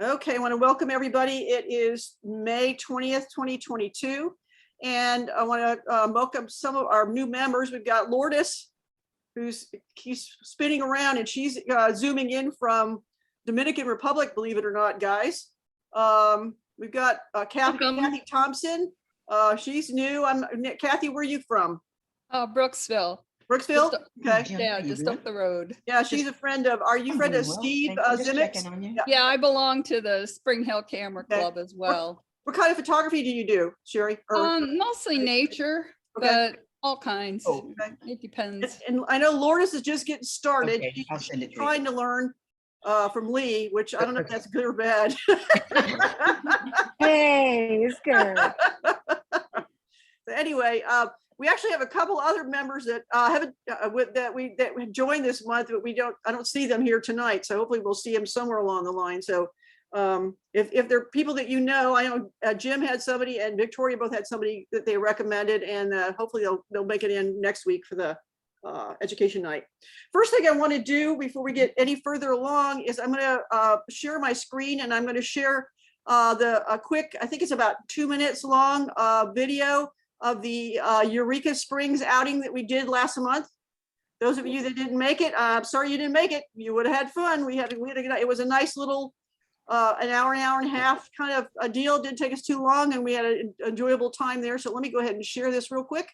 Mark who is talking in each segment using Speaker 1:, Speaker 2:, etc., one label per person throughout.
Speaker 1: Okay, I want to welcome everybody. It is May 20th, 2022. And I want to welcome some of our new members. We've got Lourdes, he's spinning around, and she's zooming in from Dominican Republic, believe it or not, guys. We've got Kathy Thompson. She's new. Kathy, where are you from?
Speaker 2: Brooksville.
Speaker 1: Brooksville? Okay.
Speaker 2: Yeah, just up the road.
Speaker 1: Yeah, she's a friend of, are you friend of Steve Zimmicks?
Speaker 2: Yeah, I belong to the Spring Hill Camera Club as well.
Speaker 1: What kind of photography do you do, Sherry?
Speaker 2: Mostly nature, but all kinds. It depends.
Speaker 1: And I know Lourdes is just getting started. She's trying to learn from Lee, which I don't know if that's good or bad.
Speaker 3: Hey, it's good.
Speaker 1: So anyway, we actually have a couple other members that haven't that joined this month, but I don't see them here tonight. So hopefully we'll see them somewhere along the line. So if there are people that you know, I know Jim had somebody and Victoria both had somebody that they recommended, and hopefully they'll make it in next week for the education night. First thing I want to do before we get any further along is I'm going to share my screen, and I'm going to share a quick, I think it's about 2 minutes long video of the Eureka Springs outing that we did last month. Those of you that didn't make it, I'm sorry you didn't make it. You would have had fun. It was a nice little an hour and a half kind of a deal. It didn't take us too long, and we had an enjoyable time there. So let me go ahead and share this real quick.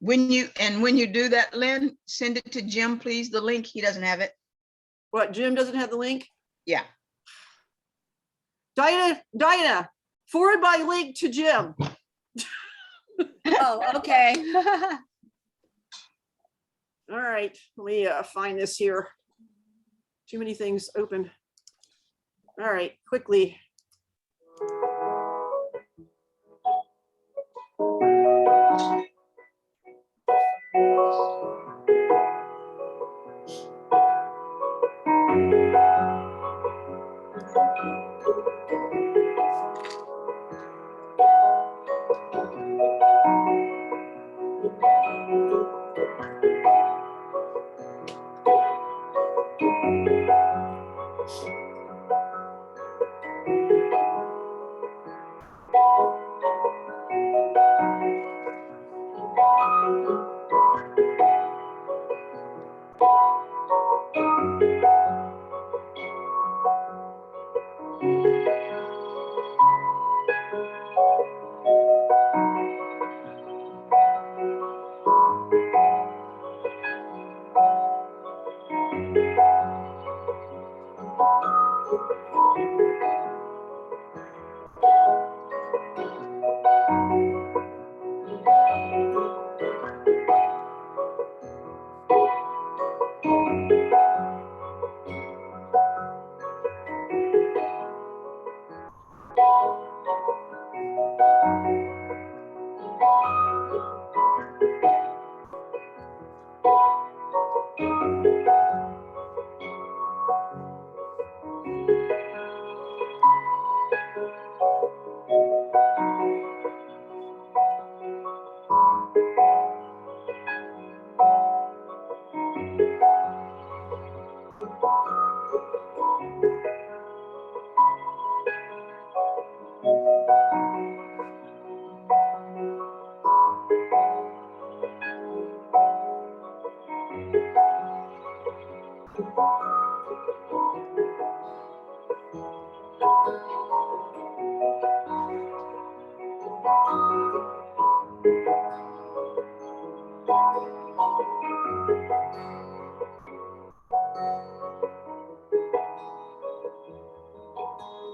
Speaker 4: When you do that, Lynn, send it to Jim, please. The link, he doesn't have it.
Speaker 1: What, Jim doesn't have the link?
Speaker 4: Yeah.
Speaker 1: Diana, forward my link to Jim.
Speaker 3: Oh, okay.
Speaker 1: All right, let me find this here. Too many things open. All right, quickly.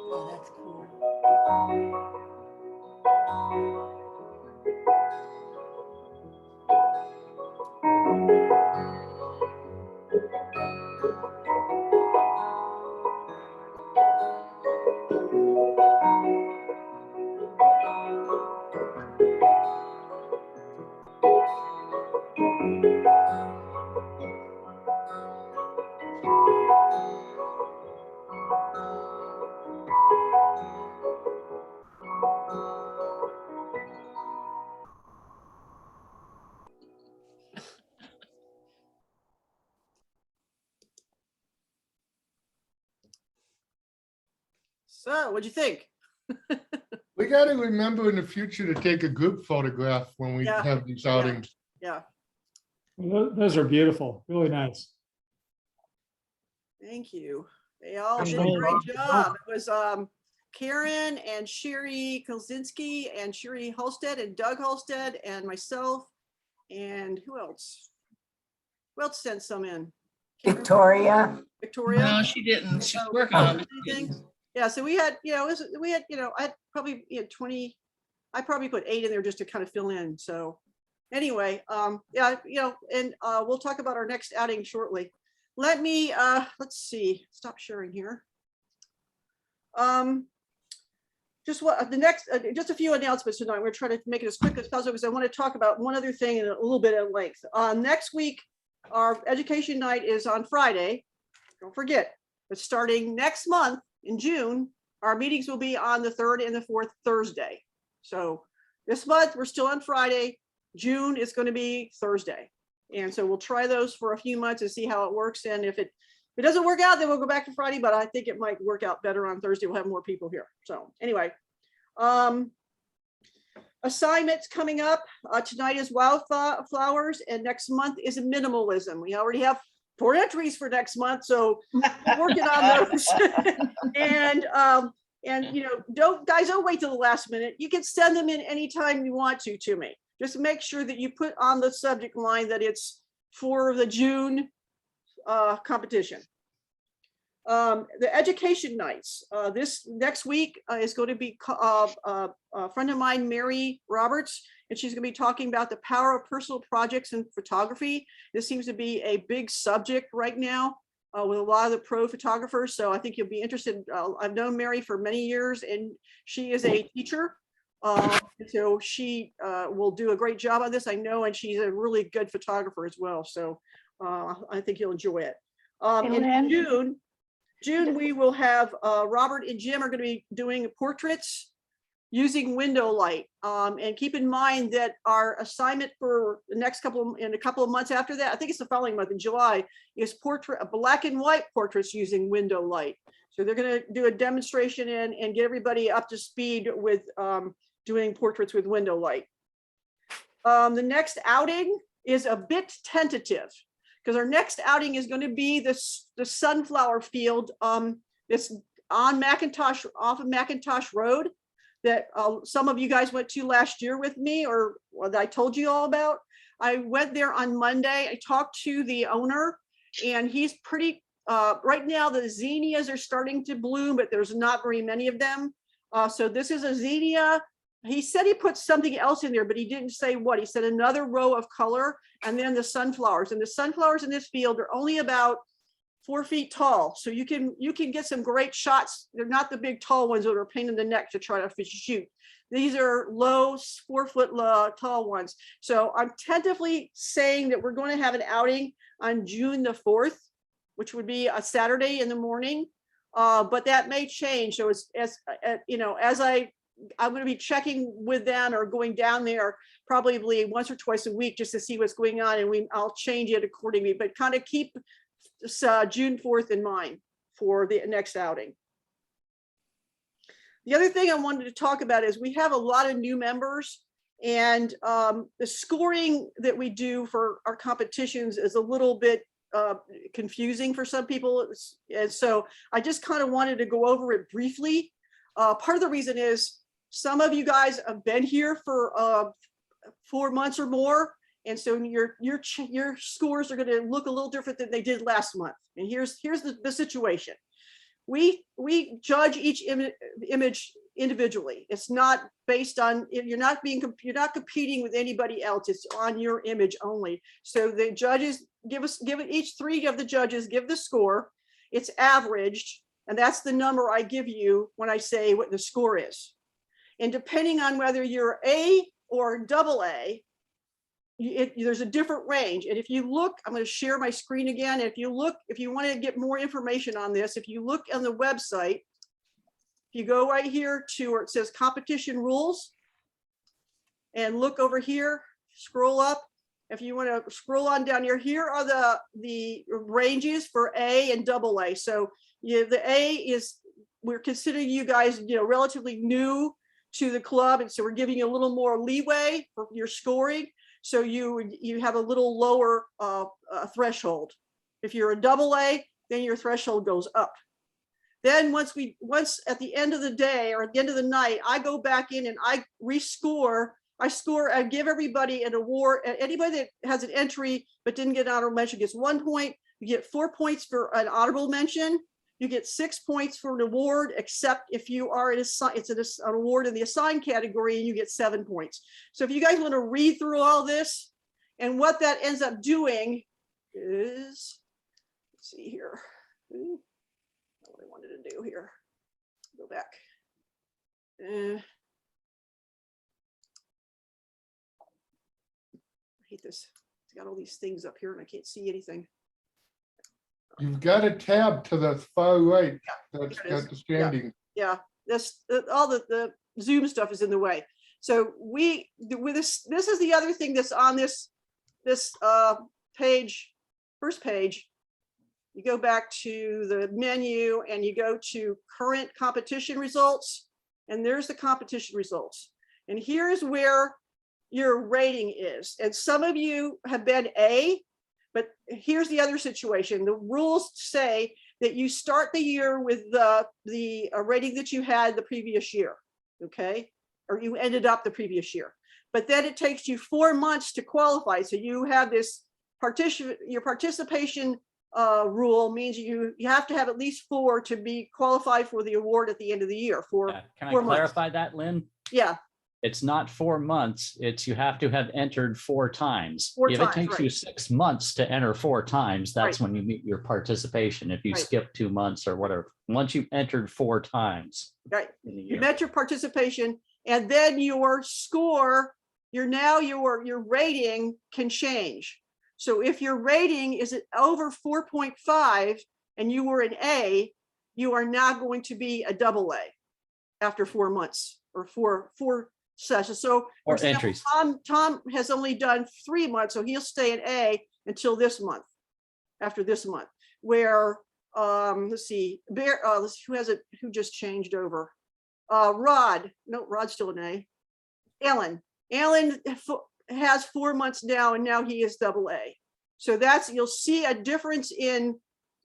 Speaker 3: Oh, that's cool.
Speaker 1: So what'd you think?
Speaker 5: We got to remember in the future to take a group photograph when we
Speaker 1: Yeah.
Speaker 5: have these outings.
Speaker 1: Yeah,
Speaker 6: Those are beautiful, really nice.
Speaker 1: thank you. They all
Speaker 5: That's
Speaker 1: did a
Speaker 5: right.
Speaker 1: great job. It was Karen and Sherry Kozinski and Sherry Holstead and Doug Holstead and myself. And who else? Who else sent some in? Can't remember.
Speaker 3: Victoria.
Speaker 1: Victoria.
Speaker 7: No, she didn't. She's
Speaker 1: Oh,
Speaker 7: working on it.
Speaker 1: anything? Yeah, so we had, I had probably 20, I probably put 8 in there just to kind of fill in. So anyway, yeah, and we'll talk about our next outing shortly. Let me, let's see, stop sharing here. Just what the next, just a few announcements tonight. We're trying to make it as quick as possible because I want to talk about one other thing in a little bit at length. Next week, our education night is on Friday. Don't forget, but starting next month in June, our meetings will be on the 3rd and the 4th Thursday. So this month we're still on Friday. June is going to be Thursday. And so we'll try those for a few months and see how it works. And if it doesn't work out, then we'll go back to Friday, but I think it might work out better on Thursday. We'll have more people here. So anyway, assignments coming up. Tonight is Wildflowers and next month is minimalism. We already have 4 entries for next month, so we're working on those. and don't wait till the last minute. You can send them in anytime you want to me. Just make sure that you put on the subject line that it's for the June competition. The education nights, this next week is going to be a friend of mine, Mary Roberts, and she's going to be talking about the power of personal projects in photography. This seems to be a big subject right now with a lot of the pro photographers. So I think you'll be interested. I've known Mary for many years and she is a teacher. So she will do a great job on this, I know, and she's a really good photographer as well. So I think you'll enjoy it. In June, we will have Robert and Jim are going to be doing portraits using window light. And keep in mind that our assignment for the next in a couple of months after that, I think it's the following month in July, is black and white portraits using window light. So they're going to do a demonstration and get everybody up to speed with doing portraits with window light. The next outing is a bit tentative because our next outing is going to be the sunflower field. It's on Macintosh, off of Macintosh Road, that some of you guys went to last year with me, or that I told you all about. I went there on Monday. I talked to the owner, and he's pretty. Right now, the zinnias are starting to bloom, but there's not very many of them. So this is a zinnia. He said he put something else in there, but he didn't say what. He said another row of color, and then the sunflowers. And the sunflowers in this field are only about 4 feet tall. So you can get some great shots. They're not the big tall ones that are a pain in the neck to try to shoot. These are low 4 foot tall ones. So I'm tentatively saying that we're going to have an outing on June the 4th, which would be a Saturday in the morning. But that may change. So I'm going to be checking with them or going down there probably once or twice a week just to see what's going on, and I'll change it accordingly. But kind of keep June 4th in mind for the next outing. The other thing I wanted to talk about is we have a lot of new members, and the scoring that we do for our competitions is a little bit confusing for some people. And so I just kind of wanted to go over it briefly. Part of the reason is some of you guys have been here for 4 months or more. And so your scores are going to look a little different than they did last month. And here's the situation. We judge each image individually. It's not based on, you're not competing with anybody else. It's on your image only. So the judges each 3 of the judges give the score. It's averaged, and that's the number I give you when I say what the score is. And depending on whether you're A or AA, there's a different range. And if you look, I'm going to share my screen again. If you want to get more information on this, if you look on the website, if you go right here to where it says competition rules and look over here, scroll up. If you want to scroll on down here are the ranges for A and AA. So the A is we're considering you guys, relatively new to the club. And so we're giving you a little more leeway for your scoring. So you have a little lower threshold. If you're a AA, then your threshold goes up. Then once at the end of the day or at the end of the night, I go back in and I rescore. I give everybody an award. Anybody that has an entry but didn't get an honorable mention gets 1 point. You get 4 points for an honorable mention. You get 6 points for an award, except if you are it's an award in the assigned category, and you get 7 points. So if you guys want to read through all this, and what that ends up doing is, let's see here. What I wanted to do here. Go back. I hate this. It's got all these things up here and I can't see anything.
Speaker 5: You've got a tab to the far right. That's
Speaker 1: there it is.
Speaker 5: got the standing.
Speaker 1: Yeah, all the Zoom stuff is in the way. So with this is the other thing that's on this page, first page. You go back to the menu and you go to current competition results, and there's the competition results. And here's where your rating is. And some of you have been A, but here's the other situation. The rules say that you start the year with the rating that you had the previous year, okay? Or you ended up the previous year. But then it takes you 4 months to qualify. So you have this your participation rule means you have to have at least 4 to be qualified for the award at the end of the year.
Speaker 7: Yeah. Can I
Speaker 1: 4 months.
Speaker 7: clarify that, Lynn?
Speaker 1: Yeah.
Speaker 7: It's not 4 months. It's you have to have entered 4 times.
Speaker 1: 4
Speaker 7: If
Speaker 1: times,
Speaker 7: it takes you
Speaker 1: right.
Speaker 7: 6 months to enter 4 times, that's
Speaker 1: Right.
Speaker 7: when you meet your participation. If you
Speaker 1: Right.
Speaker 7: skip 2 months or whatever, once you've entered 4 times
Speaker 1: Right.
Speaker 7: in the
Speaker 1: You
Speaker 7: year.
Speaker 1: met your participation, and then your score, your rating can change. So if your rating is at over 4.5 and you were an A, you are now going to be a AA after 4 months or four sessions. So for
Speaker 7: Or
Speaker 1: example,
Speaker 7: entries.
Speaker 1: Tom has only done 3 months, so he'll stay an A until this month, after this month. Where let's see, who just changed over? Rod's still an A. Alan has 4 months now, and now he is AA. So you'll see a difference in,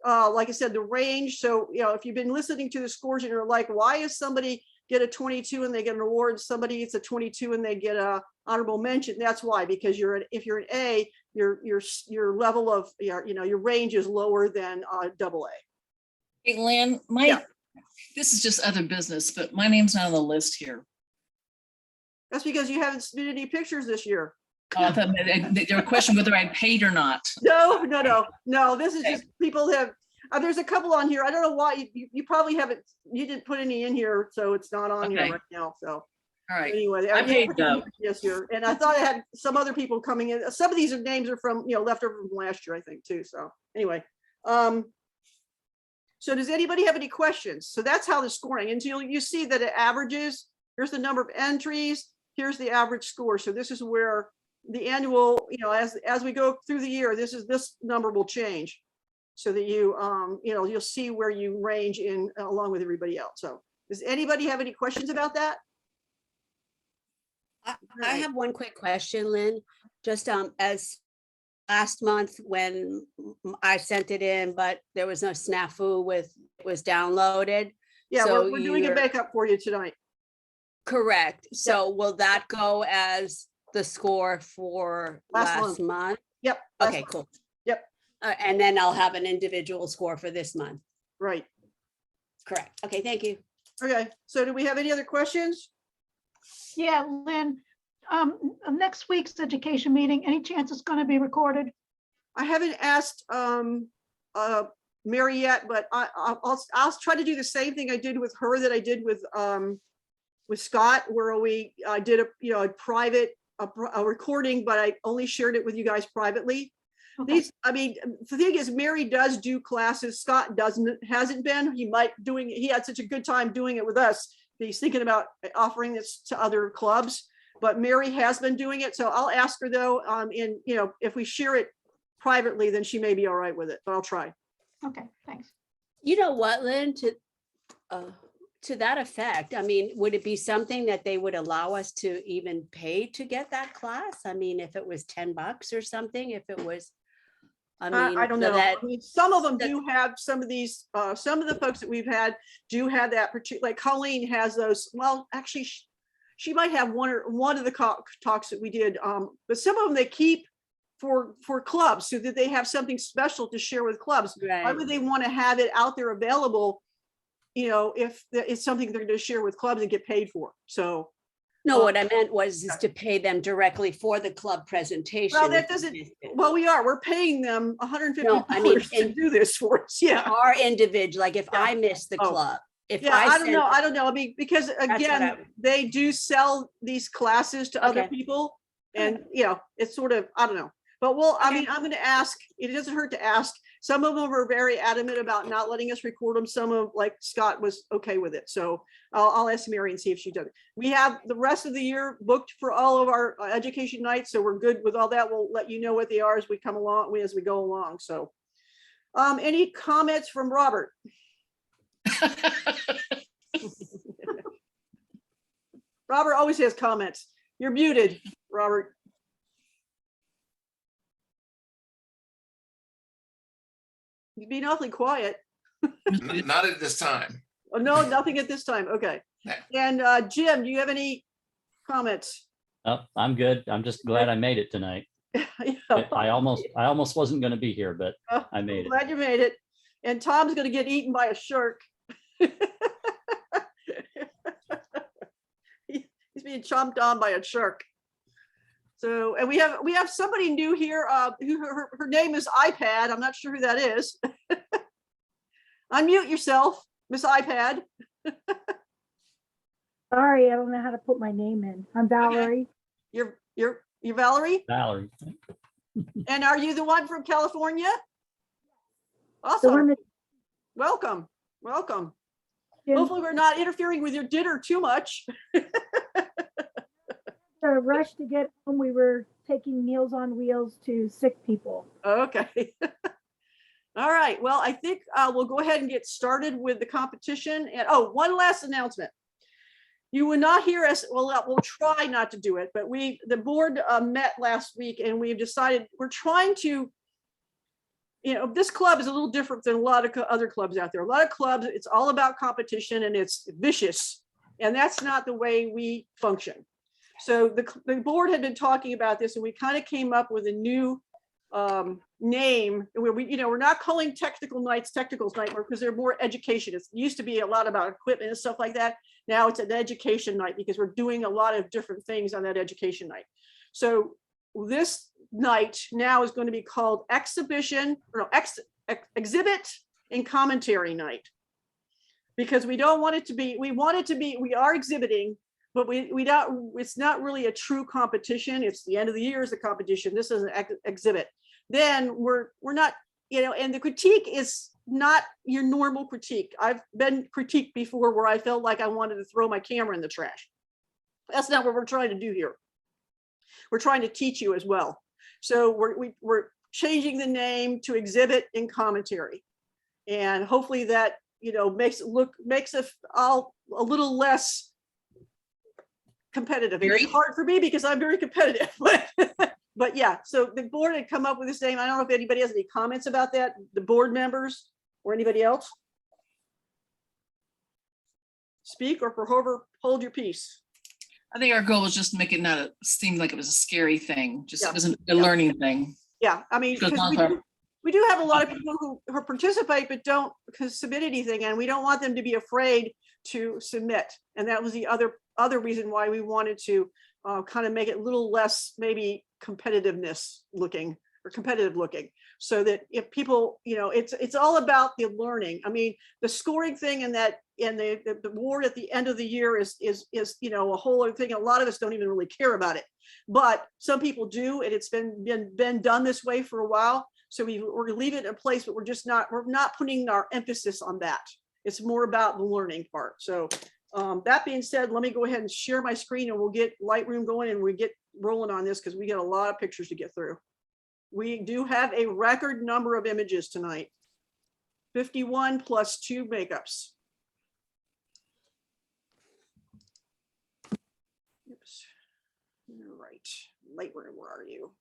Speaker 1: like I said, the range. So, if you've been listening to the scores and you're like, why is somebody get a 22 and they get an award, somebody gets a 22 and they get a honorable mention? That's why, because if you're an A, your level of, your range is lower than AA.
Speaker 8: Hey, Lynn, this is just other business, but my name's not on the list here.
Speaker 1: That's because you haven't submitted any pictures this year.
Speaker 8: I thought there were questions whether I paid or not.
Speaker 1: No. This is just people have. There's a couple on here. I don't know why you probably haven't. You didn't put any in here, so it's not on here
Speaker 8: Okay.
Speaker 1: right now. So
Speaker 8: All right.
Speaker 1: anyway,
Speaker 8: I paid though.
Speaker 1: this year, and I thought I had some other people coming in. Some of these names are from left over from last year, I think too. So anyway, so does anybody have any questions? So that's how the scoring, and you see that it averages. Here's the number of entries. Here's the average score. So this is where the annual, as we go through the year, this number will change, so that you'll see where you range in along with everybody else. So does anybody have any questions about that?
Speaker 9: I have one quick question, Lynn. Just as last month when I sent it in, but there was no snafu with it was downloaded.
Speaker 1: Yeah,
Speaker 9: So
Speaker 1: we're doing a
Speaker 9: you're-
Speaker 1: makeup for you tonight.
Speaker 9: Correct. So will that go as the score for
Speaker 1: Last
Speaker 9: last month?
Speaker 1: Yep. that's
Speaker 9: Okay,
Speaker 1: fine.
Speaker 9: cool.
Speaker 1: Yep.
Speaker 9: And then I'll have an individual score for this month.
Speaker 1: Right.
Speaker 9: Correct. Okay, thank you.
Speaker 1: Okay. So do we have any other questions?
Speaker 10: Yeah, Lynn, next week's education meeting, any chance it's going to be recorded?
Speaker 1: I haven't asked Mary yet, but I'll try to do the same thing I did with her that I did with Scott, where we did a private a recording, but I only shared it with you guys privately.
Speaker 10: Okay.
Speaker 1: The thing is, Mary does do classes. Scott hasn't been. He had such a good time doing it with us. He's thinking about offering this to other clubs, but Mary has been doing it. So I'll ask her though, if we share it privately, then she may be all right with it, but I'll try.
Speaker 10: Okay, thanks.
Speaker 9: You know what, Lynn, to that effect, I mean, would it be something that they would allow us to even pay to get that class? I mean, if it was $10 or something, if it was, I mean.
Speaker 1: I don't
Speaker 9: so
Speaker 1: know.
Speaker 9: that-
Speaker 1: I mean, some of them
Speaker 9: that-
Speaker 1: do have some of these, some of the folks that we've had do have that particular, like Colleen has those, well, actually, she might have one of the talks that we did, but some of them they keep for clubs so that they have something special to share with clubs. Why
Speaker 9: Right.
Speaker 1: would they want to have it out there available, you know, if it's something they're going to share with clubs and get paid for? So,
Speaker 9: No, what I meant was is to pay them directly for the club presentation.
Speaker 1: well, that doesn't, well, we're paying them $150
Speaker 9: No, I mean,
Speaker 1: to do this for us. Yeah.
Speaker 9: Our individual, like if
Speaker 1: Yeah.
Speaker 9: I miss the
Speaker 1: Oh.
Speaker 9: club, if
Speaker 1: Yeah, I don't
Speaker 9: send-
Speaker 1: know. I don't know. I mean, because
Speaker 9: what I-
Speaker 1: again, they do sell these classes to other
Speaker 9: Okay.
Speaker 1: people and, you know, it's sort of, I don't know. But well, I
Speaker 9: Okay.
Speaker 1: mean, I'm going to ask, it doesn't hurt to ask. Some of them are very adamant about not letting us record them. Some of, like Scott was okay with it. So I'll ask Mary and see if she does it. We have the rest of the year booked for all of our education nights. So we're good with all that. We'll let you know what they are as we come along, as we go along. So any comments from Robert? Robert always has comments. You're muted, Robert. You're being awfully quiet.
Speaker 11: Not at this time.
Speaker 1: Oh, no, nothing at this time. Okay.
Speaker 11: No.
Speaker 1: And Jim, do you have any comments?
Speaker 7: Oh, I'm good. I'm just glad I made it tonight.
Speaker 1: Yeah.
Speaker 7: I almost wasn't going to be here, but
Speaker 1: Oh,
Speaker 7: I made it.
Speaker 1: Glad you made it. And Tom's going to get eaten by a shark. He's being chomped on by a shark. So, and we have somebody new here. Who her name is iPad. I'm not sure who that is. Unmute yourself, Miss iPad.
Speaker 3: Sorry, I don't know how to put my name in. I'm Valerie.
Speaker 1: You're Valerie.
Speaker 7: Valerie.
Speaker 1: And are you the one from California?
Speaker 3: The one
Speaker 1: Awesome.
Speaker 3: that
Speaker 1: Welcome. Welcome.
Speaker 3: Jim,
Speaker 1: Hopefully we're not interfering with your dinner too much.
Speaker 3: the rush to get home, we were taking Meals on Wheels to sick people.
Speaker 1: Okay. All right. Well, I think we'll go ahead and get started with the competition. And oh, one last announcement. You will not hear us, well, we'll try not to do it, but the board met last week and we've decided we're trying to, you know, this club is a little different than a lot of other clubs out there. A lot of clubs, it's all about competition and it's vicious. And that's not the way we function. So the board had been talking about this and we kind of came up with a new name where we're not calling technicals night because they're more education. It used to be a lot about equipment and stuff like that. Now it's an education night because we're doing a lot of different things on that education night. So this night now is going to be called exhibit and commentary night, because we don't want it to be, we are exhibiting, but we don't, it's not really a true competition. It's the end of the year is a competition. This is an exhibit. Then we're not, and the critique is not your normal critique. I've been critiqued before where I felt like I wanted to throw my camera in the trash. That's not what we're trying to do here. We're trying to teach you as well. So we're changing the name to exhibit and commentary. And hopefully that, makes us all a little less competitive. It's hard for me because I'm very competitive, but yeah, so the board had come up with this name. I don't know if anybody has any comments about that, the board members or anybody else. Speak or hold your peace.
Speaker 8: I think our goal was just to make it not seem like it was a scary thing, just
Speaker 1: Yeah.
Speaker 8: it was a learning thing.
Speaker 1: Yeah, I mean,
Speaker 8: Goes
Speaker 1: because
Speaker 8: on for-
Speaker 1: we do have a lot of people who participate but don't submit anything, and we don't want them to be afraid to submit. And that was the other reason why we wanted to kind of make it a little less maybe competitive looking, so that if people, it's all about the learning. I mean, the scoring thing and the award at the end of the year is a whole other thing. A lot of us don't even really care about it, but some people do, and it's been done this way for a while. So we're gonna leave it in place, but we're not putting our emphasis on that. It's more about the learning part. So that being said, let me go ahead and share my screen and we'll get Lightroom going and we get rolling on this because we got a lot of pictures to get through. We do have a record number of images tonight. 51 plus 2 makeups. Lightroom, where are you?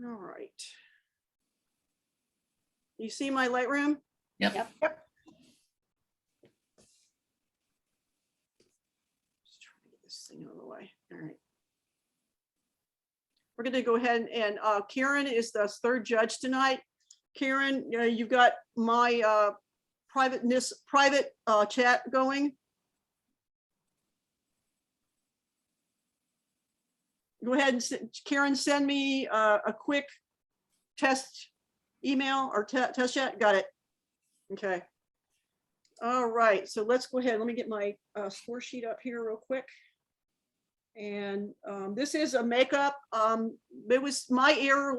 Speaker 1: All right. You see my Lightroom?
Speaker 8: Yep.
Speaker 1: Just trying to get this thing out of the way. All right. We're going to go ahead and Karen is the third judge tonight. Karen, you've got my private chat going. Go ahead and Karen, send me a quick test email or test chat. Got it. Okay. All right. So let's go ahead. Let me get my score sheet up here real quick. And this is a makeup. It was my error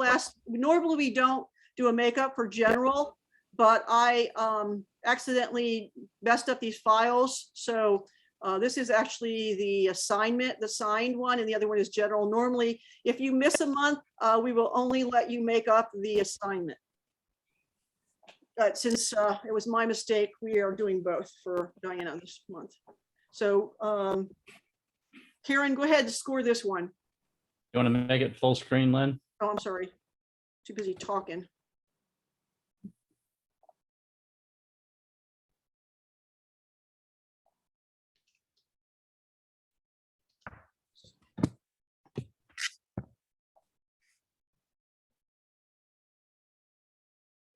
Speaker 1: normally we don't do a makeup for general, but I accidentally messed up these files. So this is actually the assignment, the signed one, and the other one is general. Normally, if you miss a month, we will only let you make up the assignment. But since it was my mistake, we are doing both for Diana this month. So Karen, go ahead and score this one.
Speaker 7: You want to make it full screen, Lynn?
Speaker 1: Oh, I'm sorry. Too busy talking.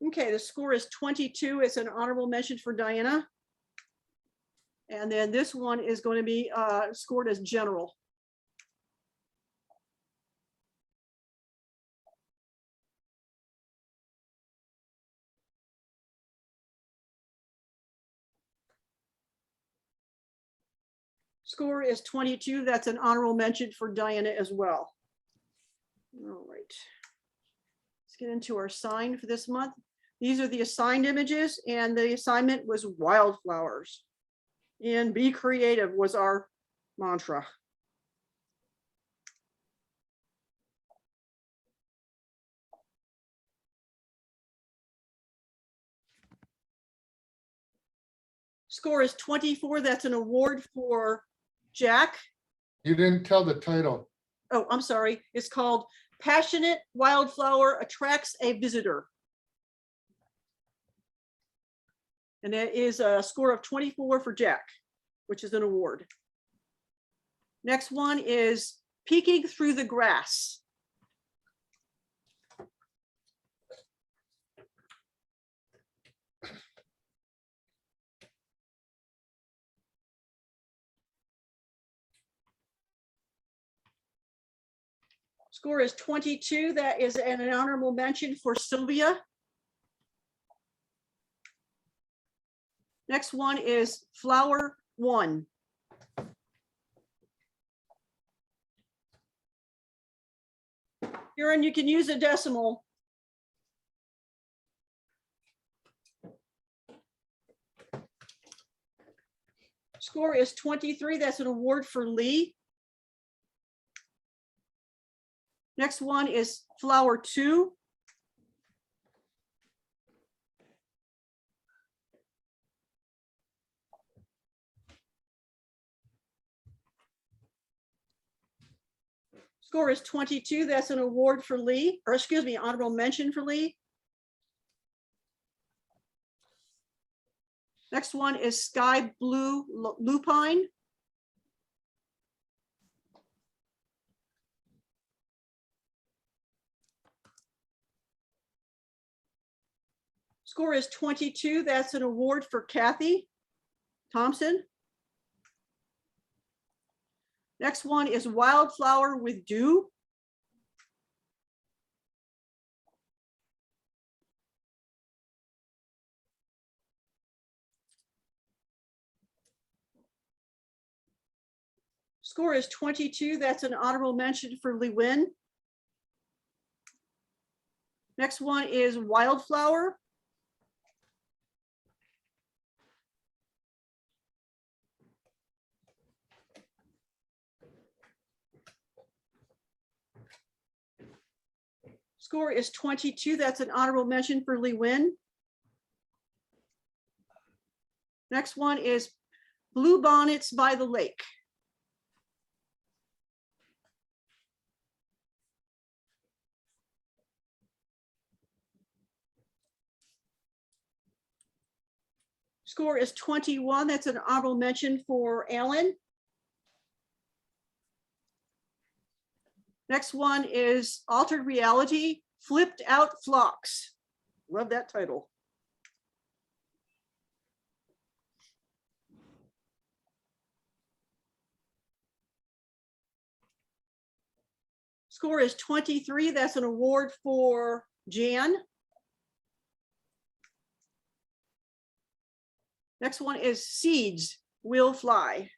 Speaker 1: Okay, the score is 22. It's an honorable mention for Diana. And then this one is going to be scored as general. Score is 22. That's an honorable mention for Diana as well. All right. Let's get into our sign for this month. These are the assigned images, and the assignment was Wildflowers. And be creative was our mantra. Score is 24. That's an award for Jack.
Speaker 5: You didn't tell the title.
Speaker 1: Oh, I'm sorry. It's called Passionate Wildflower Attracts a Visitor. And that is a score of 24 for Jack, which is an award. Next one is Peeking Through the Grass. Score is 22. That is an honorable mention for Sylvia. Next one is Flower 1. Karen, you can use a decimal. Score is 23. That's an award for Lee. Next one is Flower 2. Score is 22. That's an award for Lee, or excuse me, honorable mention for Lee. Next one is Sky Blue Lupine. Score is 22. That's an award for Kathy Thompson. Next one is Wildflower with Dew. Score is 22. That's an honorable mention for Lee Wynn. Next one is Wildflower. Score is 22. That's an honorable mention for Lee Wynn. Next one is Blue Bonnets by the Lake. Score is 21. That's an honorable mention for Alan. Next one is Altered Reality, Flipped Out Flocks. Love that title. Score is 23. That's an award for Jan. Next one is Seeds Will Fly.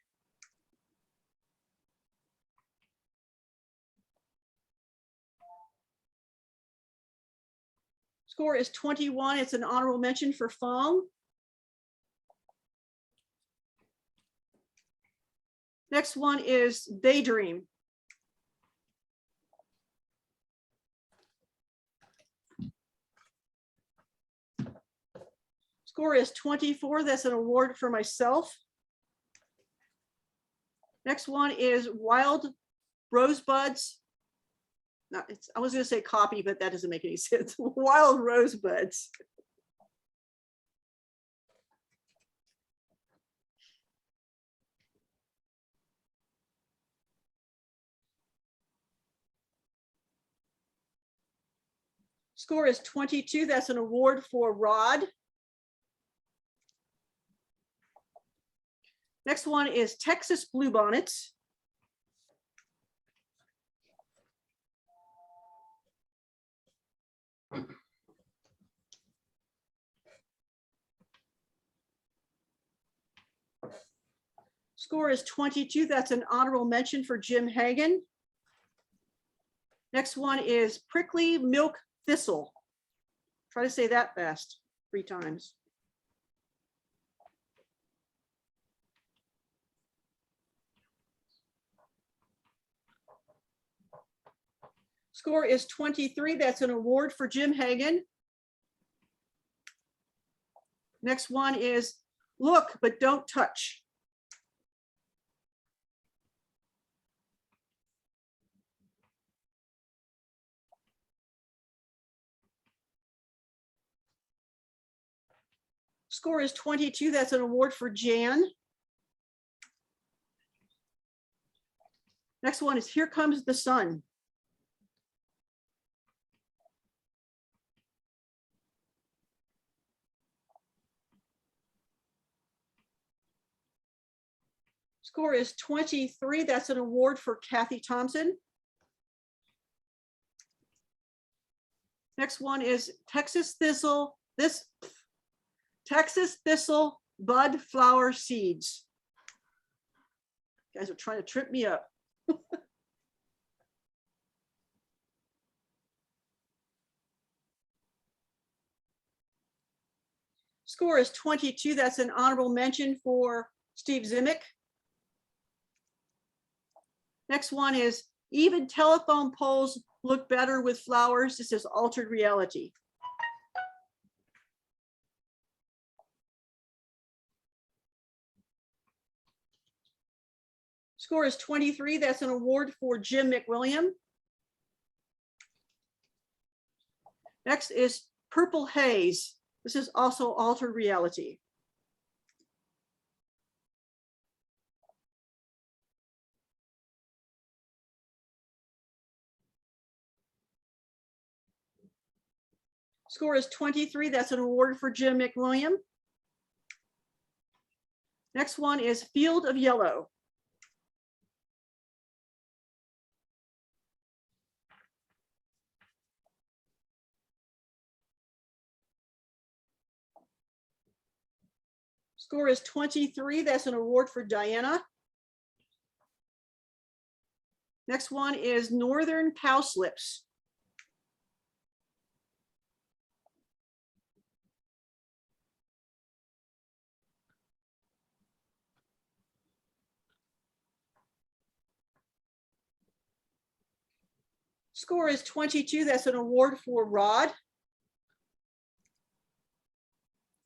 Speaker 1: Score is 21. It's an honorable mention for Fong. Next one is Daydream. Score is 24. That's an award for myself. Next one is Wild Rosebuds. No, I was going to say copy, but that doesn't make any sense. Wild Rosebuds. Score is 22. That's an award for Rod. Next one is Texas Bluebonnets. Score is 22. That's an honorable mention for Jim Hagan. Next one is Prickly Milk Thistle. Try to say that fast 3 times. Score is 23. That's an award for Jim Hagan. Next one is Look, but Don't Touch. Score is 22. That's an award for Jan. Next one is Here Comes the Sun. Score is 23. That's an award for Kathy Thompson. Next one is Texas Thistle. Texas Thistle Bud Flower Seeds. You guys are trying to trip me up. Score is 22. That's an honorable mention for Steve Zimick. Next one is Even Telephone Poles Look Better with Flowers. This is Altered Reality. Score is 23. That's an award for Jim McWilliam. Next is Purple Haze. This is also Altered Reality. Score is 23. That's an award for Jim McWilliam. Next one is Field of Yellow. Score is 23. That's an award for Diana. Next one is Northern Cowslips. Score is 22. That's an award for Rod.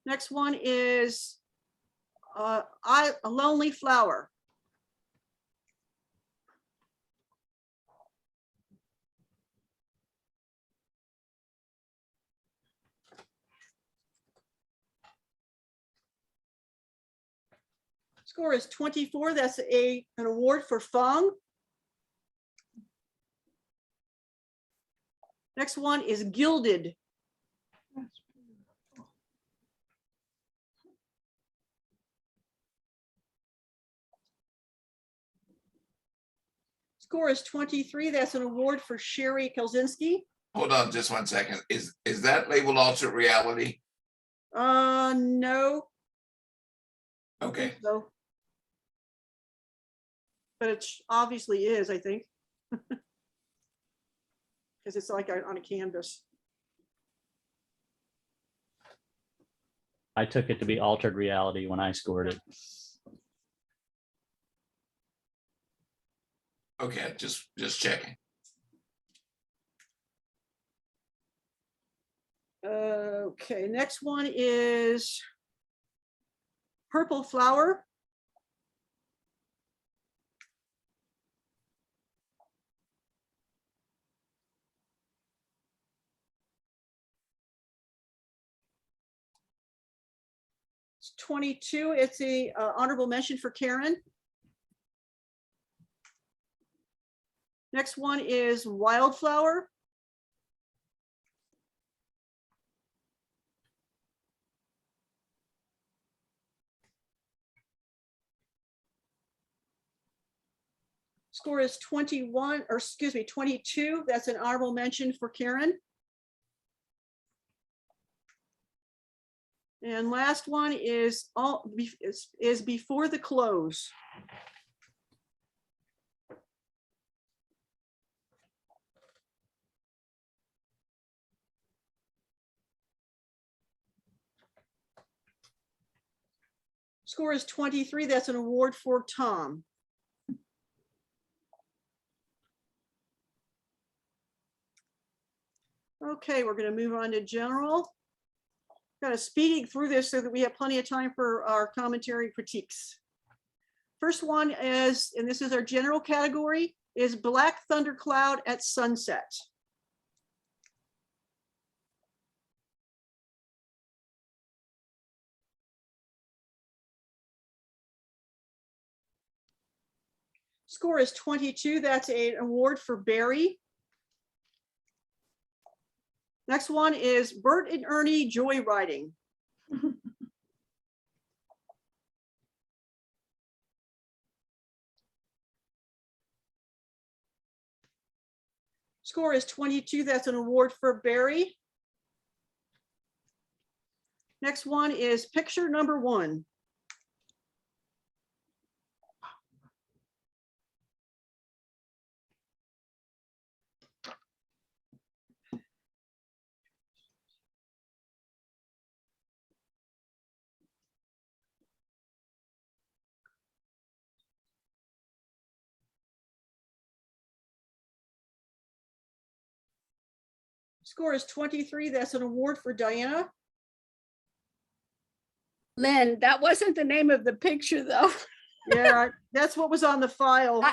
Speaker 1: Next one is A Lonely Flower. Score is 24. That's an award for Fong. Next one is Gilded. Score is 23. That's an award for Sherry Kelzinski.
Speaker 11: Hold on just 1 second. Is that labeled alternate reality?
Speaker 1: No.
Speaker 11: Okay.
Speaker 1: So. But it obviously is, I think. Because it's like on a canvas.
Speaker 7: I took it to be altered reality when I scored it.
Speaker 11: Okay, just checking.
Speaker 1: Okay, next one is Purple Flower. It's 22. It's a honorable mention for Karen. Next one is Wildflower. Score is 21, or excuse me, 22. That's an honorable mention for Karen. And last one is Before the Close. Score is 23. That's an award for Tom. Okay, we're going to move on to general. Kind of speeding through this so that we have plenty of time for our commentary critiques. First one is, and this is our general category, is Black Thundercloud at Sunset. Score is 22. That's an award for Barry. Next one is Bert and Ernie Joyriding. Score is 22. That's an award for Barry. Next one is Picture Number One. Score is 23. That's an award for Diana.
Speaker 9: Lynn, that wasn't the name of the picture though.
Speaker 1: Yeah, that's what was on the file.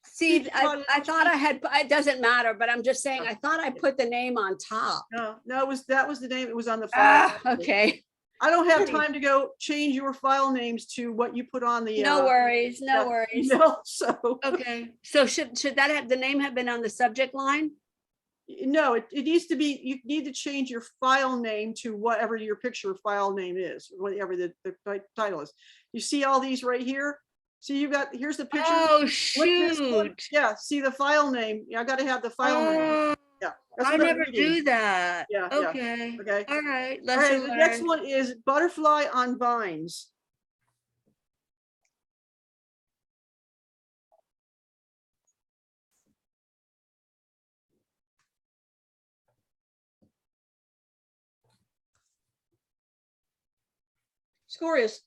Speaker 9: See, I thought I had, it doesn't matter, but I'm just saying, I thought I put the name on top.
Speaker 1: No, that was the name. It was on the file.
Speaker 9: Okay.
Speaker 1: I don't have time to go change your file names to what you put on the.
Speaker 9: No worries, no worries.
Speaker 1: No, so.
Speaker 9: Okay, so should that have, the name have been on the subject line?
Speaker 1: No, it needs to be, you need to change your file name to whatever your picture file name is, whatever the title is. You see all these right here? So you got, here's the picture.
Speaker 9: Oh, shoot.
Speaker 1: Yeah, see the file name. Yeah, I got to have the file name. Yeah. that's
Speaker 9: I
Speaker 1: what I'm
Speaker 9: never
Speaker 1: reading.
Speaker 9: do that.
Speaker 1: Yeah, yeah.
Speaker 9: Okay.
Speaker 1: Okay.
Speaker 9: All right.
Speaker 1: All right,
Speaker 9: Lesson
Speaker 1: the next
Speaker 9: learned.
Speaker 1: one is Butterfly on Vines. Score is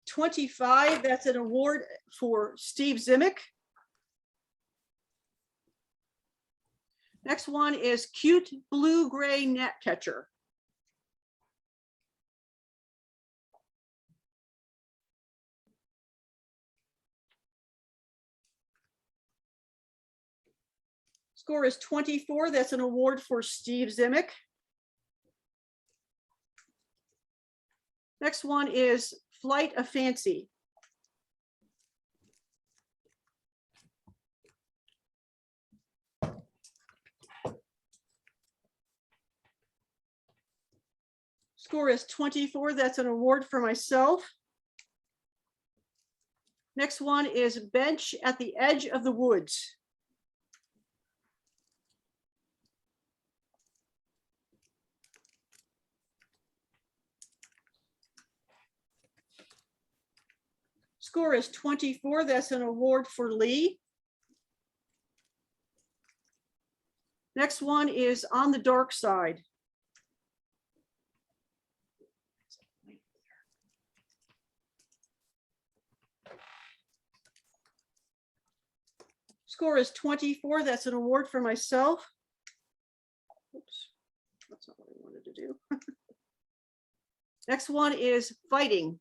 Speaker 1: 25. That's an award for Steve Zimick. Next one is Cute Blue-Gray Net Catcher. Score is 24. That's an award for Steve Zimick. Next one is Flight of Fancy. Score is 24. That's an award for myself. Next one is Bench at the Edge of the Woods. Score is 24. That's an award for Lee. Next one is On the Dark Side. Score is 24. That's an award for myself. Oops, that's not what I wanted to do. Next one is Fighting.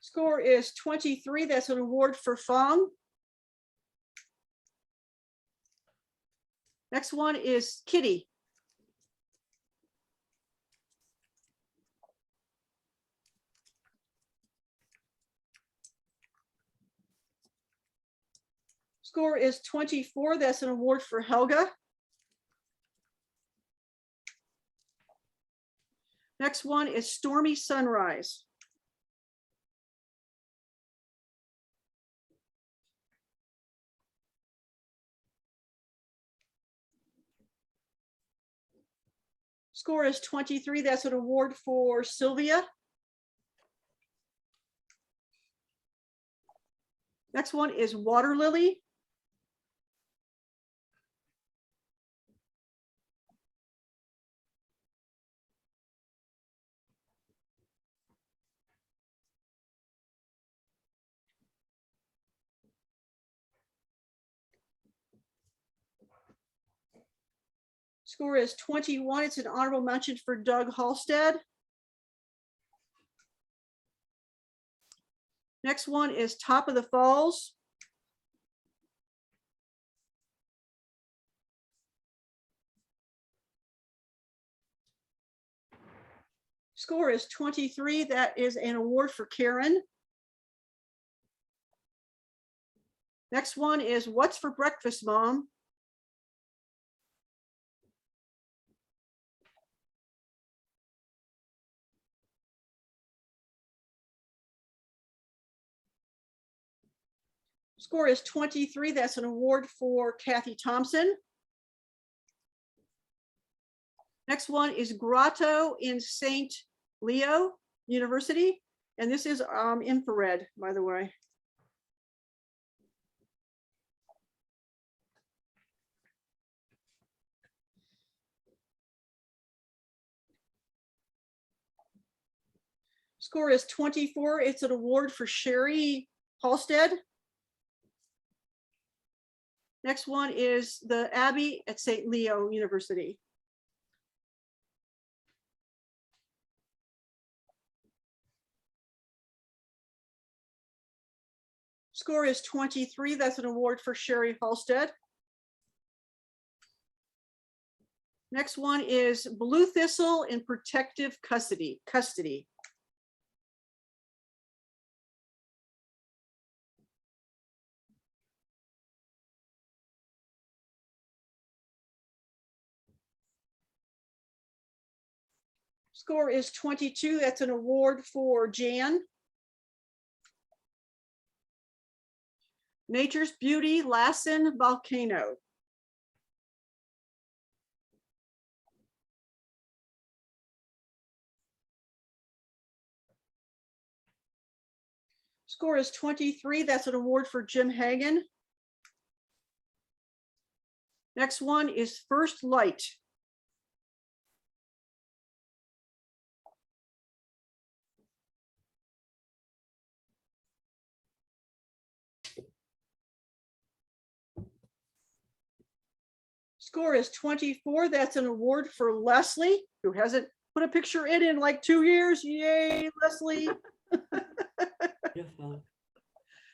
Speaker 1: Score is 23. That's an award for Fong. Next one is Kitty. Score is 24. That's an award for Helga. Next one is Stormy Sunrise. Score is 23. That's an award for Sylvia. Next one is Water Lily. Score is 21. It's an honorable mention for Doug Halstead. Next one is Top of the Falls. Score is 23. That is an award for Karen. Next one is What's for Breakfast, Mom? Score is 23. That's an award for Kathy Thompson. Next one is Grotto in St. Leo University. And this is infrared, by the way. Score is 24. It's an award for Sherry Halstead. Next one is the Abbey at St. Leo University. Score is 23. That's an award for Sherry Halstead. Next one is Blue Thistle in Protective Custody. Score is 22. That's an award for Jan. Nature's Beauty, Lassen Volcano. Score is 23. That's an award for Jim Hagan. Next one is First Light. Score is 24. That's an award for Leslie, who hasn't put a picture in like 2 years. Yay, Leslie.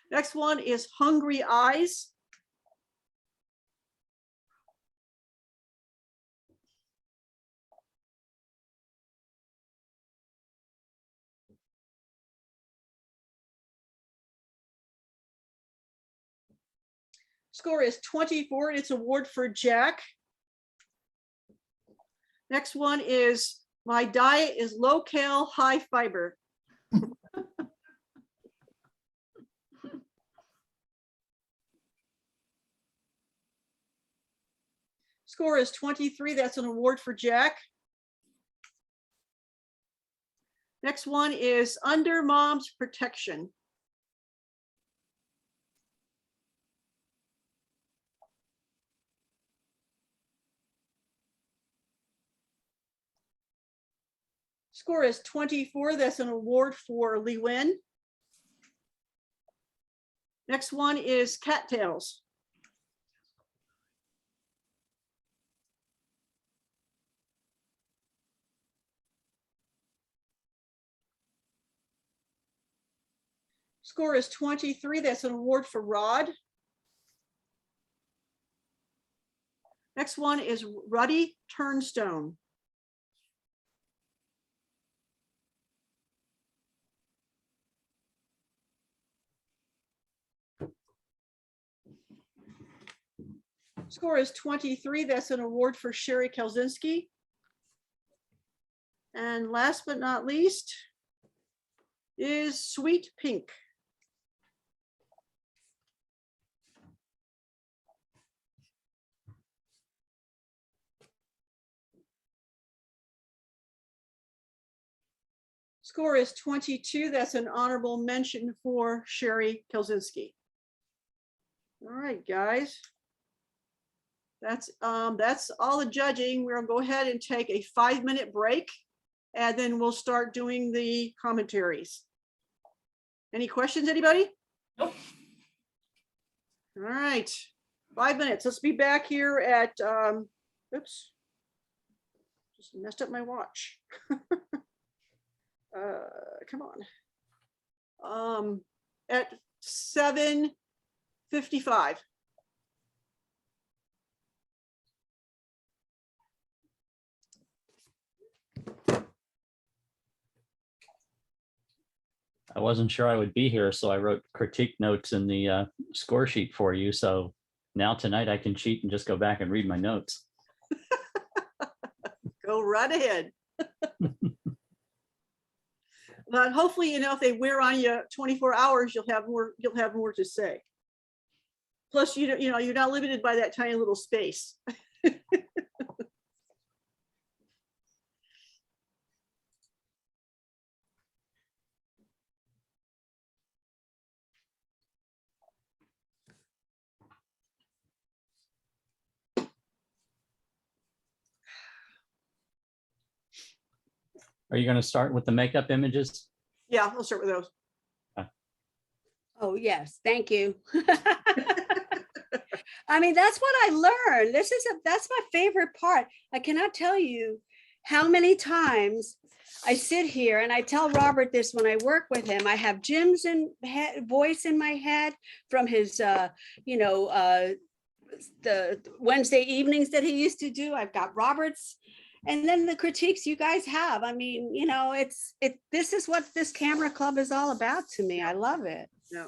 Speaker 1: Next one is Hungry Eyes. Score is 24. It's award for Jack. Next one is My Diet is Low Cal, High Fiber. Score is 23. That's an award for Jack. Next one is Under Mom's Protection. Score is 24. That's an award for Lee Win. Next one is Cattails. Score is 23. That's an award for Rod. Next one is Ruddy Turnstone. Score is 23. That's an award for Sherry Kelzinski. And last but not least is Sweet Pink. Score is 22. That's an honorable mention for Sherry Kelzinski. All right, guys. That's all the judging. We're gonna go ahead and take a 5-minute break, and then we'll start doing the commentaries. Any questions, anybody?
Speaker 8: Nope.
Speaker 1: All right, 5 minutes. Let's be back here at, oops, just messed up my watch. Come on. At 7:55.
Speaker 7: I wasn't sure I would be here, so I wrote critique notes in the score sheet for you. So now tonight I can cheat and just go back and read my notes.
Speaker 1: Go right ahead. But hopefully, you know, if they wear on you 24 hours, you'll have more to say. Plus, you know, you're not limited by that tiny little space.
Speaker 7: Are you going to start with the makeup images?
Speaker 1: Yeah, we'll start with those.
Speaker 9: Oh, yes, thank you. I mean, that's what I learned. That's my favorite part. I cannot tell you how many times I sit here and I tell Robert this when I work with him. I have Jim's voice in my head from his, you know, the Wednesday evenings that he used to do. I've got Robert's. And then the critiques you guys have. I mean, you know, this is what this camera club is all about to me. I love it.
Speaker 1: Yeah.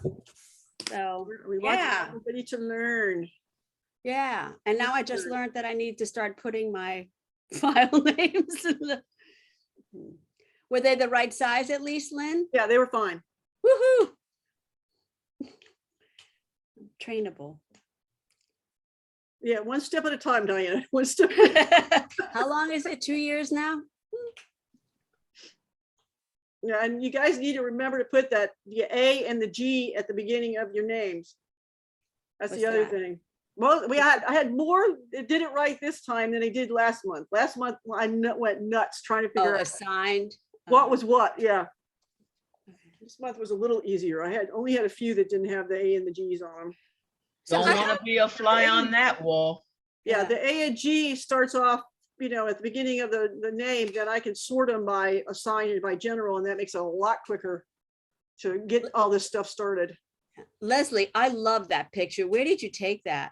Speaker 9: So
Speaker 1: We want
Speaker 9: yeah,
Speaker 1: everybody to learn.
Speaker 9: yeah. And now I just learned that I need to start putting my file names. Were they the right size at least, Lynn?
Speaker 1: Yeah, they were fine.
Speaker 9: Woohoo! Trainable.
Speaker 1: Yeah, one step at a time, Diana. One step.
Speaker 9: How long is it? 2 years now?
Speaker 1: Yeah, and you guys need to remember to put that the A and the G at the beginning of your names. That's
Speaker 9: What's
Speaker 1: the other
Speaker 9: that?
Speaker 1: thing. Well, I had more that did it right this time than I did last month. Last month I went nuts trying to figure
Speaker 9: Oh,
Speaker 1: out
Speaker 9: assigned.
Speaker 1: what was what. Yeah. This month was a little easier. I only had a few that didn't have the A and the G's on them.
Speaker 9: So
Speaker 4: Don't
Speaker 9: I
Speaker 4: want to be a fly on that wall.
Speaker 1: Yeah,
Speaker 9: Yeah.
Speaker 1: the A and G starts off, you know, at the beginning of the name, then I can sort them by assigned and by general, and that makes it a lot quicker to get all this stuff started.
Speaker 9: Leslie, I love that picture. Where did you take that?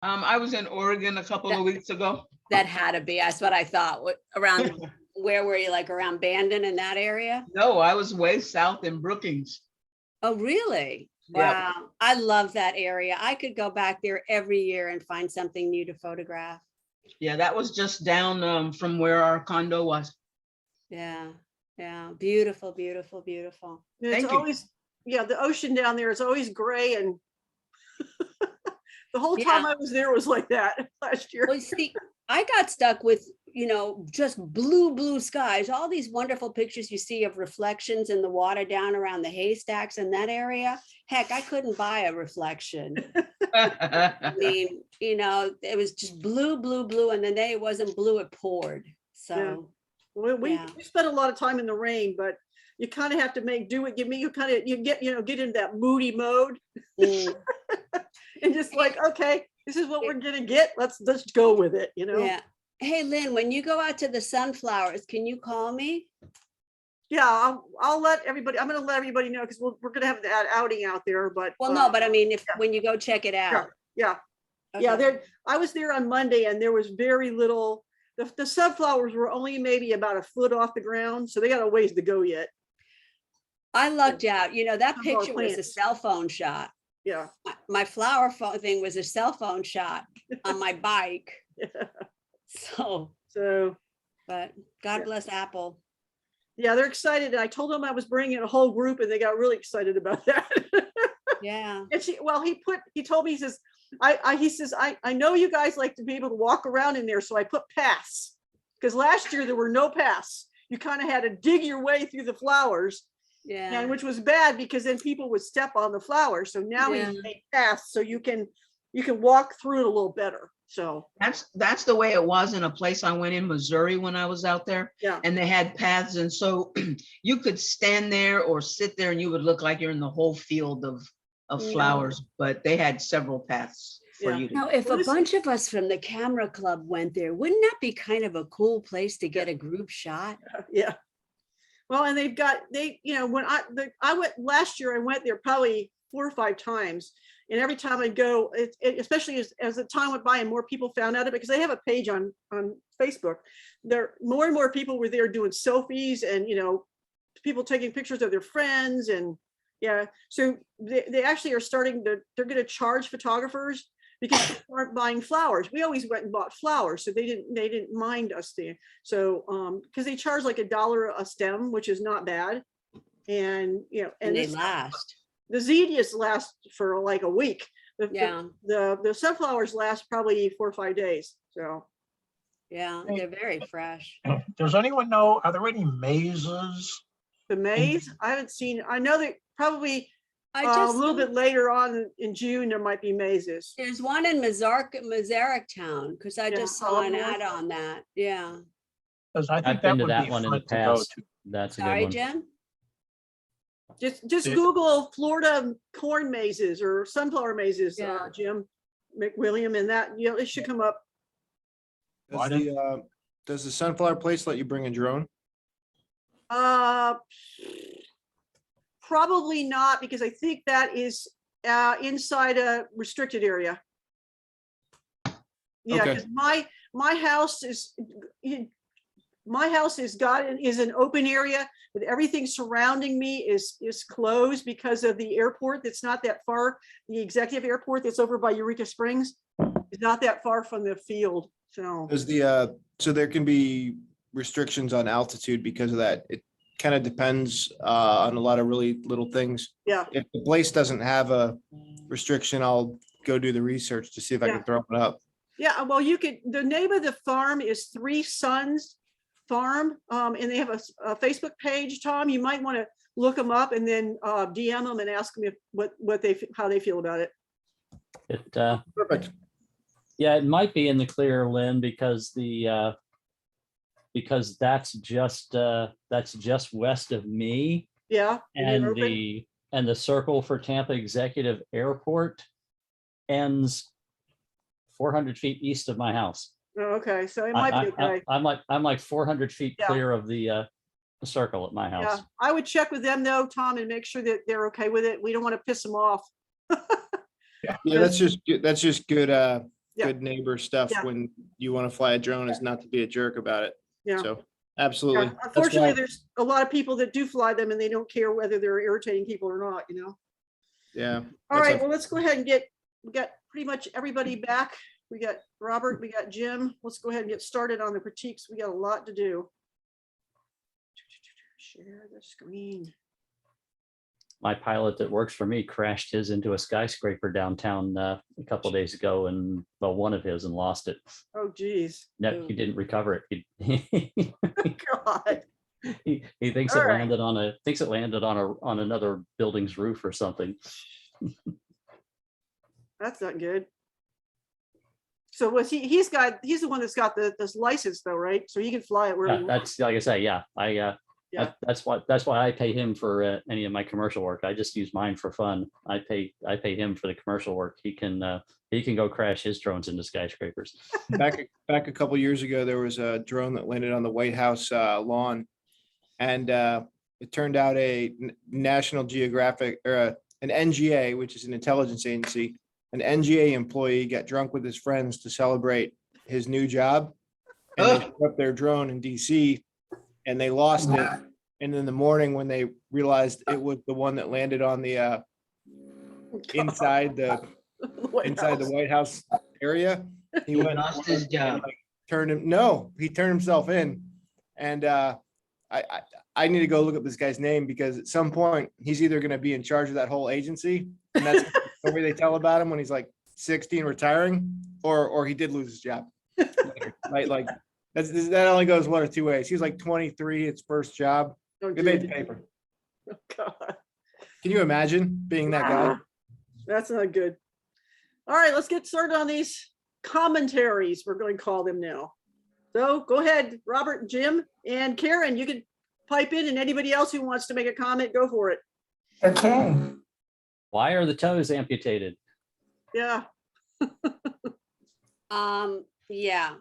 Speaker 4: I was in Oregon a couple of weeks ago.
Speaker 9: That had to be, that's what I thought. Around, where were you, like around Bandon in that area?
Speaker 4: No, I was way south in Brookings.
Speaker 9: Oh, really?
Speaker 4: Yep.
Speaker 9: Wow. I love that area. I could go back there every year and find something new to photograph.
Speaker 4: Yeah, that was just down from where our condo was.
Speaker 9: Yeah. Yeah. Beautiful, beautiful, beautiful.
Speaker 1: And it's
Speaker 4: Thank you.
Speaker 1: always, yeah, the ocean down there is always gray, and the whole
Speaker 9: Yeah.
Speaker 1: time I was there was like that last year.
Speaker 9: Well, see, I got stuck with, you know, just blue skies, all these wonderful pictures you see of reflections in the water down around the haystacks in that area. Heck, I couldn't buy a reflection. I mean, you know, it was just blue, and the day it wasn't blue, it poured. So,
Speaker 1: We
Speaker 9: Yeah.
Speaker 1: spent a lot of time in the rain, but you kind of have to make do it. You get into that moody mode
Speaker 9: mm,
Speaker 1: and just like, okay, this is what we're gonna get. Let's go with it, you know?
Speaker 9: yeah. Hey, Lynn, when you go out to the sunflowers, can you call me?
Speaker 1: Yeah, I'll let everybody, I'm gonna let everybody know, because we're gonna have that outing out there, but.
Speaker 9: Well, no, but I mean,
Speaker 1: yeah.
Speaker 9: when you go check it out.
Speaker 1: Yeah, yeah,
Speaker 9: Okay.
Speaker 1: I was there on Monday and there was very little, the sunflowers were only maybe about a foot off the ground, so they got a ways to go yet.
Speaker 9: I lucked out. You know, that
Speaker 1: Sunflower
Speaker 9: picture was a
Speaker 1: plants.
Speaker 9: cell phone shot.
Speaker 1: Yeah.
Speaker 9: My flower phone thing was a cell phone shot on my bike. So,
Speaker 1: So,
Speaker 9: but God
Speaker 1: Yeah.
Speaker 9: bless Apple.
Speaker 1: yeah, they're excited. And I told them I was bringing a whole group and they got really excited about that.
Speaker 9: Yeah.
Speaker 1: And he told me, he says, I know you guys like to be able to walk around in there, so I put paths. Because last year there were no paths. You kind of had to dig your way through the flowers,
Speaker 9: Yeah.
Speaker 1: and which was bad because then people would step on the flowers. So now
Speaker 9: Yeah.
Speaker 1: he's made paths so you can walk through it a little better. So
Speaker 4: That's the way it was in a place I went in Missouri when I was out there.
Speaker 1: Yeah.
Speaker 4: And they had paths, and so you could stand there or sit there and you would look like you're in the whole field of
Speaker 1: Yeah.
Speaker 4: flowers, but they had several paths for
Speaker 1: Yeah.
Speaker 4: you to.
Speaker 9: Now, if
Speaker 1: Well,
Speaker 9: a
Speaker 1: this-
Speaker 9: bunch of us from the camera club went there, wouldn't that be kind of a cool place to get a group shot?
Speaker 1: yeah. Well, and when I went last year, I went there probably 4 or 5 times. And every time I go, especially as the time went by and more people found out of it, because they have a page on Facebook, more and more people were there doing selfies and, people taking pictures of their friends. And yeah, so they actually are they're going to charge photographers because they aren't buying flowers. We always went and bought flowers, so they didn't mind us there. So because they charge like $1 a stem, which is not bad. And
Speaker 9: And they last.
Speaker 1: the zinnias last for like a week.
Speaker 9: Yeah.
Speaker 1: The sunflowers last probably 4 or 5 days. So
Speaker 9: Yeah, they're very fresh.
Speaker 12: Does anyone know, are there any mazes?
Speaker 1: the maize, I haven't seen. I know that probably
Speaker 9: I
Speaker 1: a
Speaker 9: just,
Speaker 1: little bit later on in June there might be mazes.
Speaker 9: there's one in Mazarick Town, because I
Speaker 1: Yeah,
Speaker 9: just saw an
Speaker 1: Oliver.
Speaker 9: ad on that. Yeah.
Speaker 12: Because I think
Speaker 7: I've been
Speaker 12: that
Speaker 7: to
Speaker 12: would
Speaker 7: that
Speaker 12: be
Speaker 7: one in the
Speaker 12: fun to go
Speaker 7: past.
Speaker 12: to.
Speaker 7: That's a good
Speaker 9: Sorry,
Speaker 7: one.
Speaker 9: Jen?
Speaker 1: Just
Speaker 12: Yeah.
Speaker 1: Google Florida corn mazes or sunflower mazes,
Speaker 9: Yeah.
Speaker 1: Jim McWilliam, and that, it should come up.
Speaker 12: Why
Speaker 13: Does the sunflower place let you bring a drone?
Speaker 1: Probably not, because I think that is inside a restricted area. Yeah,
Speaker 13: Okay.
Speaker 1: because my house is an open area, but everything surrounding me is closed because of the airport that's not that far. The executive airport that's over by Eureka Springs is not that far from the field. So
Speaker 13: So there can be restrictions on altitude because of that. It kind of depends on a lot of really little things.
Speaker 1: yeah,
Speaker 13: If the place doesn't have a restriction, I'll go do the research to see if I
Speaker 1: Yeah.
Speaker 13: can throw it up.
Speaker 1: yeah. Well, the name of the farm is Three Sons Farm, and they have a Facebook page. Tom, you might want to look them up and then DM them and ask them how they feel about it.
Speaker 7: It,
Speaker 13: Perfect.
Speaker 7: yeah, it might be in the clear, Lynn, because that's just west of me,
Speaker 1: Yeah.
Speaker 7: and
Speaker 1: open.
Speaker 7: the circle for Tampa Executive Airport ends 400 feet east of my house.
Speaker 1: Oh, okay, so it might be okay.
Speaker 7: I'm like 400 feet
Speaker 1: Yeah.
Speaker 7: clear of the circle at my
Speaker 1: Yeah,
Speaker 7: house.
Speaker 1: I would check with them though, Tom, and make sure that they're okay with it. We don't want to piss them off.
Speaker 13: Yeah, that's just good,
Speaker 1: Yeah.
Speaker 13: good neighbor stuff
Speaker 1: Yeah.
Speaker 13: when you want to fly a drone is not to be a jerk about it.
Speaker 1: Yeah.
Speaker 13: So absolutely.
Speaker 1: Yeah,
Speaker 13: That's
Speaker 1: unfortunately,
Speaker 13: why-
Speaker 1: there's a lot of people that do fly them and they don't care whether they're irritating people or not, you know?
Speaker 13: Yeah.
Speaker 1: All
Speaker 13: that's
Speaker 1: right, well, let's go ahead and we got pretty much everybody back. We got Robert, we got Jim. Let's go ahead and get started on the critiques. We got a lot to do. Share the screen.
Speaker 7: My pilot that works for me crashed his into a skyscraper downtown a couple days ago, and well, one of his, and lost it.
Speaker 1: Oh, geez.
Speaker 7: No, he didn't recover it.
Speaker 1: God.
Speaker 7: He thinks
Speaker 1: All
Speaker 7: it
Speaker 1: right.
Speaker 7: landed on another building's roof or something.
Speaker 1: That's not good. So was he's the one that's got this license though, right? So he can fly it wherever
Speaker 7: Yeah,
Speaker 1: he wants.
Speaker 7: that's like I say, yeah.
Speaker 1: Yeah.
Speaker 7: That's why I pay him for any of my commercial work. I just use mine for fun. I pay him for the commercial work. He can go crash his drones into skyscrapers.
Speaker 13: Back a couple years ago, there was a drone that landed on the White House lawn, and it turned out a National Geographic or an NGA, which is an intelligence agency, an NGA employee got drunk with his friends to celebrate his new job, and they put up their drone in DC, and they lost it. And in the morning, when they realized it was the one that landed on the inside the White House area, he went
Speaker 14: lost his job.
Speaker 13: He turned himself in. And I need to go look up this guy's name, because at some point he's either going to be in charge of that whole agency, and that's the way they tell about him when he's like 60 and retiring, or he did lose his job. Right? Like that only goes one of two ways. He was like 23, his first job.
Speaker 1: Oh,
Speaker 13: They made the
Speaker 1: geez.
Speaker 13: paper.
Speaker 1: Oh, God.
Speaker 13: Can you imagine being that guy?
Speaker 1: That's not good. All right, let's get started on these commentaries, we're going to call them now. So go ahead, Robert, Jim, and Karen, you can pipe in, and anybody else who wants to make a comment, go for it.
Speaker 14: Okay.
Speaker 7: Why are the toes amputated?
Speaker 1: Yeah.
Speaker 9: Yeah.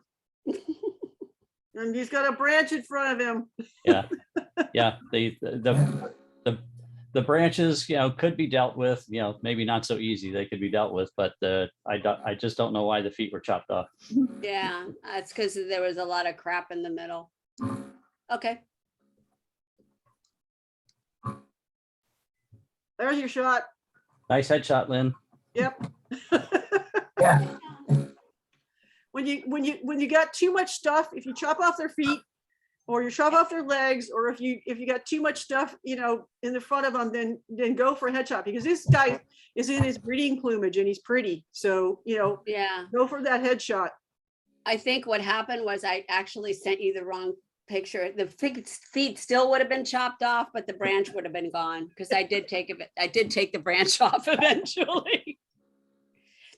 Speaker 1: And he's got a branch in front of him.
Speaker 7: Yeah, yeah. The branches, could be dealt with. Maybe not so easy. They could be dealt with, but I just don't know why the feet were chopped off.
Speaker 9: Yeah, that's because there was a lot of crap in the middle. Okay.
Speaker 1: There's your shot.
Speaker 7: Nice headshot, Lynn.
Speaker 1: Yep.
Speaker 14: Yeah.
Speaker 1: When you got too much stuff, if you chop off their feet, or you chop off their legs, or if you got too much stuff, in the front of them, then go for a headshot, because this guy is in his breeding plumage and he's pretty. So,
Speaker 9: Yeah.
Speaker 1: go for that headshot.
Speaker 9: I think what happened was I actually sent you the wrong picture. The feet still would have been chopped off, but the branch would have been gone, because I did take the branch off eventually.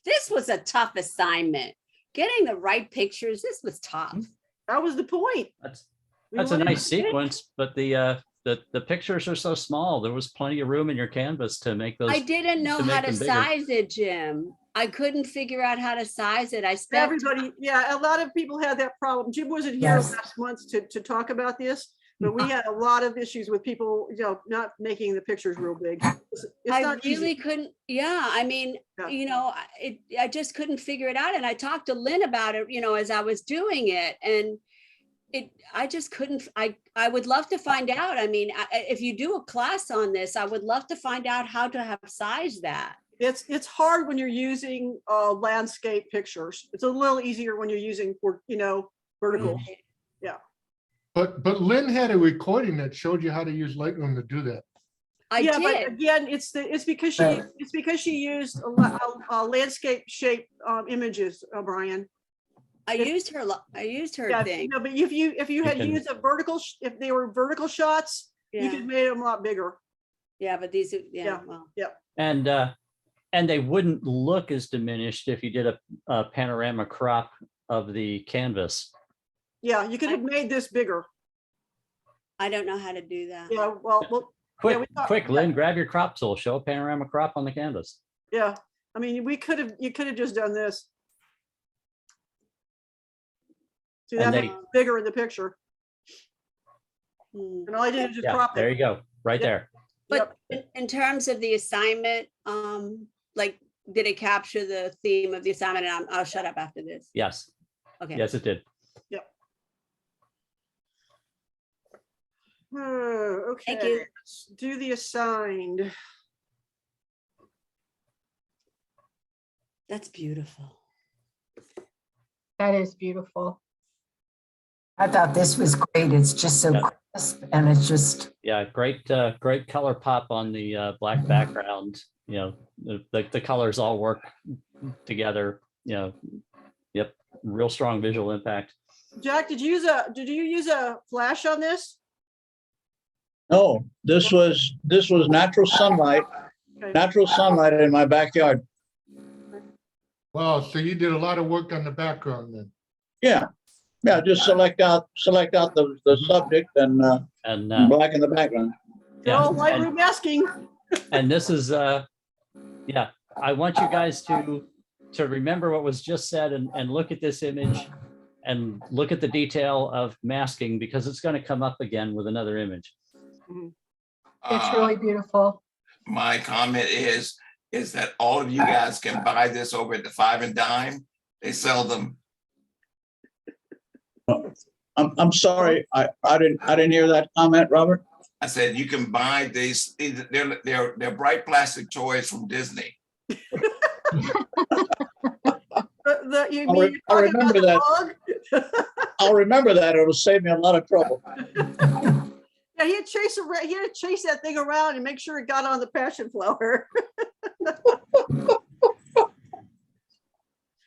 Speaker 9: This was a tough assignment. Getting the right pictures, this was tough.
Speaker 1: That was the point.
Speaker 7: That's a nice sequence, but the pictures are so small. There was plenty of room in your canvas to make those.
Speaker 9: I didn't know
Speaker 7: to
Speaker 9: how
Speaker 7: make
Speaker 9: to
Speaker 7: them bigger.
Speaker 9: size it, Jim. I couldn't figure out how to size it. I spent
Speaker 1: Everybody, yeah, a lot of people had that problem. Jim wasn't here last month to talk about this, but we had a lot of issues with people, not making the pictures real big. It's
Speaker 9: I
Speaker 1: not
Speaker 9: really
Speaker 1: easy.
Speaker 9: couldn't. Yeah, I mean,
Speaker 1: Yeah.
Speaker 9: I just couldn't figure it out. And I talked to Lynn about it, as I was doing it, and I just couldn't. I would love to find out. I mean, if you do a class on this, I would love to find out how to have sized that.
Speaker 1: It's hard when you're using landscape pictures. It's a little easier when you're using vertical. Yeah.
Speaker 5: But Lynn had a recording that showed you how to use Lightroom to do that.
Speaker 9: I
Speaker 1: Yeah,
Speaker 9: did.
Speaker 1: but again, it's because she used a landscape shape images, Brian.
Speaker 9: I used her
Speaker 1: Yeah,
Speaker 9: thing.
Speaker 1: but if you had used a vertical, if they were vertical shots, you
Speaker 9: Yeah.
Speaker 1: could have made them a lot bigger.
Speaker 9: Yeah, but these,
Speaker 1: Yeah.
Speaker 9: well,
Speaker 7: And they wouldn't look as diminished if you did a panorama crop of the canvas.
Speaker 1: Yeah, you could have made this bigger.
Speaker 9: I don't know how to do that.
Speaker 1: Yeah, well,
Speaker 7: Quick,
Speaker 1: we thought-
Speaker 7: quick, Lynn, grab your crop tool, show a panorama crop on the canvas.
Speaker 1: yeah. I mean, you could have just done this. See,
Speaker 7: And
Speaker 1: that
Speaker 7: they-
Speaker 1: makes it bigger in the picture. And all I did is just
Speaker 7: Yeah,
Speaker 1: crop
Speaker 7: there
Speaker 1: it.
Speaker 7: you go, right there.
Speaker 9: But in terms of the assignment, like, did it capture the theme of the assignment? And I'll shut up after this.
Speaker 7: Yes,
Speaker 9: Okay.
Speaker 7: yes, it did.
Speaker 1: Okay.
Speaker 9: Thank you.
Speaker 1: Let's do the assigned.
Speaker 9: That's beautiful.
Speaker 10: That is beautiful.
Speaker 14: I thought this was great. It's just so
Speaker 7: Yeah.
Speaker 14: crisp and it's just,
Speaker 7: Yeah, great color pop on the black background. You know, the colors all work together. You know, yep, real strong visual impact.
Speaker 1: Jack, did you use a flash on this?
Speaker 15: No, this was natural sunlight in my backyard.
Speaker 5: Wow, so you did a lot of work on the background then.
Speaker 15: Yeah, just select out the subject and blacken the background.
Speaker 1: No Lightroom masking.
Speaker 7: And this is yeah, I want you guys to remember what was just said and look at this image and look at the detail of masking, because it's going to come up again with another image.
Speaker 10: It's really beautiful.
Speaker 11: My comment is that all of you guys can buy this over at the 5 and Dime. They sell them.
Speaker 15: I'm sorry, I didn't hear that comment, Robert.
Speaker 11: I said, you can buy these, they're bright plastic toys from Disney.
Speaker 1: You
Speaker 15: I'll
Speaker 1: mean you're talking about
Speaker 15: remember
Speaker 1: the
Speaker 15: that.
Speaker 1: bug?
Speaker 15: I'll remember that. It'll save me a lot of trouble.
Speaker 1: Yeah, he had to chase that thing around and make sure it got on the passion flower.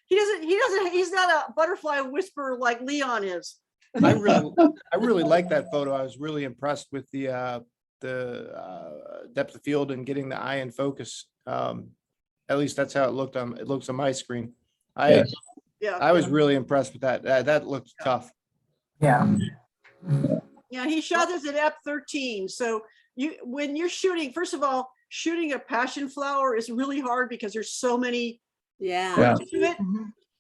Speaker 1: He's not a butterfly whisperer like Leon is.
Speaker 13: I really like that photo. I was really impressed with the depth of field and getting the eye in focus. At least that's how it looks on my screen.
Speaker 15: Yes.
Speaker 13: I was really impressed with that. That looked tough.
Speaker 14: yeah.
Speaker 1: Yeah, he shot this at F13. So when you're shooting, first of all, shooting a passion flower is really hard because there's so many
Speaker 9: Yeah.
Speaker 1: parts to it.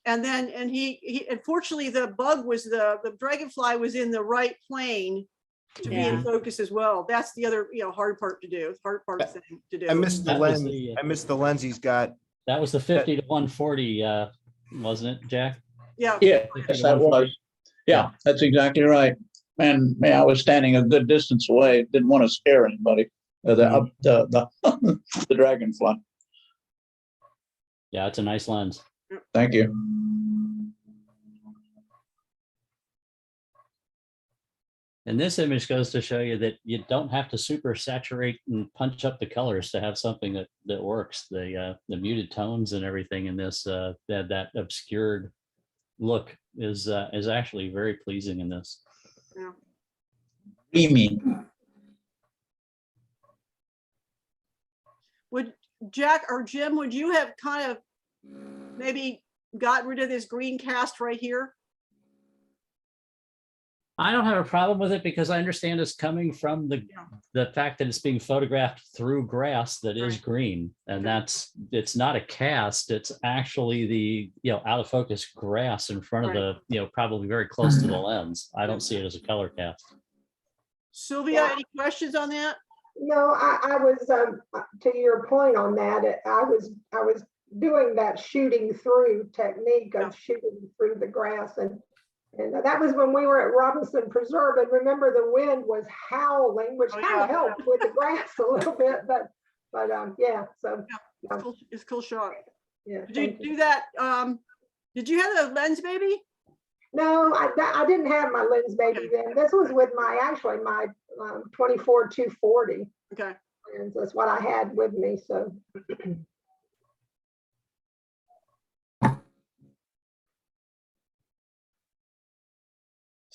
Speaker 1: And he unfortunately the bug was the dragonfly was in the right plane to be in
Speaker 9: Yeah.
Speaker 1: focus as well. That's the other hard part to do. Thing to do.
Speaker 13: I missed the
Speaker 7: That was
Speaker 13: lens.
Speaker 7: the,
Speaker 13: I missed the lens he's got.
Speaker 7: That was the 50 to 140, wasn't it, Jack?
Speaker 1: Yeah.
Speaker 15: Yeah, yes, that was. Yeah, that's exactly right. And I was standing a good distance away. Didn't want to scare anybody. The dragonfly.
Speaker 7: Yeah, it's a nice lens.
Speaker 15: Thank you.
Speaker 7: And this image goes to show you that you don't have to super saturate and punch up the colors to have something that works. The muted tones and everything in this that obscured look is actually very pleasing in this.
Speaker 1: Yeah.
Speaker 15: Dreamy.
Speaker 1: Would Jack or Jim, would you have kind of maybe got rid of this green cast right here?
Speaker 7: I don't have a problem with it because I understand it's coming from the fact that it's being photographed through grass that is green, and it's not a cast. It's actually the out of focus grass in front of the probably very close to the lens. I don't see it as a color cast.
Speaker 1: Sylvia, any questions on that?
Speaker 16: No, I was to your point on that. I was doing that shooting through technique of shooting through the grass, and that was when we were at Robinson Preserve. And remember, the wind was howling, which kind of helped with the grass a little bit. But yeah, so
Speaker 1: it's a cool shot.
Speaker 16: Yeah.
Speaker 1: Did you do that? Did you have a lens baby?
Speaker 16: No, I didn't have my lens baby then. This was with my 24-240.
Speaker 1: Okay.
Speaker 16: And that's what I had with me. So.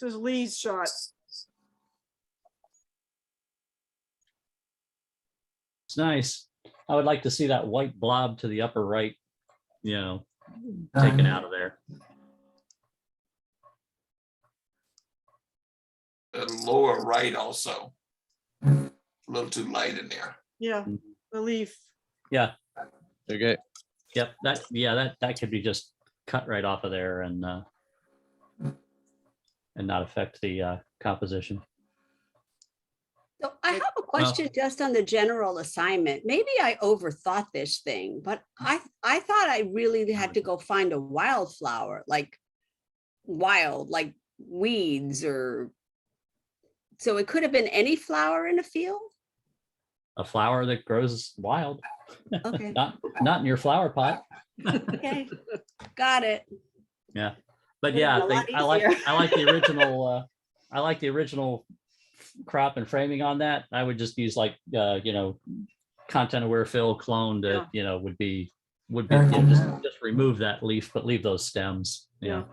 Speaker 1: This is Lee's shot.
Speaker 7: It's nice. I would like to see that white blob to the upper right, taken out of there.
Speaker 11: The lower right also. A little too light in there.
Speaker 1: Yeah, the leaf.
Speaker 7: Yeah.
Speaker 13: Okay.
Speaker 7: Yep. That could be just cut right off of there and not affect the composition.
Speaker 9: So I have a question just on the general assignment. Maybe I overthought this thing, but I thought I really had to go find a wildflower, like wild, like weeds or. So it could have been any flower in a field?
Speaker 7: A flower that grows wild.
Speaker 9: Okay.
Speaker 7: Not in your flower pot.
Speaker 9: Okay, got it.
Speaker 7: Yeah, but
Speaker 9: Would've
Speaker 7: yeah,
Speaker 9: been a lot
Speaker 7: I like
Speaker 9: easier.
Speaker 7: the original. I like the original crop and framing on that. I would just use like content aware fill clone that would be just remove that leaf, but leave those stems. Yeah,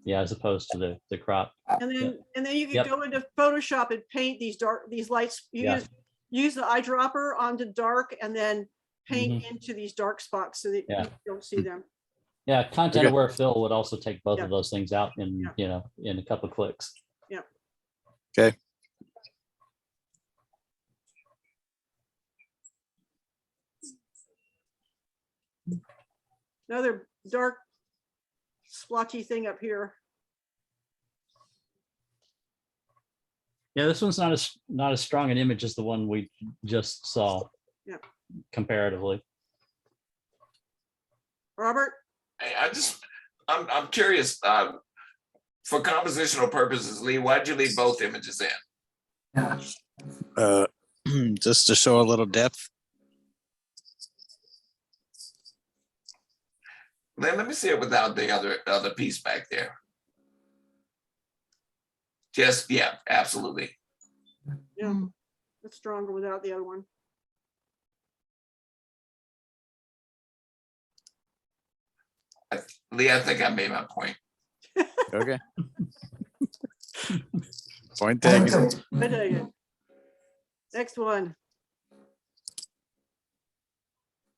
Speaker 7: as opposed to the crop.
Speaker 1: And then you can go into Photoshop and paint these lights. You can just use the eyedropper onto dark and then paint into these dark spots so that you don't see them.
Speaker 7: Yeah, content aware fill would also take both of those things out in in a couple of clicks.
Speaker 1: Yeah.
Speaker 17: Okay.
Speaker 1: Another dark splotchy thing up here.
Speaker 7: Yeah, this one's not as strong an image as the one we just saw.
Speaker 1: Yeah.
Speaker 7: Comparatively.
Speaker 1: Robert?
Speaker 11: I'm curious, for compositional purposes, Lee, why'd you leave both images in?
Speaker 17: Just to show a little depth.
Speaker 11: Let me see it without the other piece back there. Just, yeah, absolutely.
Speaker 1: Yeah, it's stronger without the other one.
Speaker 11: Lee, I think I made my point.
Speaker 17: Okay. Point taken.
Speaker 1: Point taken. Next one.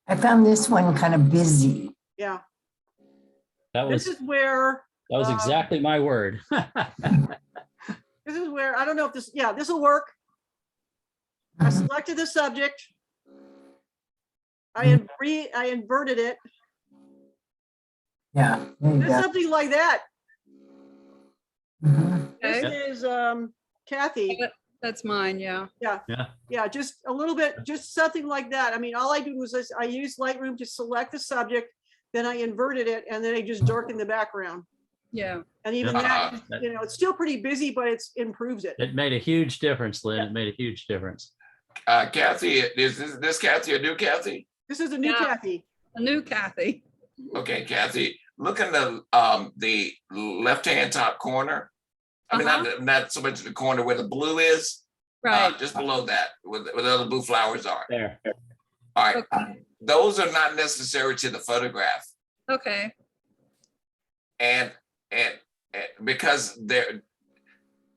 Speaker 14: I found this one kind of busy.
Speaker 1: Yeah.
Speaker 7: This
Speaker 1: is where.
Speaker 7: That was exactly my word.
Speaker 1: This is where, I don't know if this will work. I selected the subject. I inverted it.
Speaker 14: Yeah.
Speaker 1: There's something like that.
Speaker 2: Okay.
Speaker 1: This is Kathy.
Speaker 2: That's mine, yeah.
Speaker 1: Yeah, just a little bit, just something like that. I mean, all I do was this, I used Lightroom to select the subject, then I inverted it, and then I just darkened the background.
Speaker 2: Yeah.
Speaker 1: And even that, it's still pretty busy, but it improves it.
Speaker 7: It made a huge difference, Lynn. It made a huge difference.
Speaker 11: Kathy, is this Kathy a new Kathy?
Speaker 1: This is a new Kathy.
Speaker 2: A new Kathy.
Speaker 11: Okay, Kathy, look in the left-hand top corner. I mean, not so much the corner where the blue is.
Speaker 2: Right.
Speaker 11: Just below that, where the other blue flowers are.
Speaker 7: There.
Speaker 11: All right. Okay. Those are not necessary to the photograph.
Speaker 2: Okay.
Speaker 11: And because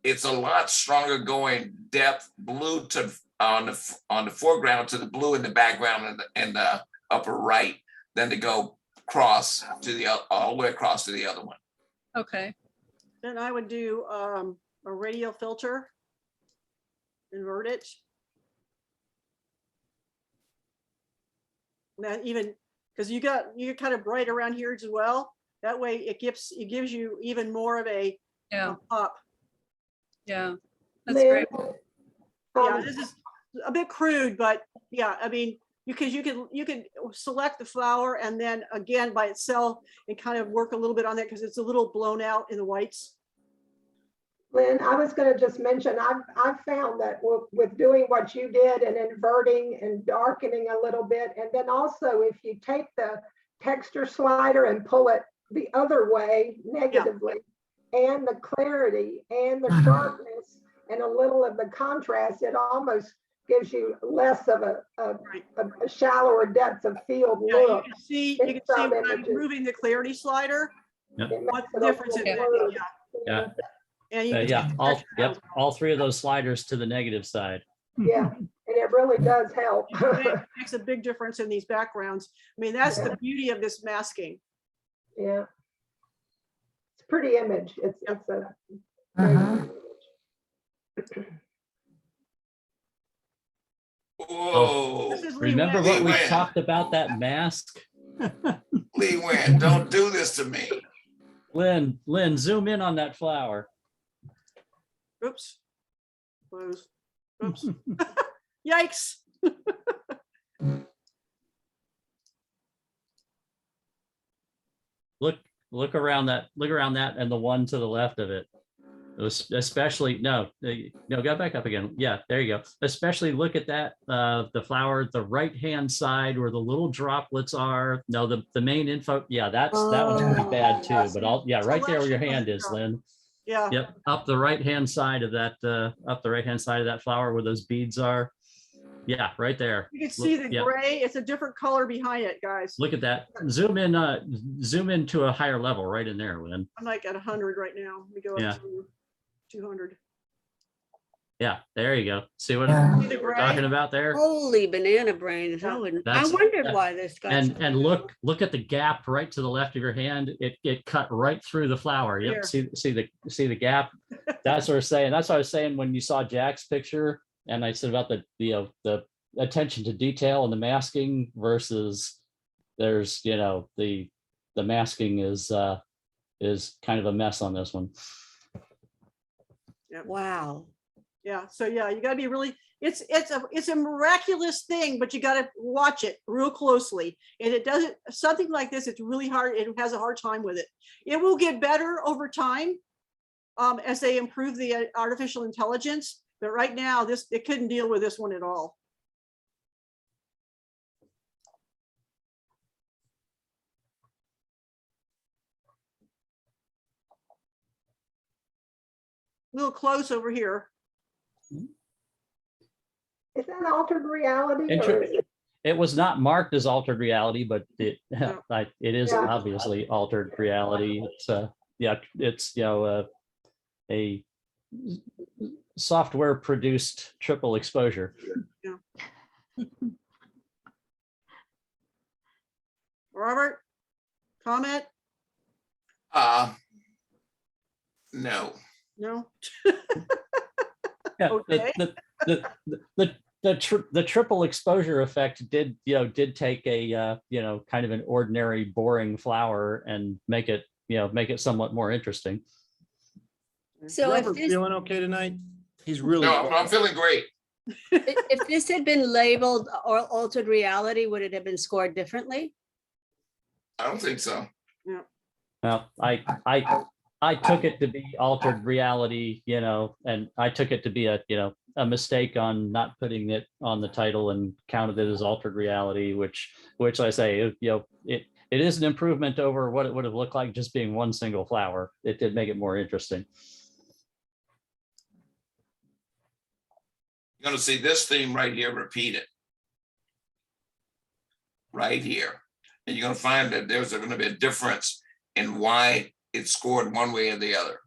Speaker 11: it's a lot stronger going depth blue to on the foreground to the blue in the background and the upper right than to go cross to the all the way across to the other one.
Speaker 2: Okay.
Speaker 1: Then I would do a radial filter, invert it. Now even because you kind of bright around here as well. That way it gives you even more of a pop.
Speaker 2: Yeah, that's great.
Speaker 1: Yeah, this is a bit crude, but yeah, I mean, because you can select the flower and then again by itself and kind of work a little bit on that because it's a little blown out in the whites.
Speaker 16: Lynn, I was going to just mention, I've found that with doing what you did and inverting and darkening a little bit, and then also if you take the texture slider and pull it the other way negatively, and the clarity and the sharpness and a little of the contrast, it almost gives you less of a shallower depth of field look.
Speaker 1: You can see when I'm moving the clarity slider, what the difference it is.
Speaker 7: Yeah.
Speaker 1: And
Speaker 7: all three of those sliders to the negative side.
Speaker 16: Yeah, and it really does help.
Speaker 1: It makes a big difference in these backgrounds. I mean, that's the beauty of this masking.
Speaker 16: Yeah, it's a pretty image. It's a great image.
Speaker 11: Whoa!
Speaker 7: Remember what we talked about that mask?
Speaker 11: Lee Wynn, don't do this to me.
Speaker 7: Lynn, zoom in on that flower.
Speaker 1: Oops. Close. Oops. Yikes.
Speaker 7: Look around that and the one to the left of it. It was especially, no, go back up again. Yeah, there you go. Especially look at that, the flower, the right-hand side where the little droplets are. No, the main info. Yeah, that one's pretty bad too, but yeah, right there where your hand is, Lynn.
Speaker 1: Yeah.
Speaker 7: Yep, up the right-hand side of that, flower where those beads are. Yeah, right there.
Speaker 1: You can see the
Speaker 7: yeah.
Speaker 1: gray. It's a different color behind it, guys.
Speaker 7: Look at that. Zoom in to a higher level right in there, Lynn.
Speaker 1: I'm like at 100 right now. We go up to 200.
Speaker 7: Yeah, there you go. See what
Speaker 1: See the
Speaker 7: we're
Speaker 1: gray?
Speaker 7: talking about there?
Speaker 9: Holy banana brains. I wondered why this got.
Speaker 7: And look at the gap right to the left of your hand. It cut right through the flower. Yep. See the gap. That's what we're saying. That's what I was saying when you saw Jack's picture, and I said about the attention to detail and the masking versus there's the masking is kind of a mess on this one.
Speaker 1: Yep.
Speaker 9: Wow.
Speaker 1: Yeah. So yeah, you got to be really. It's a miraculous thing, but you got to watch it real closely. And it doesn't something like this. It's really hard. It has a hard time with it. It will get better over time as they improve the artificial intelligence. But right now, it couldn't deal with this one at all. A little close over here.
Speaker 16: Is that altered reality? Or is
Speaker 7: It was not marked as altered reality, but it is
Speaker 16: Yeah.
Speaker 7: obviously altered reality. It's a software produced triple exposure.
Speaker 1: Yeah. Robert, comment?
Speaker 11: No.
Speaker 1: No.
Speaker 7: Yeah,
Speaker 1: Okay.
Speaker 7: the triple exposure effect did take a kind of an ordinary boring flower and make it somewhat more interesting.
Speaker 9: So if
Speaker 13: Robert
Speaker 9: this,
Speaker 13: feeling okay tonight? He's really.
Speaker 11: No, I'm feeling great.
Speaker 9: if this had been labeled or altered reality, would it have been scored differently?
Speaker 11: I don't think so.
Speaker 1: Yeah.
Speaker 7: Well, I took it to be altered reality, and I took it to be a mistake on not putting it on the title and counted it as altered reality, which I say, it is an improvement over what it would have looked like just being one single flower. It did make it more interesting.
Speaker 11: You're gonna see this theme right here repeated. Right here. And you're gonna find that there's gonna be a difference in why it scored one way or the other.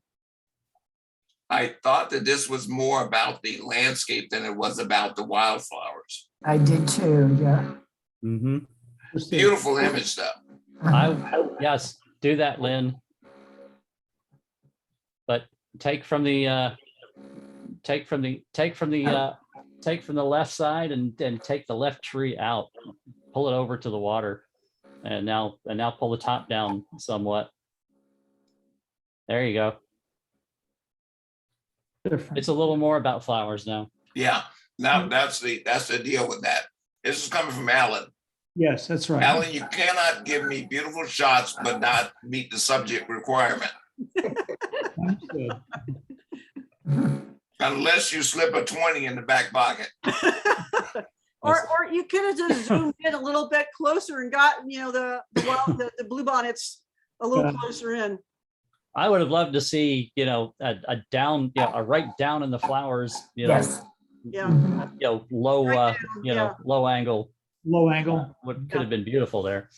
Speaker 11: I thought that this was more about the landscape than it was about the wildflowers.
Speaker 14: I did too, yeah.
Speaker 7: Mm-hmm.
Speaker 11: Beautiful image though.
Speaker 7: Yes, do that, Lynn. But take from the left side and take the left tree out, pull it over to the water, and now pull the top down somewhat. There you go. It's a little more about flowers now.
Speaker 11: Yeah, now that's the deal with that. This is coming from Alan.
Speaker 6: Yes, that's right.
Speaker 11: Alan, you cannot give me beautiful shots but not meet the subject requirement.
Speaker 6: Understood.
Speaker 11: Unless you slip a 20 in the back pocket.
Speaker 1: Or you could have just zoomed in a little bit closer and gotten, the blue bonnets a little closer in.
Speaker 7: I would have loved to see, a down, a right down in the flowers,
Speaker 14: Yes.
Speaker 1: Yeah.
Speaker 7: Low,
Speaker 1: Right down,
Speaker 7: low angle.
Speaker 6: Low angle.
Speaker 7: What could have been beautiful there.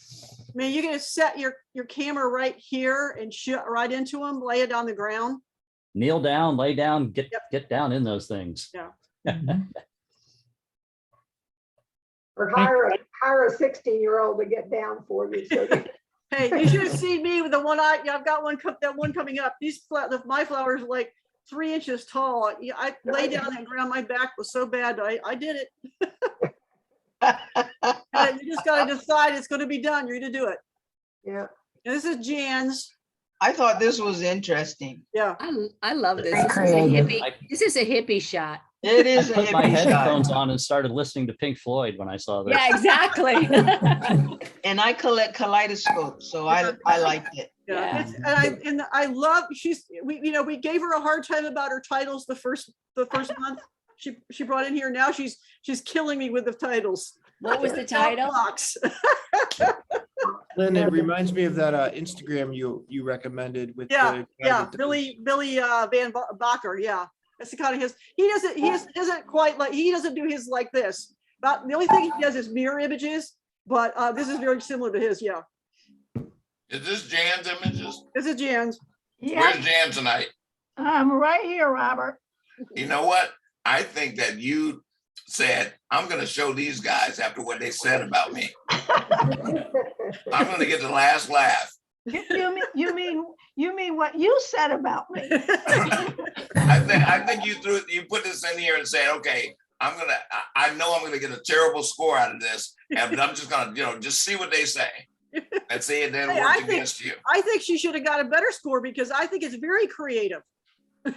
Speaker 1: I mean, you're gonna set your camera right here and shoot right into them, lay it on the ground.
Speaker 7: Kneel down, lay down, get down in those things.
Speaker 1: Yeah.
Speaker 16: Or hire a 16-year-old to get down for you. So
Speaker 1: Hey, you should have seen me with the one I've got that one coming up. My flowers are like 3 inches tall. I lay down on the ground. My back was so bad. I did it. You just got to decide it's going to be done. You're going to do it.
Speaker 16: Yeah.
Speaker 1: And this is Jan's.
Speaker 4: I thought this was interesting.
Speaker 1: Yeah.
Speaker 9: I love this.
Speaker 14: Very
Speaker 9: This is a
Speaker 14: creative.
Speaker 9: hippie, this is a hippie shot.
Speaker 4: It
Speaker 7: I
Speaker 4: is a
Speaker 7: put my
Speaker 4: hippie
Speaker 7: headphones
Speaker 4: shot.
Speaker 7: on and started listening to Pink Floyd when I saw this.
Speaker 9: Yeah, exactly.
Speaker 4: And I collect kaleidoscopes, so I liked it.
Speaker 1: Yeah, and I love, we gave her a hard time about her titles the first month she brought in here. Now she's killing me with the titles.
Speaker 9: What was the title?
Speaker 1: Box.
Speaker 13: Lynn, it reminds me of that Instagram you recommended with.
Speaker 1: Yeah,
Speaker 13: the guy that does-
Speaker 1: Billy Van Bakker. Yeah, that's the kind of his. He doesn't quite like, he doesn't do his like this. But the only thing he does is mirror images. But this is very similar to his. Yeah.
Speaker 11: Is this Jan's images?
Speaker 1: This is Jan's.
Speaker 11: Where's Jan tonight?
Speaker 10: I'm right here, Robert.
Speaker 11: You know what? I think that you said, I'm gonna show these guys after what they said about me. I'm gonna get the last laugh.
Speaker 10: You mean what you said about me?
Speaker 11: I think you put this in here and said, okay, I know I'm gonna get a terrible score out of this, but I'm just gonna, just see what they say. And see it then work against you.
Speaker 1: I think she should have got a better score because I think it's very creative.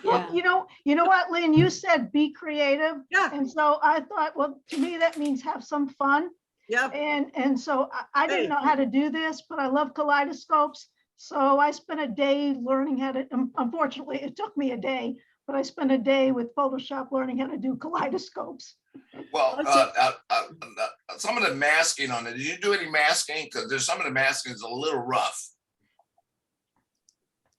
Speaker 10: Well, you know what, Lynn, you said be creative.
Speaker 1: Yeah.
Speaker 10: And so I thought, well, to me, that means have some fun.
Speaker 1: Yeah.
Speaker 10: And so I didn't know how to do this, but I love kaleidoscopes. So I spent a day learning how to, unfortunately, it took me a day, but I spent a day with Photoshop learning how to do kaleidoscopes.
Speaker 11: Well, some of the masking on it, did you do any masking? Because there's some of the masking is a little rough.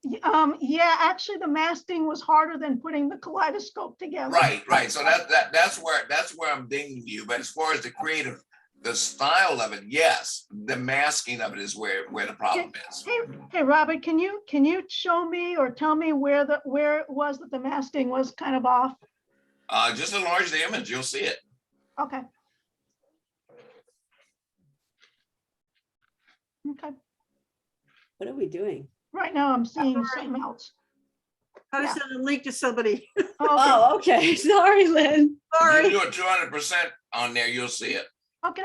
Speaker 10: Yeah, actually the masking was harder than putting the kaleidoscope together.
Speaker 11: Right. So that's where I'm dinging you. But as far as the style of it, yes, the masking of it is where the problem is.
Speaker 10: Hey, Robert, can you show me or tell me where it was that the masking was kind of off?
Speaker 11: Just enlarge the image, you'll see it.
Speaker 10: Okay. Okay.
Speaker 9: What are we doing?
Speaker 10: Right now I'm seeing something else.
Speaker 1: How to send a link to somebody.
Speaker 9: Oh, okay. Sorry, Lynn.
Speaker 1: Sorry.
Speaker 11: If you do it 200% on there, you'll see it.
Speaker 10: Okay.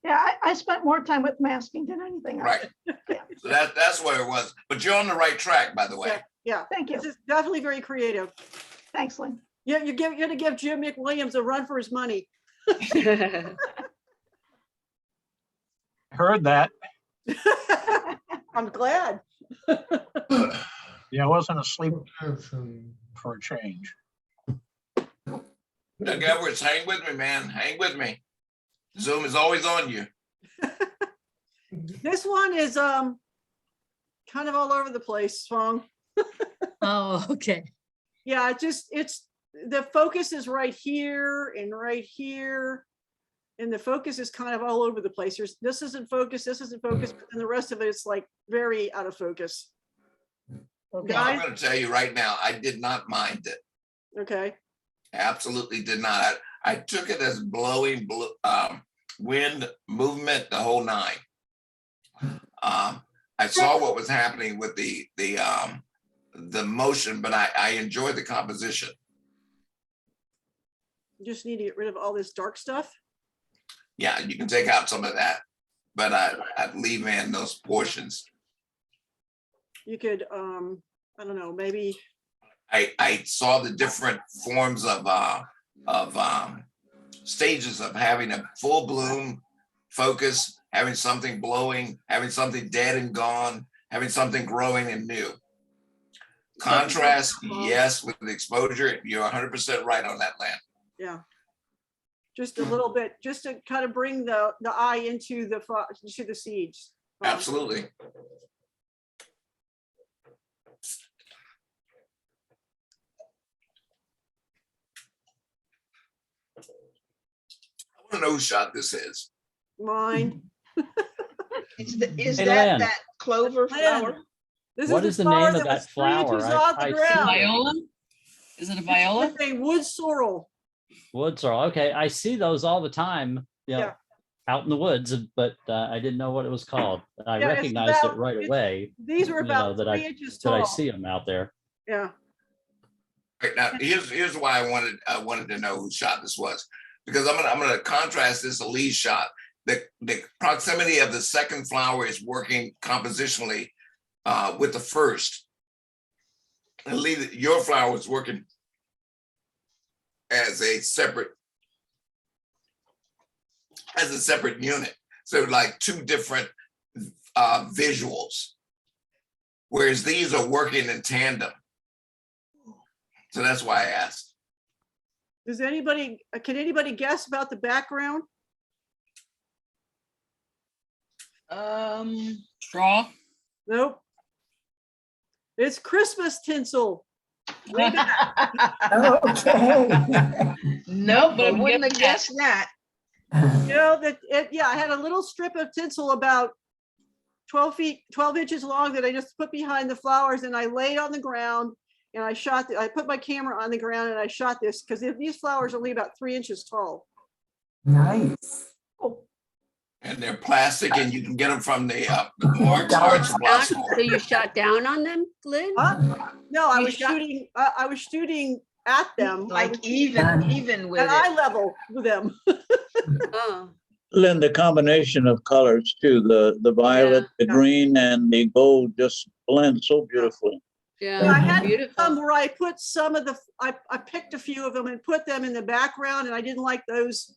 Speaker 10: Yeah, I spent more time with masking than anything else.
Speaker 11: Right. So that's where it was. But you're on the right track, by the way.
Speaker 1: Yeah.
Speaker 10: Thank you.
Speaker 1: This is definitely very creative.
Speaker 10: Thanks, Lynn.
Speaker 1: Yeah, you're gonna give Jim McWilliams a run for his money.
Speaker 12: Heard that.
Speaker 1: I'm glad.
Speaker 12: Yeah, I wasn't asleep for a change.
Speaker 11: Doug Edwards, hang with me, man. Hang with me. Zoom is always on you.
Speaker 1: This one is kind of all over the place, Song.
Speaker 8: Oh, okay.
Speaker 1: Yeah, it's the focus is right here and right here. And the focus is kind of all over the place. This isn't focus, but then the rest of it is like very out of focus.
Speaker 11: Okay. I'm going to tell you right now, I did not mind it.
Speaker 1: Okay.
Speaker 11: Absolutely did not. I took it as blowing wind movement, the whole nine. I saw what was happening with the motion, but I enjoyed the composition.
Speaker 1: You just need to get rid of all this dark stuff.
Speaker 11: Yeah, you can take out some of that, but I'd leave in those portions.
Speaker 1: You could, I don't know, maybe.
Speaker 11: I saw the different forms of stages of having a full bloom focus, having something blowing, having something dead and gone, having something growing and new. Contrast, yes, with the exposure, you're 100% right on that, Lan.
Speaker 1: Yeah. Just a little bit, just to kind of bring the eye into the seeds.
Speaker 11: Absolutely. I want to know whose shot this is.
Speaker 1: Mine.
Speaker 4: Is
Speaker 7: Hey,
Speaker 4: that
Speaker 7: Lynn.
Speaker 4: clover flower?
Speaker 7: What is the name of that flower?
Speaker 1: I
Speaker 8: Viola? Is it a viola?
Speaker 1: It's a wood sorrel.
Speaker 7: Wood sorrel. Okay, I see those all the time, out in the woods, but I didn't know what it was called. I
Speaker 1: Yeah, it's
Speaker 7: recognized
Speaker 1: about-
Speaker 7: it right away.
Speaker 1: These are about
Speaker 7: that
Speaker 1: 3 inches tall.
Speaker 7: I see them out there.
Speaker 1: Yeah.
Speaker 11: Right now, here's why I wanted to know whose shot this was, because I'm gonna contrast this Elise shot, the proximity of the second flower is working compositionally with the first. And leave your flower is working as a separate unit. So like two different visuals, whereas these are working in tandem. So that's why I asked.
Speaker 1: Can anybody guess about the background?
Speaker 8: Straw.
Speaker 1: Nope. It's Christmas tinsel.
Speaker 14: Okay.
Speaker 4: Nope,
Speaker 8: But
Speaker 4: I
Speaker 8: I'm
Speaker 4: wouldn't have
Speaker 8: getting
Speaker 4: guessed that.
Speaker 1: You know, yeah, I had a little strip of tinsel about 12 inches long that I just put behind the flowers, and I laid on the ground and I put my camera on the ground and I shot this because these flowers are only about 3 inches tall.
Speaker 14: Nice.
Speaker 11: And they're plastic, and you can get them from the large supply store.
Speaker 9: So you shot down on them, Lynn?
Speaker 1: No, I
Speaker 9: You
Speaker 1: was
Speaker 9: shot-
Speaker 1: shooting. I was shooting at them,
Speaker 4: Like even with
Speaker 1: at eye
Speaker 4: it.
Speaker 1: level with them.
Speaker 9: Oh,
Speaker 15: Lynn, the combination of colors too, the violet, the green and the gold just blend so beautifully.
Speaker 1: Yeah, I had
Speaker 9: beautiful.
Speaker 1: some where I put some of the. I picked a few of them and put them in the background, and I didn't like those.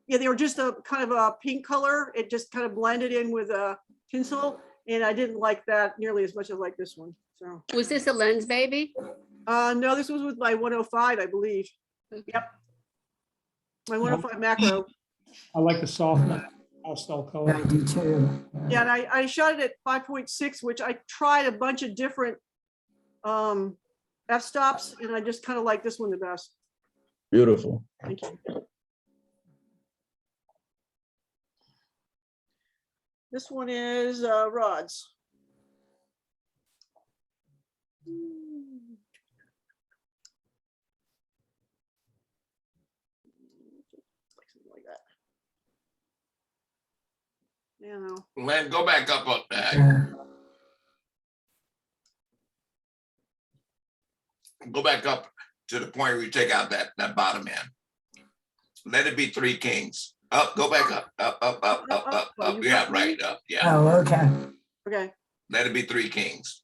Speaker 1: Yeah, they were just a kind of a pink color. It just kind of blended in with a tinsel, and I didn't like that nearly as much as I like this one. So
Speaker 9: Was this a lens baby?
Speaker 1: no, this was with my 105, I believe. Yep, my 105 macro.
Speaker 6: I like the soft pastel color.
Speaker 14: I do too.
Speaker 1: Yeah, and I shot it at 5.6, which I tried a bunch of different f-stops, and I just kind of like this one the best.
Speaker 15: Beautiful.
Speaker 1: Thank you. This one is rods. Like that. Yeah, no.
Speaker 11: Len, go back up on that. Go back up to the point where you take out that bottom end. Let it be three kings. Up, go back up, up. Yeah, right, up, yeah.
Speaker 14: Oh, okay.
Speaker 1: Okay.
Speaker 11: Let it be three kings.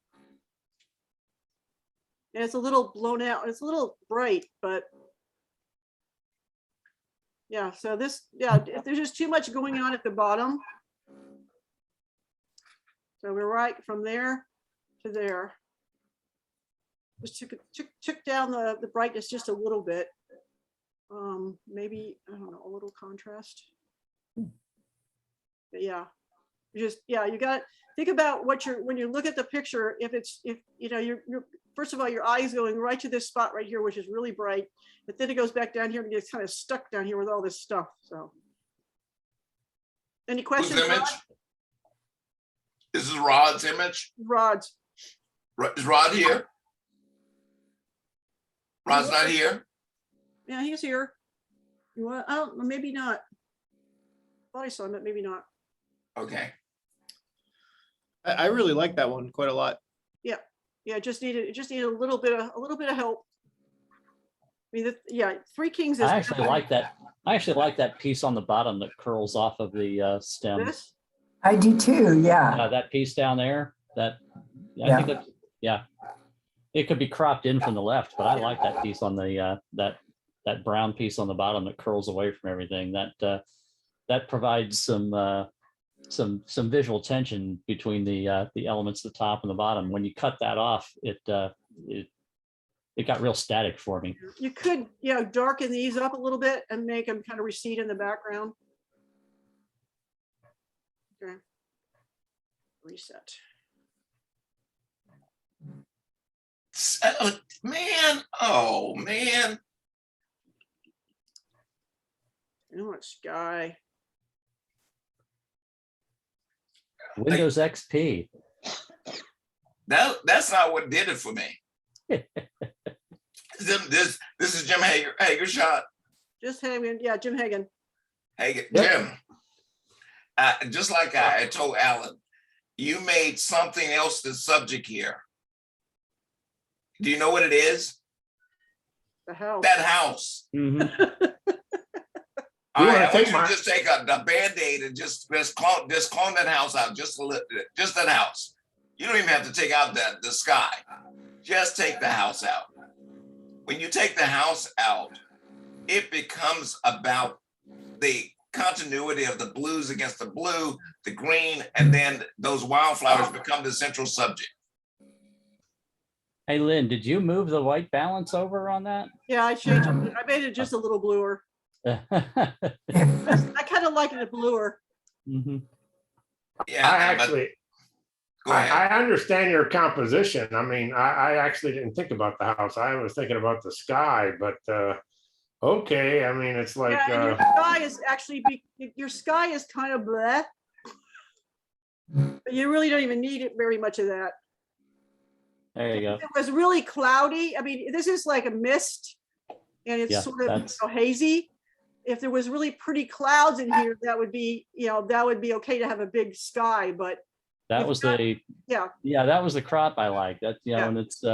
Speaker 1: And it's a little blown out. It's a little bright, but yeah, so this, yeah, if there's just too much going on at the bottom. So we're right from there to there. Just took down the brightness just a little bit. Maybe, I don't know, a little contrast. But yeah, you got to think about when you look at the picture, if you know, you're first of all, your eye is going right to this spot right here, which is really bright, but then it goes back down here and gets kind of stuck down here with all this stuff. So any questions?
Speaker 11: Whose image? This is Rod's image?
Speaker 1: Rod's.
Speaker 11: Is Rod here? Rod's not here?
Speaker 1: Yeah, he's here. You want? Oh, maybe not. Thought I saw him, but maybe not.
Speaker 11: Okay.
Speaker 13: I really like that one quite a lot.
Speaker 1: Yeah, yeah. It just needed a little bit of help. I mean, yeah, Three Kings is.
Speaker 7: I actually like that. I actually like that piece on the bottom that curls off of the stem.
Speaker 1: This?
Speaker 14: I do too, yeah.
Speaker 7: That piece down there. I think that, yeah. It could be cropped in from the left, but I like that piece on the that brown piece on the bottom that curls away from everything. That provides some visual tension between the elements at the top and the bottom. When you cut that off, it got real static for me.
Speaker 1: You could, darken these up a little bit and make them kind of recede in the background. Okay. Reset.
Speaker 11: Man, oh man.
Speaker 1: You know what, sky.
Speaker 7: Windows XP.
Speaker 11: That's not what did it for me. This is Jim Hager shot.
Speaker 1: Just Hagen, yeah, Jim Hagen.
Speaker 11: Hey, Jim. Just like I told Alan, you made something else the subject here. Do you know what it is?
Speaker 1: The house.
Speaker 11: That house.
Speaker 7: Mm-hmm.
Speaker 11: All
Speaker 18: You
Speaker 11: right,
Speaker 18: wanna
Speaker 11: I want
Speaker 18: take
Speaker 11: you to
Speaker 18: my-
Speaker 11: just take a Band-Aid and just clone that house out, just a little, just that house. You don't even have to take out the sky. Just take the house out. When you take the house out, it becomes about the continuity of the blues against the blue, the green, and then those wildflowers become the central subject.
Speaker 7: Hey, Lynn, did you move the white balance over on that?
Speaker 1: Yeah, I changed it. I made it just a little bluer. I kind of like it bluer.
Speaker 7: Mhm.
Speaker 11: Yeah,
Speaker 18: I actually,
Speaker 11: go ahead.
Speaker 18: I understand your composition. I mean, I actually didn't think about the house. I was thinking about the sky, but okay. I mean, it's like,
Speaker 1: Yeah, and your sky is actually, your sky is kind of bleh. But you really don't even need it very much of that.
Speaker 7: There you go.
Speaker 1: If it was really cloudy, I mean, this is like a mist and it's
Speaker 7: Yeah,
Speaker 1: sort of
Speaker 7: that's-
Speaker 1: hazy. If there was really pretty clouds in here, that would be, that would be okay to have a big sky, but
Speaker 7: That
Speaker 1: you've
Speaker 7: was
Speaker 1: got-
Speaker 7: the,
Speaker 1: yeah,
Speaker 7: that was the crop I like. That,
Speaker 1: Yeah.
Speaker 7: and it's,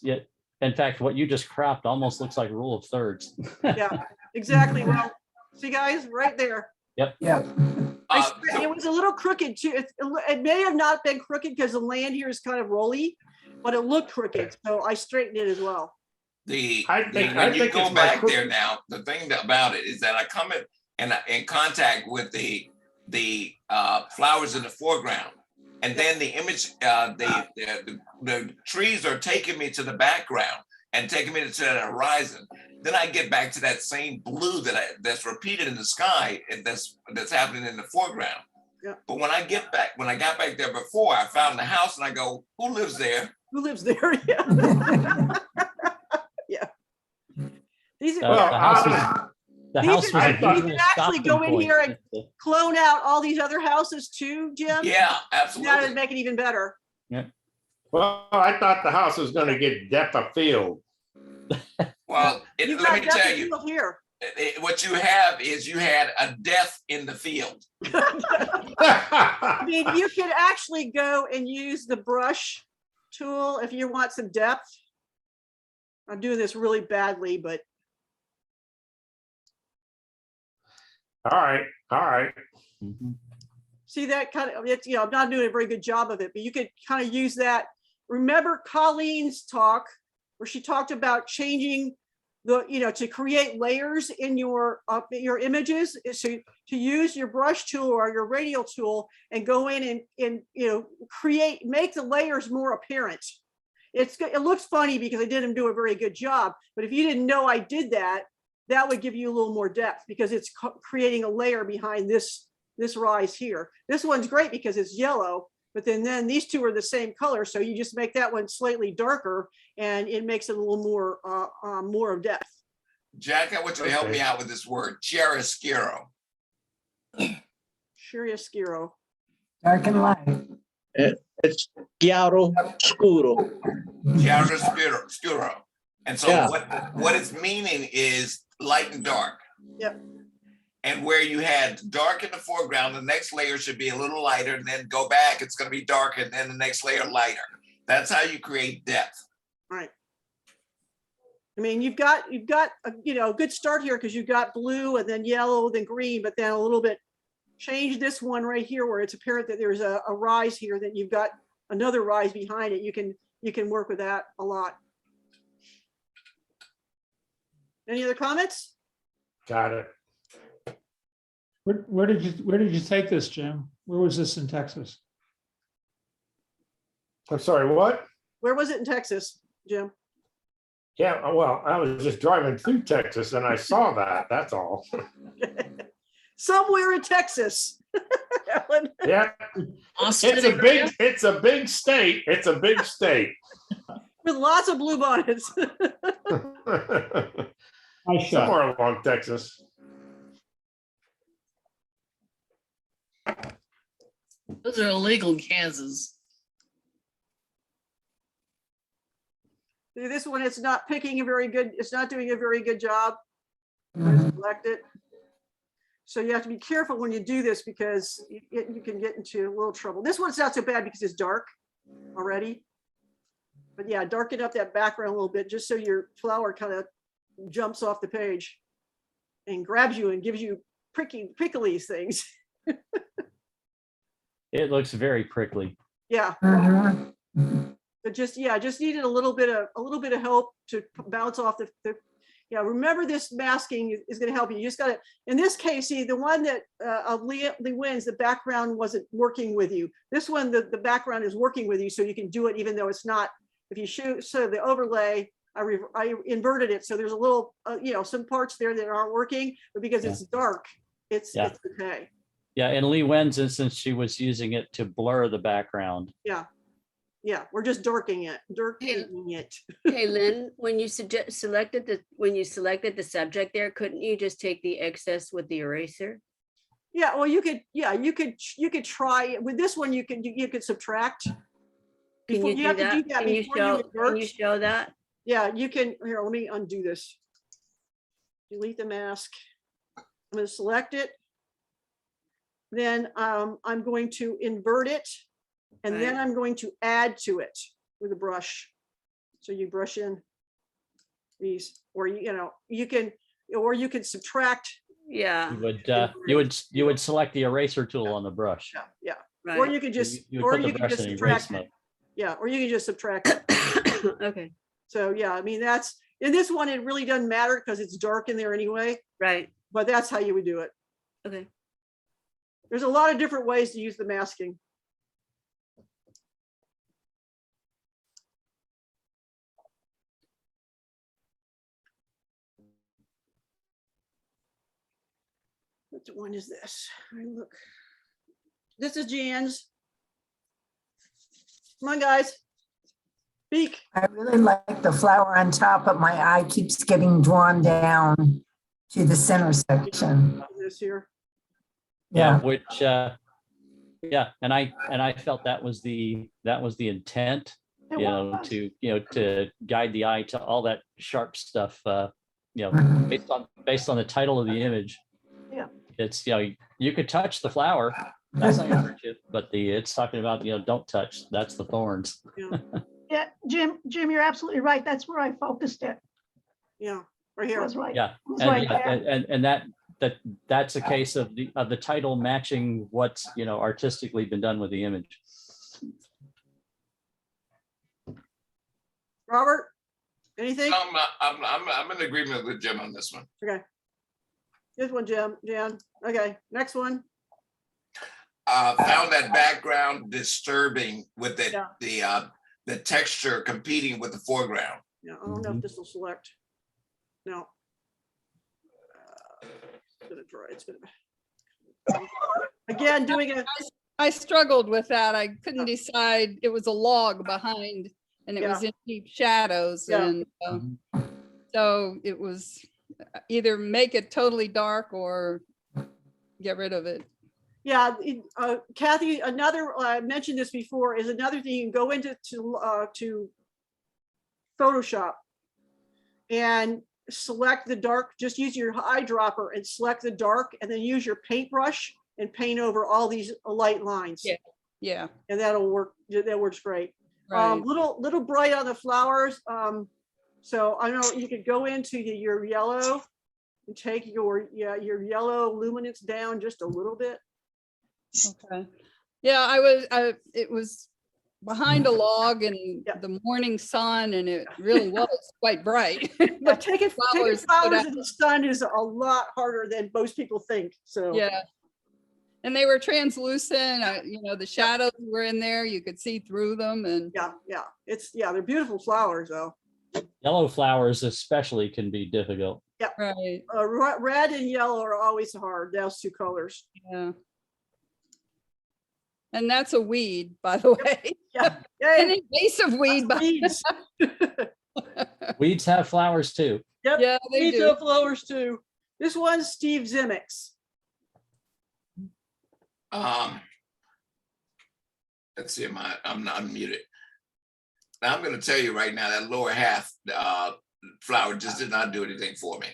Speaker 7: in fact, what you just cropped almost looks like rule of thirds.
Speaker 1: yeah, exactly. Well, see guys, right there.
Speaker 7: Yep.
Speaker 1: It was a little crooked too. It may have not been crooked because the land here is kind of rolly, but it looked crooked. So I straightened it as well.
Speaker 11: When you
Speaker 18: think
Speaker 11: go
Speaker 18: it's my
Speaker 11: back there now, the thing about it is that I come in contact with the flowers in the foreground, and then the image, the trees are taking me to the background and taking me to the horizon. Then I get back to that same blue that's repeated in the sky, and that's happening in the foreground.
Speaker 1: Yeah.
Speaker 11: But when I got back there before, I found the house and I go, who lives there?
Speaker 1: Who lives there? Yeah. Yeah. These are,
Speaker 7: The house was
Speaker 1: you
Speaker 7: a
Speaker 1: can
Speaker 7: visual
Speaker 1: actually go
Speaker 7: stopping
Speaker 1: in
Speaker 7: point.
Speaker 1: here and clone out all these other houses too, Jim.
Speaker 11: Yeah,
Speaker 1: That
Speaker 11: absolutely.
Speaker 1: would make it even better.
Speaker 7: Yeah.
Speaker 18: well, I thought the house was gonna get depth of field.
Speaker 11: Well,
Speaker 1: You've
Speaker 11: let
Speaker 1: got
Speaker 11: me tell
Speaker 1: nothing
Speaker 11: you,
Speaker 1: to do here.
Speaker 11: what you have is you had a death in the field.
Speaker 1: I mean, you can actually go and use the brush tool if you want some depth. I'm doing this really badly, but
Speaker 18: All right, all right.
Speaker 1: see that kind of, it's, I'm not doing a very good job of it, but you could kind of use that. Remember Colleen's talk where she talked about changing the, to create layers in your images, is to use your brush tool or your radial tool and go in and make the layers more apparent. It looks funny because I didn't do a very good job, but if you didn't know I did that, that would give you a little more depth because it's creating a layer behind this rise here. This one's great because it's yellow, but then these two are the same color. So you just make that one slightly darker and it makes it a little more of depth.
Speaker 11: Jack, I want you to help me out with this word, chiaroscuro.
Speaker 1: Chiaroscuro.
Speaker 14: Dark and light.
Speaker 15: It's chiaro scuro.
Speaker 11: Chiaroscuro. And so
Speaker 15: Yeah.
Speaker 11: what it's meaning is light and dark.
Speaker 1: Yep.
Speaker 11: And where you had dark in the foreground, the next layer should be a little lighter, and then go back, it's going to be darker, and then the next layer lighter. That's how you create depth.
Speaker 1: Right. I mean, you've got a good start here because you've got blue and then yellow, then green, but then a little bit change this one right here where it's apparent that there's a rise here, that you've got another rise behind it. You can work with that a lot. Any other comments?
Speaker 18: Got it.
Speaker 6: Where did you take this, Jim? Where was this in Texas?
Speaker 18: I'm sorry, what?
Speaker 1: Where was it in Texas, Jim?
Speaker 18: Yeah, well, I was just driving through Texas and I saw that, that's all.
Speaker 1: Somewhere in Texas. Ellen.
Speaker 18: Yeah, it's a big state. It's a big state.
Speaker 1: With lots of bluebonnets.
Speaker 18: Somewhere along Texas.
Speaker 8: Those are illegal in Kansas.
Speaker 1: This one, it's not picking a very good, it's not doing a very good job. Select it. So you have to be careful when you do this because you can get into a little trouble. This one's not so bad because it's dark already. But yeah, darken up that background a little bit just so your flower kind of jumps off the page. and grabs you and gives you prickly things.
Speaker 7: It looks very prickly.
Speaker 1: Yeah.
Speaker 14: Mhm.
Speaker 1: But just needed a little bit of help to bounce off the remember this masking is going to help you. You just got to, in this case, see the one that of Lee Wynn's, the background wasn't working with you. This one, the background is working with you, so you can do it even though it's not. If you shoot, so the overlay, I inverted it, so there's a little, some parts there that aren't working, but because it's dark, it's okay.
Speaker 7: Yeah, in Lee Wen's instance, she was using it to blur the background.
Speaker 1: Yeah, we're just darkening it.
Speaker 9: Hey, Lynn, when you selected the subject there, couldn't you just take the excess with the eraser?
Speaker 1: Yeah, well, you could try it. With this one. You could subtract.
Speaker 9: Can you do that? Can you show that?
Speaker 1: Yeah, you can. Here, let me undo this. Delete the mask. I'm going to select it. Then I'm going to invert it. And then I'm going to add to it with a brush. So you brush in these, or you can subtract.
Speaker 9: Yeah.
Speaker 7: You would select the eraser tool on the brush.
Speaker 1: Yeah.
Speaker 9: Right.
Speaker 1: Or you could just, subtract it. Yeah, or you can just subtract it.
Speaker 9: Okay.
Speaker 1: So yeah, I mean, that's, in this one, it really doesn't matter because it's dark in there anyway.
Speaker 9: Right.
Speaker 1: But that's how you would do it.
Speaker 9: Okay.
Speaker 1: There's a lot of different ways to use the masking. Which one is this? Look, this is Jan's. Come on, guys. Speak.
Speaker 14: I really like the flower on top, but my eye keeps getting drawn down to the center section.
Speaker 1: This here.
Speaker 7: Yeah, which and I felt that was the intent, to guide the eye to all that sharp stuff, based on the title of the image.
Speaker 10: Yeah.
Speaker 7: It's, you could touch the flower, that's not gonna hurt you, but it's talking about, don't touch, that's the thorns.
Speaker 10: Yeah, Jim, you're absolutely right. That's where I focused it.
Speaker 1: Yeah, right here.
Speaker 10: Was right.
Speaker 7: Yeah,
Speaker 10: It was right there.
Speaker 7: and that's a case of the title matching what's artistically been done with the image.
Speaker 1: Robert, anything?
Speaker 11: I'm in agreement with Jim on this one.
Speaker 1: Okay. This one, Jan. Okay, next one.
Speaker 11: Found that background disturbing with the texture competing with the foreground.
Speaker 1: Yeah, I don't know if this will select. No. It's gonna try. It's gonna. Again, doing it.
Speaker 2: I struggled with that. I couldn't decide. It was a log behind, and it was in deep shadows, and so it was either make it totally dark or get rid of it.
Speaker 1: Yeah, Kathy, another, I mentioned this before, is another thing. You can go into to Photoshop and select the dark, just use your eyedropper and select the dark, and then use your paintbrush and paint over all these light lines.
Speaker 2: Yeah.
Speaker 1: And that'll work. That works great.
Speaker 2: Right.
Speaker 1: Little bright on the flowers. So I know you could go into your yellow and take your yellow luminance down just a little bit.
Speaker 2: Okay. Yeah, it was behind a log in the morning sun, and it really was quite bright.
Speaker 1: But taking flowers in the sun is a lot harder than most people think. So
Speaker 2: yeah. And they were translucent, the shadows were in there, you could see through them, and
Speaker 1: they're beautiful flowers though.
Speaker 7: Yellow flowers especially can be difficult.
Speaker 1: Yeah.
Speaker 2: Right.
Speaker 1: Red and yellow are always hard. Those two colors.
Speaker 2: Yeah. And that's a weed, by the way.
Speaker 1: Yeah.
Speaker 2: An invasive weed.
Speaker 1: Weeds.
Speaker 7: Weeds have flowers too.
Speaker 1: Yep.
Speaker 2: Yeah, they
Speaker 1: Weeds
Speaker 2: do.
Speaker 1: have flowers too. This one's Steve Zimmick's.
Speaker 11: Let's see, I'm not unmuted. Now I'm going to tell you right now that lower half flower just did not do anything for me.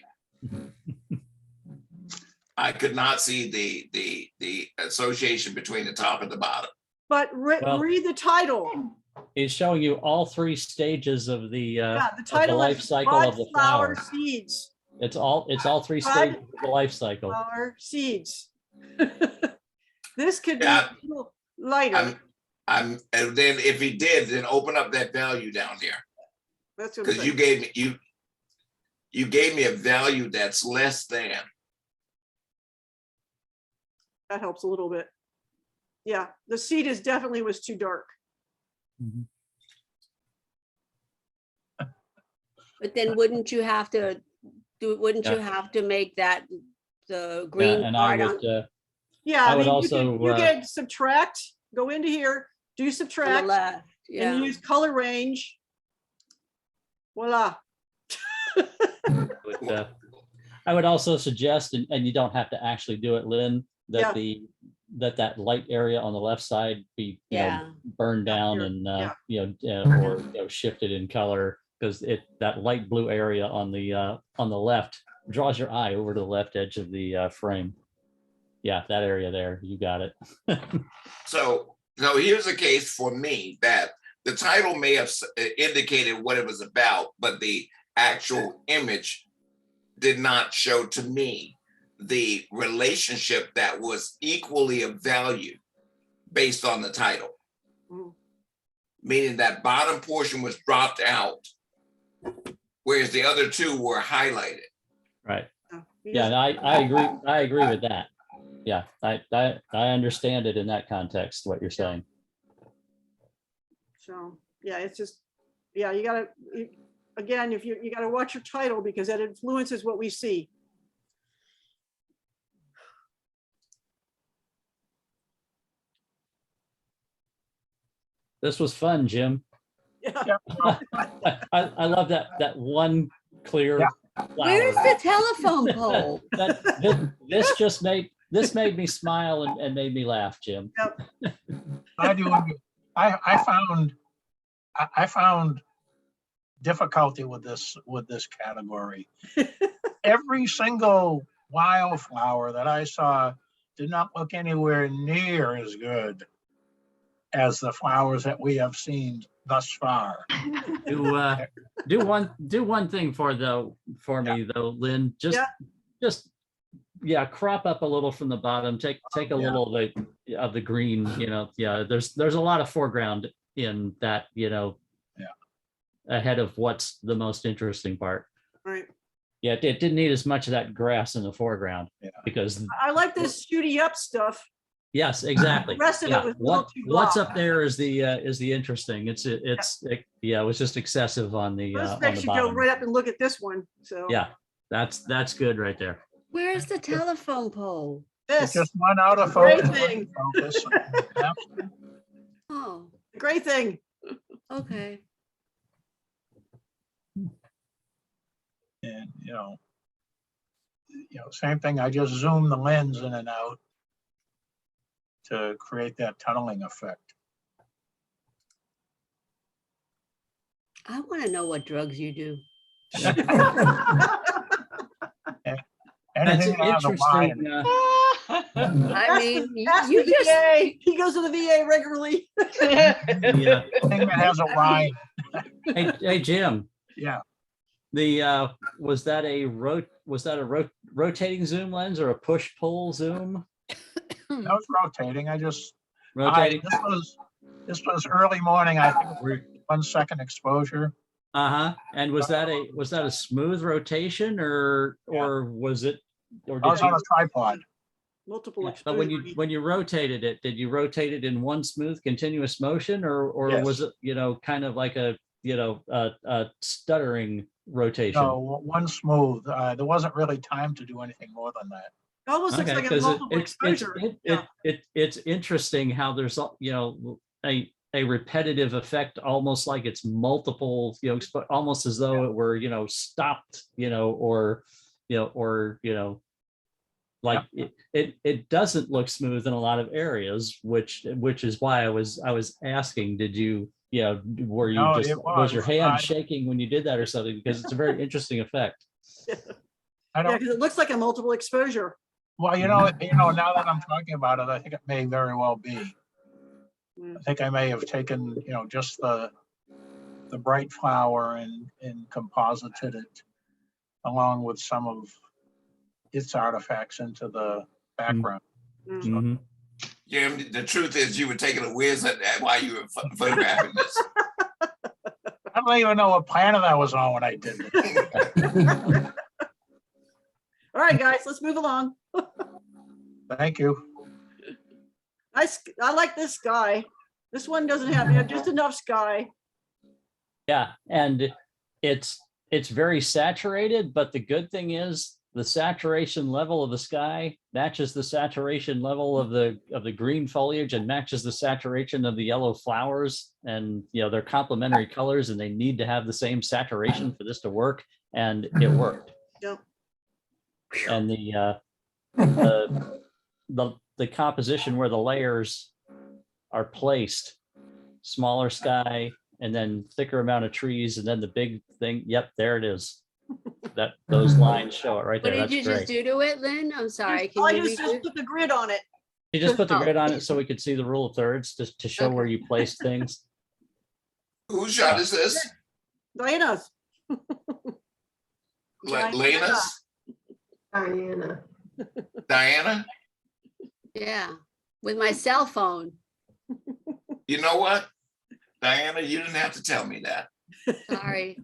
Speaker 11: I could not see the association between the top and the bottom.
Speaker 1: But read the title.
Speaker 7: It's showing you all three stages of the
Speaker 1: The title
Speaker 7: life
Speaker 1: is
Speaker 7: cycle of the flower.
Speaker 1: Wildflower Seeds.
Speaker 7: It's all three stages of the life cycle.
Speaker 1: Flower seeds. This could be
Speaker 11: Yeah.
Speaker 1: a little lighter.
Speaker 11: And then if he did, then open up that value down there.
Speaker 1: That's what I'm
Speaker 11: Because you
Speaker 1: saying.
Speaker 11: gave me, you gave me a value that's less than.
Speaker 1: That helps a little bit. Yeah, the seed is definitely was too dark.
Speaker 9: But then wouldn't you have to wouldn't you
Speaker 7: Yeah.
Speaker 9: have to make that the
Speaker 7: Yeah,
Speaker 9: green
Speaker 7: and I
Speaker 9: part on?
Speaker 7: would,
Speaker 1: Yeah,
Speaker 7: I
Speaker 1: I
Speaker 7: would
Speaker 1: mean,
Speaker 7: also,
Speaker 1: you can subtract, go into here, do
Speaker 9: On the
Speaker 1: subtract,
Speaker 9: left, yeah.
Speaker 1: and use color range. Voila.
Speaker 7: I would also suggest, and you don't have to actually do it, Lynn,
Speaker 1: Yeah.
Speaker 7: that that light area on the left side be,
Speaker 9: Yeah.
Speaker 7: burned down
Speaker 1: here,
Speaker 7: and,
Speaker 1: yeah.
Speaker 7: or, shifted in color, because that light blue area on the left draws your eye over to the left edge of the frame. Yeah, that area there, you got it.
Speaker 11: So here's the case for me that the title may have indicated what it was about, but the actual image did not show to me the relationship that was equally of value based on the title.
Speaker 1: Mm.
Speaker 11: Meaning that bottom portion was dropped out, whereas the other two were highlighted.
Speaker 7: Right.
Speaker 1: Oh,
Speaker 7: Yeah, and I agree. I agree with that. Yeah, I understand it in that context, what you're saying.
Speaker 1: So, yeah, it's just, yeah, you gotta, again, if you gotta watch your title because that influences what we see.
Speaker 7: This was fun, Jim.
Speaker 1: Yeah.
Speaker 7: I love that one clear flower.
Speaker 9: Where's the telephone pole?
Speaker 7: This made me smile and made me laugh, Jim.
Speaker 12: I found difficulty with this category. Every single wildflower that I saw did not look anywhere near as good as the flowers that we have seen thus far.
Speaker 7: Do one thing for me though, Lynn. Just crop up a little from the bottom. Take a little of the green. There's a lot of foreground in that. Ahead of what's the most interesting part.
Speaker 1: Right.
Speaker 7: Yeah, it didn't need as much of that grass in the foreground because
Speaker 1: I like this shooty up stuff.
Speaker 7: yes, exactly.
Speaker 1: The rest of it was a little too
Speaker 7: what's
Speaker 1: blah.
Speaker 7: up there is the interesting. It was just excessive on the
Speaker 1: Let's
Speaker 7: on the
Speaker 1: actually go
Speaker 7: bottom.
Speaker 1: right up and look at this one. So
Speaker 7: Yeah, that's good right there.
Speaker 9: Where's the telephone pole?
Speaker 1: this
Speaker 12: Just one out of
Speaker 1: great
Speaker 12: focus.
Speaker 1: thing.
Speaker 9: Oh,
Speaker 1: Great thing.
Speaker 9: okay.
Speaker 12: And, same thing. I just zoom the lens in and out to create that tunneling effect.
Speaker 9: I want to know what drugs you do.
Speaker 12: Anything that has a line.
Speaker 9: I mean,
Speaker 1: Ask
Speaker 9: you
Speaker 1: the
Speaker 9: just
Speaker 1: VA. He goes to the VA regularly.
Speaker 7: Yeah.
Speaker 12: Anything that has a line.
Speaker 7: Hey Jim.
Speaker 12: Yeah.
Speaker 7: Was that a rotating zoom lens or a push pull zoom?
Speaker 12: That was rotating.
Speaker 7: Rotating.
Speaker 12: This was early morning. I think 1 second exposure.
Speaker 7: And was that a smooth rotation or was it? Or
Speaker 12: I was on a tripod.
Speaker 1: Multiple
Speaker 7: but
Speaker 1: exposure.
Speaker 7: when you rotated it, did you rotate it in one smooth continuous motion or
Speaker 12: Yes.
Speaker 7: was it kind of like a stuttering rotation?
Speaker 12: No, one smooth. There wasn't really time to do anything more than that.
Speaker 1: Almost looks like a
Speaker 7: 'cause
Speaker 1: multiple exposure.
Speaker 7: it's interesting how there's a repetitive effect, almost like it's multiple, almost as though it were stopped, like it doesn't look smooth in a lot of areas, which is why I was asking, did you were you
Speaker 12: No,
Speaker 7: just
Speaker 12: it
Speaker 7: was your hand
Speaker 12: I-
Speaker 7: shaking when you did that or something? Because it's a very interesting effect.
Speaker 12: I don't,
Speaker 1: Because it looks like a multiple exposure.
Speaker 12: well, now that I'm talking about it, I think it may very well be. I think I may have taken, just the bright flower and composited it along with some of its artifacts into the background.
Speaker 11: Jim, the truth is you were taking a whiz at that while you were photographing this.
Speaker 12: I don't even know what planet I was on when I did it.
Speaker 1: All right, guys, let's move along.
Speaker 12: Thank you.
Speaker 1: I like this sky. This one doesn't have just enough sky.
Speaker 7: Yeah, and it's very saturated, but the good thing is the saturation level of the sky matches the saturation level of the green foliage and matches the saturation of the yellow flowers. And they're complementary colors and they need to have the same saturation for this to work. And it worked.
Speaker 1: Yep.
Speaker 7: And the composition where the layers are placed, smaller sky, and then thicker amount of trees, and then the big thing. Yep, there it is. Those lines show it right there.
Speaker 9: What did you
Speaker 7: That's
Speaker 9: just
Speaker 7: great.
Speaker 9: do to it, Lynn? I'm sorry. Can
Speaker 1: I
Speaker 9: you
Speaker 1: just
Speaker 9: redo?
Speaker 1: put the grid on it.
Speaker 7: You just put the
Speaker 9: Oh.
Speaker 7: grid on it so we could see the rule of thirds to show where you placed things.
Speaker 11: Whose shot is this?
Speaker 1: Diana's.
Speaker 11: Lena's?
Speaker 16: Diana.
Speaker 11: Diana?
Speaker 9: Yeah, with my cell phone.
Speaker 11: You know what? Diana, you didn't have to tell me that.
Speaker 9: Sorry.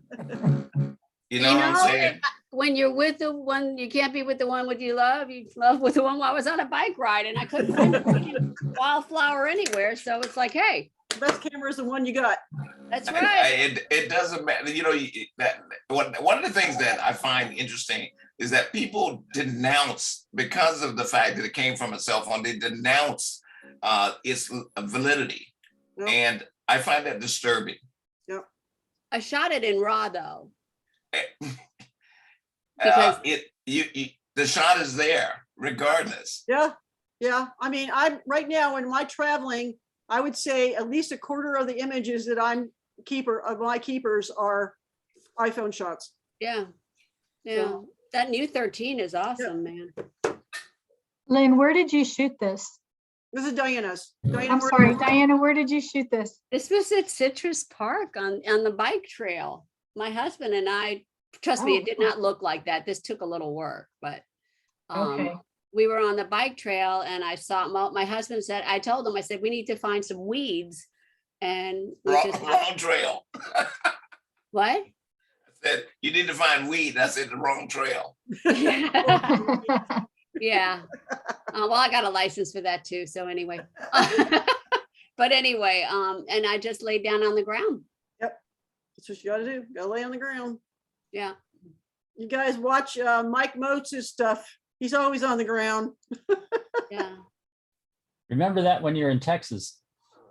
Speaker 11: You know what I'm saying?
Speaker 9: When you're with the one, you can't be with the one you love. You love with the one while I was on a bike ride and I couldn't find a freaking wildflower anywhere. So it's like, hey,
Speaker 1: the best camera is the one you got.
Speaker 9: That's right.
Speaker 11: It doesn't matter. One of the things that I find interesting is that people denounce, because of the fact that it came from a cell phone, they denounce its validity.
Speaker 1: Yep.
Speaker 11: And I find that disturbing.
Speaker 1: Yep.
Speaker 9: I shot it in RAW though. Because
Speaker 11: the shot is there regardless.
Speaker 1: Yeah. I mean, I'm right now in my traveling, I would say at least a quarter of the images that my keepers are iPhone shots.
Speaker 9: Yeah.
Speaker 1: So-
Speaker 9: That new 13 is awesome, man.
Speaker 10: Lynn, where did you shoot this?
Speaker 1: This is Diana's. Diana,
Speaker 10: I'm sorry, Diana, where did you shoot this?
Speaker 9: This was at Citrus Park on the bike trail. My husband and I, trust me, it did not look like that. This took a little work, but
Speaker 10: Okay.
Speaker 9: we were on the bike trail and I saw my husband said, I told him, I said, we need to find some weeds. And we
Speaker 11: Wrong trail.
Speaker 9: What?
Speaker 11: Said you need to find weed. That's in the wrong trail.
Speaker 9: Yeah. Well, I got a license for that too. So anyway, but anyway, and I just laid down on the ground.
Speaker 1: Yep. That's what you gotta do. Gotta lay on the ground.
Speaker 9: Yeah.
Speaker 1: You guys watch Mike Moats' stuff. He's always on the ground.
Speaker 9: Yeah.
Speaker 7: Remember that when you're in Texas.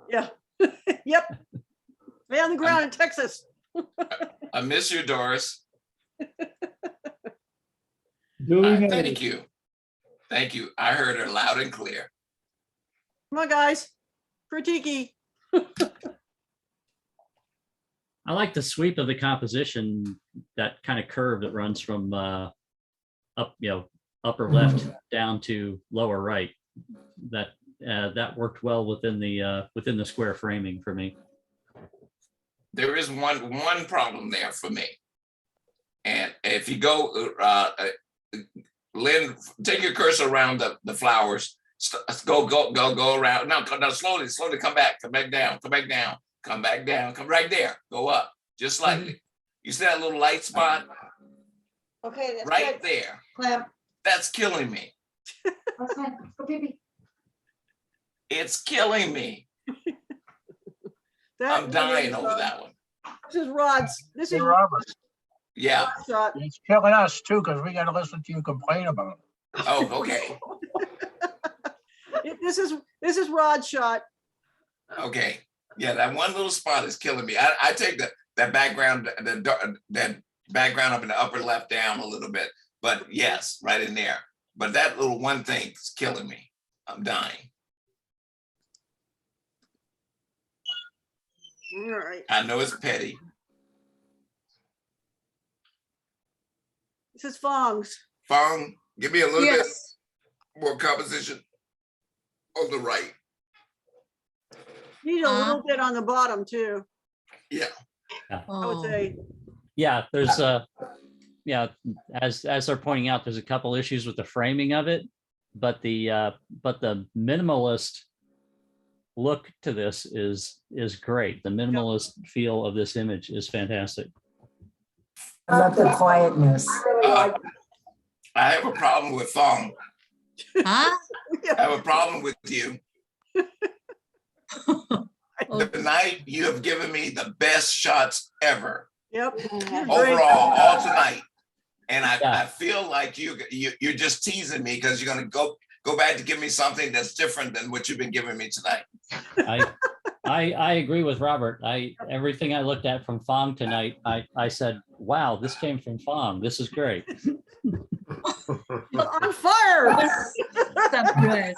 Speaker 1: Yeah. Yep. Lay on the ground in Texas.
Speaker 11: I miss you, Doris. Thank you. Thank you. I heard her loud and clear.
Speaker 1: Come on, guys. Critique.
Speaker 7: I like the sweep of the composition, that kind of curve that runs from upper left down to lower right. That worked well within the square framing for me.
Speaker 11: There is one problem there for me. And if you go, Lynn, take your cursor around the flowers. Go around. No, slowly, come back down, come back down, come right there, go up, just slightly. You see that little light spot?
Speaker 1: Okay, that's
Speaker 11: right
Speaker 1: good.
Speaker 11: there.
Speaker 1: Clap.
Speaker 11: That's killing me. It's killing me. I'm dying over that one.
Speaker 1: This is Rod's. This
Speaker 12: Hey,
Speaker 1: is
Speaker 12: Robert,
Speaker 11: Yeah.
Speaker 1: Rod's shot.
Speaker 12: it's killing us too, because we gotta listen to you complain about it.
Speaker 11: Oh, okay.
Speaker 1: This is Rod's shot.
Speaker 11: Okay. Yeah, that one little spot is killing me. I take that background, that background up in the upper left down a little bit, but yes, right in there. But that little one thing is killing me. I'm dying.
Speaker 1: All right.
Speaker 11: I know it's petty.
Speaker 1: This is Fong's.
Speaker 11: Fong, give me a little
Speaker 9: Yes.
Speaker 11: bit more composition on the right.
Speaker 1: Need a little bit on the bottom too.
Speaker 11: Yeah.
Speaker 1: I would say.
Speaker 7: Yeah, there's yeah, as they're pointing out, there's a couple issues with the framing of it, but the minimalist look to this is great. The minimalist feel of this image is fantastic.
Speaker 14: I love the quietness.
Speaker 11: I have a problem with Fong.
Speaker 8: Huh?
Speaker 11: I have a problem with you. Tonight, you have given me the best shots ever.
Speaker 1: Yep.
Speaker 11: Overall, all tonight. And I feel like you're just teasing me because you're gonna go back to give me something that's different than what you've been giving me tonight.
Speaker 7: I agree with Robert. Everything I looked at from Fong tonight, I said, wow, this came from Fong. This is great.
Speaker 1: On fire.
Speaker 19: Surprise.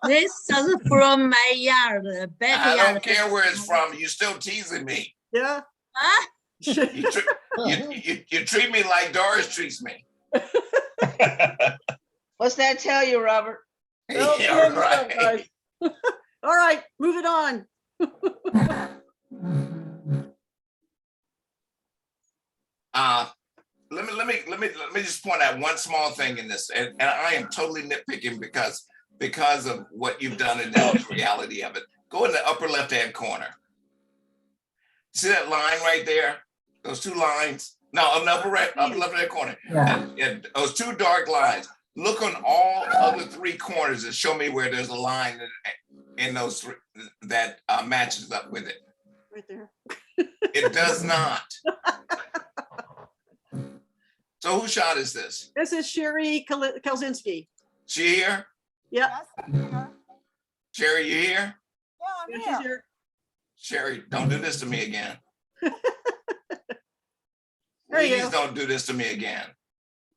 Speaker 19: This is from my yard,
Speaker 11: I
Speaker 19: backyard.
Speaker 11: don't care where it's from. You're still teasing me.
Speaker 1: Yeah.
Speaker 19: Huh?
Speaker 11: You treat me like Doris treats me.
Speaker 4: What's that tell you, Robert?
Speaker 11: Yeah, right.
Speaker 1: All right, moving on.
Speaker 11: Let me just point out one small thing in this, and I am totally nitpicking because of what you've done in the reality of it. Go in the upper left-hand corner. See that line right there? Those two lines? No, on the upper left-hand corner.
Speaker 14: Yeah.
Speaker 11: And those two dark lines. Look on all other three corners and show me where there's a line in those three that matches up with it.
Speaker 1: Right there.
Speaker 11: It does not. So whose shot is this?
Speaker 1: This is Sherry Kalzinski.
Speaker 11: She here?
Speaker 1: Yep.
Speaker 11: Sherry, you here?
Speaker 1: Yeah, she's here.
Speaker 11: Sherry, don't do this to me again.
Speaker 1: There you
Speaker 11: Please
Speaker 1: go.
Speaker 11: don't do this to me again.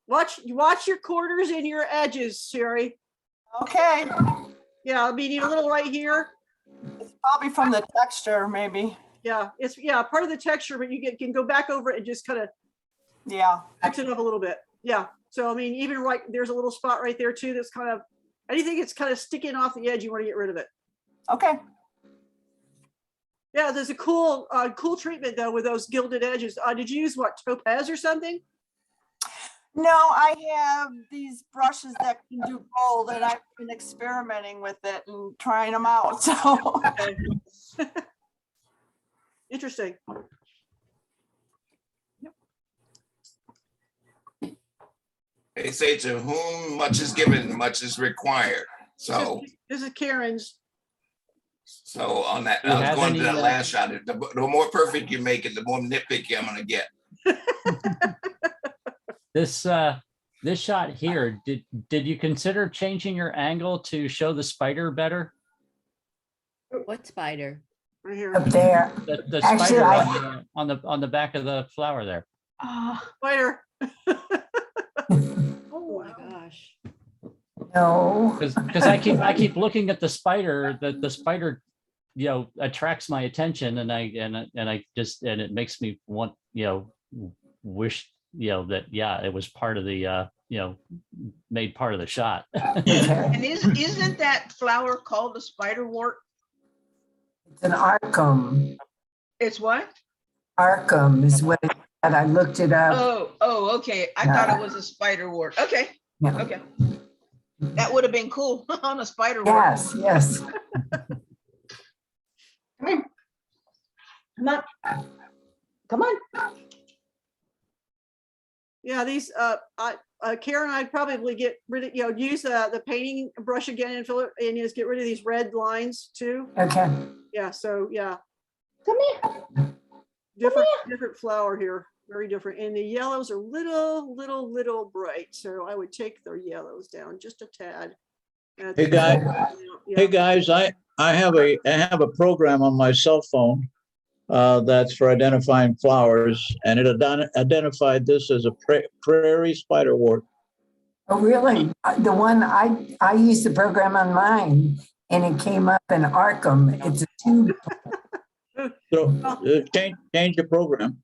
Speaker 1: Watch your corners and your edges, Sherry.
Speaker 20: Okay.
Speaker 1: Yeah, I mean, a little right here.
Speaker 20: It's probably from the texture, maybe.
Speaker 1: Yeah, it's part of the texture, but you can go back over it and just kind of fix it up a little bit. Yeah. So I mean, even right there's a little spot right there too. That's kind of anything that's kind of sticking off the edge. You want to get rid of it.
Speaker 20: Okay.
Speaker 1: Yeah, there's a cool treatment though with those gilded edges. Did you use what, topaz or something?
Speaker 20: No, I have these brushes that can do gold, and I've been experimenting with it and trying them out. So
Speaker 1: Interesting.
Speaker 11: They say to whom much is given, much is required. So
Speaker 1: This is Karen's.
Speaker 11: So on that,
Speaker 7: Do you
Speaker 11: I was
Speaker 7: have
Speaker 11: going to
Speaker 7: any,
Speaker 11: that last shot. The more perfect you make it, the more nitpicky I'm gonna get.
Speaker 7: This shot here, did you consider changing your angle to show the spider better?
Speaker 9: What spider?
Speaker 1: Right here.
Speaker 14: Up there.
Speaker 7: The
Speaker 14: Actually,
Speaker 7: spider on the back of the flower there.
Speaker 1: Spider.
Speaker 9: Oh my gosh.
Speaker 14: No.
Speaker 7: Because I keep looking at the spider, the spider, attracts my attention, and it makes me want, wish, that, it was part of the, made part of the shot.
Speaker 4: And isn't that flower called a spiderwort?
Speaker 14: It's an arcum.
Speaker 4: It's what?
Speaker 14: Arcum is what it said. I looked it up.
Speaker 4: Oh, okay. I thought it was a spiderwort. Okay,
Speaker 14: Yeah.
Speaker 4: okay. That would have been cool on a spiderwort.
Speaker 14: Yes.
Speaker 16: Come on. Come on.
Speaker 1: Yeah, these Karen, I'd probably get rid of, use the painting brush again and fill it and just get rid of these red lines too.
Speaker 14: Okay.
Speaker 1: Yeah, so yeah.
Speaker 16: Come here.
Speaker 1: Different flower here, very different. And the yellows are little bright. So I would take the yellows down just a tad.
Speaker 15: Hey guys, I have a program on my cell phone that's for identifying flowers, and it identified this as a prairie spiderwort.
Speaker 14: Oh, really? The one I used the program on mine, and it came up in Arkham. It's a tube.
Speaker 15: So change the program.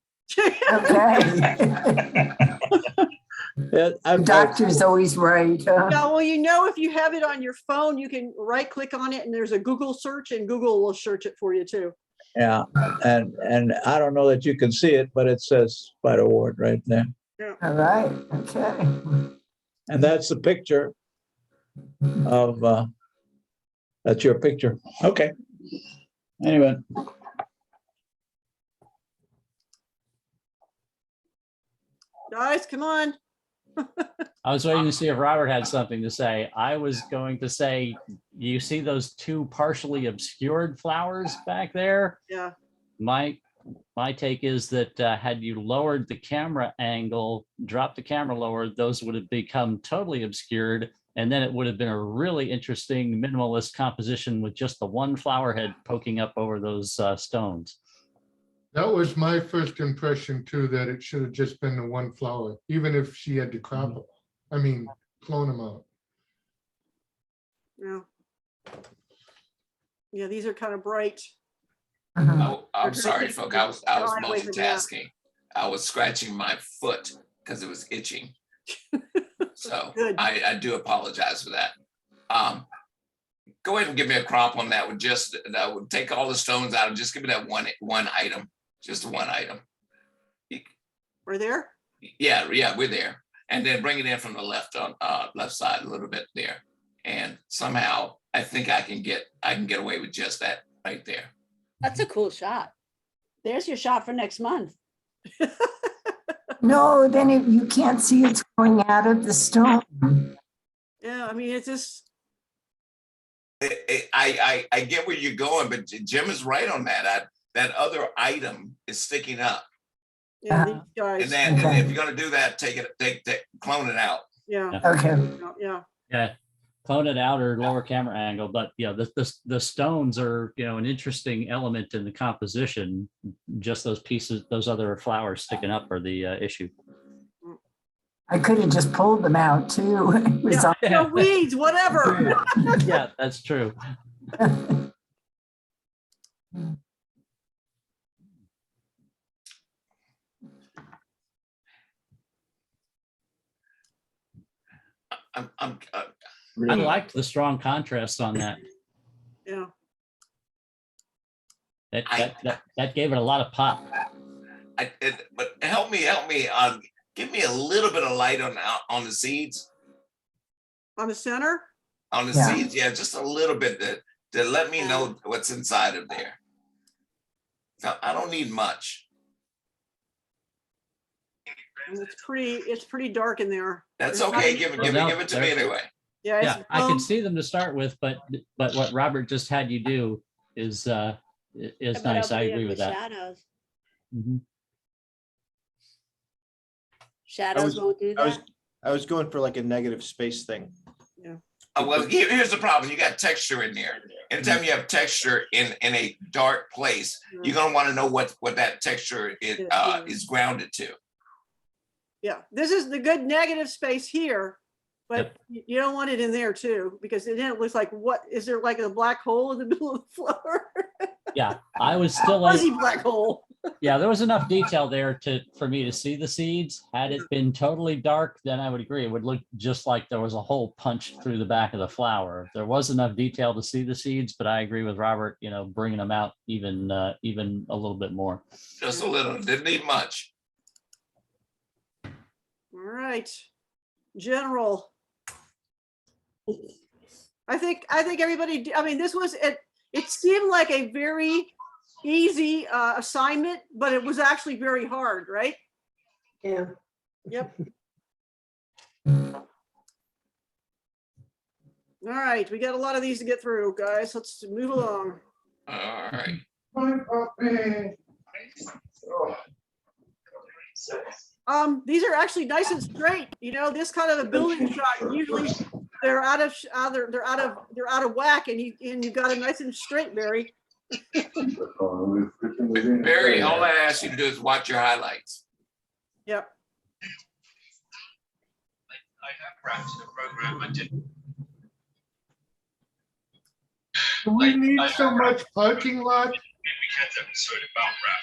Speaker 14: Okay. The doctor's always right.
Speaker 1: Yeah, well, if you have it on your phone, you can right click on it and there's a Google search and Google will search it for you too.
Speaker 15: Yeah, and I don't know that you can see it, but it says spiderwort right there.
Speaker 14: All right, okay.
Speaker 15: And that's the picture of, that's your picture. Okay. Anyway,
Speaker 1: Guys, come on.
Speaker 7: I was waiting to see if Robert had something to say. I was going to say, you see those two partially obscured flowers back there?
Speaker 1: Yeah.
Speaker 7: My take is that had you lowered the camera angle, dropped the camera lower, those would have become totally obscured. And then it would have been a really interesting minimalist composition with just the one flower head poking up over those stones.
Speaker 5: That was my first impression too, that it should have just been the one flower, even if she had to crop it. I mean, clone them out.
Speaker 1: Yeah. Yeah, these are kind of bright.
Speaker 11: Oh, I'm sorry,
Speaker 1: They're
Speaker 11: folks. I was
Speaker 1: drawing away from that.
Speaker 11: multitasking. I was scratching my foot because it was itching. So
Speaker 1: Good.
Speaker 11: I do apologize for that. Go ahead and give me a crop on that. That would take all the stones out and just give me that one item, just one item.
Speaker 1: We're there?
Speaker 11: Yeah, we're there. And then bring it in from the left side a little bit there. And somehow I think I can get away with just that right there.
Speaker 9: That's a cool shot. There's your shot for next month.
Speaker 14: No, then you can't see it's going out of the stone.
Speaker 1: Yeah, I mean, it's just.
Speaker 11: I get where you're going, but Jim is right on that. That other item is sticking up.
Speaker 1: Yeah, these guys.
Speaker 11: And then and if you're gonna do that, clone it out.
Speaker 1: Yeah.
Speaker 14: Okay.
Speaker 1: Yeah.
Speaker 7: Yeah, clone it out or lower camera angle, but the stones are, an interesting element in the composition. Just those pieces, those other flowers sticking up are the issue.
Speaker 14: I could have just pulled them out too. It was all-
Speaker 1: No weeds, whatever.
Speaker 7: Yeah, that's true. I liked the strong contrast on that.
Speaker 1: Yeah.
Speaker 7: That gave it a lot of pop.
Speaker 11: But help me. Give me a little bit of light on the seeds.
Speaker 1: On the center?
Speaker 11: On the seeds, yeah, just a little bit to let me know what's inside of there. So I don't need much.
Speaker 1: It's pretty dark in there.
Speaker 11: That's okay. Give it to me anyway.
Speaker 1: Yeah,
Speaker 7: I can see them to start with, but what Robert just had you do is nice. I agree with that.
Speaker 9: Shadows.
Speaker 7: Mhm.
Speaker 9: Shadows won't do that.
Speaker 13: I was going for like a negative space thing.
Speaker 1: Yeah.
Speaker 11: Well, here's the problem. You got texture in there. Anytime you have texture in a dark place, you're gonna want to know what that texture is grounded to.
Speaker 1: Yeah, this is the good negative space here, but you don't want it in there too, because then it looks like, what is there, like a black hole in the middle of the flower?
Speaker 7: Yeah, I was still like,
Speaker 1: fuzzy black hole.
Speaker 7: yeah, there was enough detail there for me to see the seeds. Had it been totally dark, then I would agree. It would look just like there was a hole punched through the back of the flower. There was enough detail to see the seeds, but I agree with Robert, bringing them out even a little bit more.
Speaker 11: Just a little, didn't need much.
Speaker 1: All right, general. I think everybody, I mean, this was, it seemed like a very easy assignment, but it was actually very hard, right?
Speaker 16: Yeah.
Speaker 1: Yep. All right, we got a lot of these to get through, guys. Let's move along.
Speaker 11: All right.
Speaker 1: These are actually nice and straight. This kind of a building shot, usually they're out of whack, and you got it nice and straight, Barry.
Speaker 11: Barry, all I ask you to do is watch your highlights.
Speaker 1: Yep.
Speaker 12: I have practiced the program. I didn't.
Speaker 5: Do we need so much parking lot?
Speaker 12: We had the episode about rap.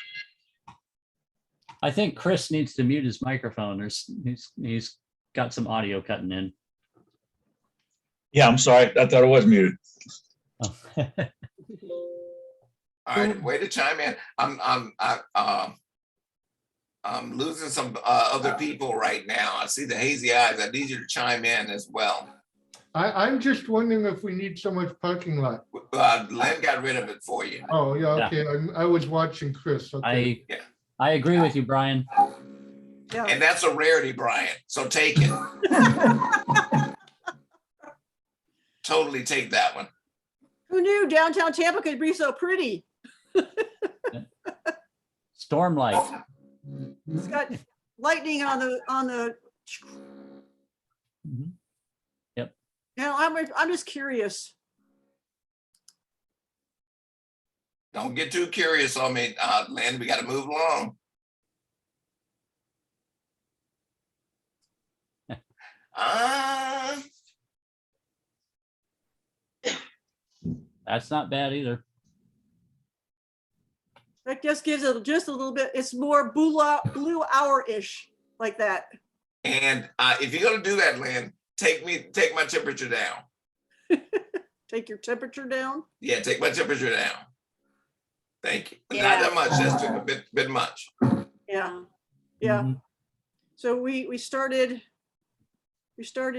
Speaker 7: I think Chris needs to mute his microphone. He's got some audio cutting in.
Speaker 15: Yeah, I'm sorry. I thought it was muted.
Speaker 7: Oh.
Speaker 11: All right, way to chime in. I'm losing some other people right now. I see the hazy eyes. I need you to chime in as well.
Speaker 5: I'm just wondering if we need so much parking lot.
Speaker 11: Len got rid of it for you.
Speaker 5: Oh, yeah, okay. I was watching Chris. Okay.
Speaker 7: I agree with you, Brian.
Speaker 1: Yeah.
Speaker 11: And that's a rarity, Brian. So take it. Totally take that one.
Speaker 1: Who knew downtown Tampa could be so pretty?
Speaker 7: Stormlight.
Speaker 1: It's got lightning on the.
Speaker 7: Yep.
Speaker 1: Now I'm just curious.
Speaker 11: Don't get too curious on me, Lynn. We got to move along.
Speaker 7: That's not bad either.
Speaker 1: That just gives it just a little bit. It's more blue hour-ish like that.
Speaker 11: And if you're gonna do that, Lynn, take my temperature down.
Speaker 1: Take your temperature down.
Speaker 11: Yeah, take my temperature down. Thank you.
Speaker 9: Yeah.
Speaker 11: Not that much. That's a bit much.
Speaker 1: Yeah. Yeah. So we started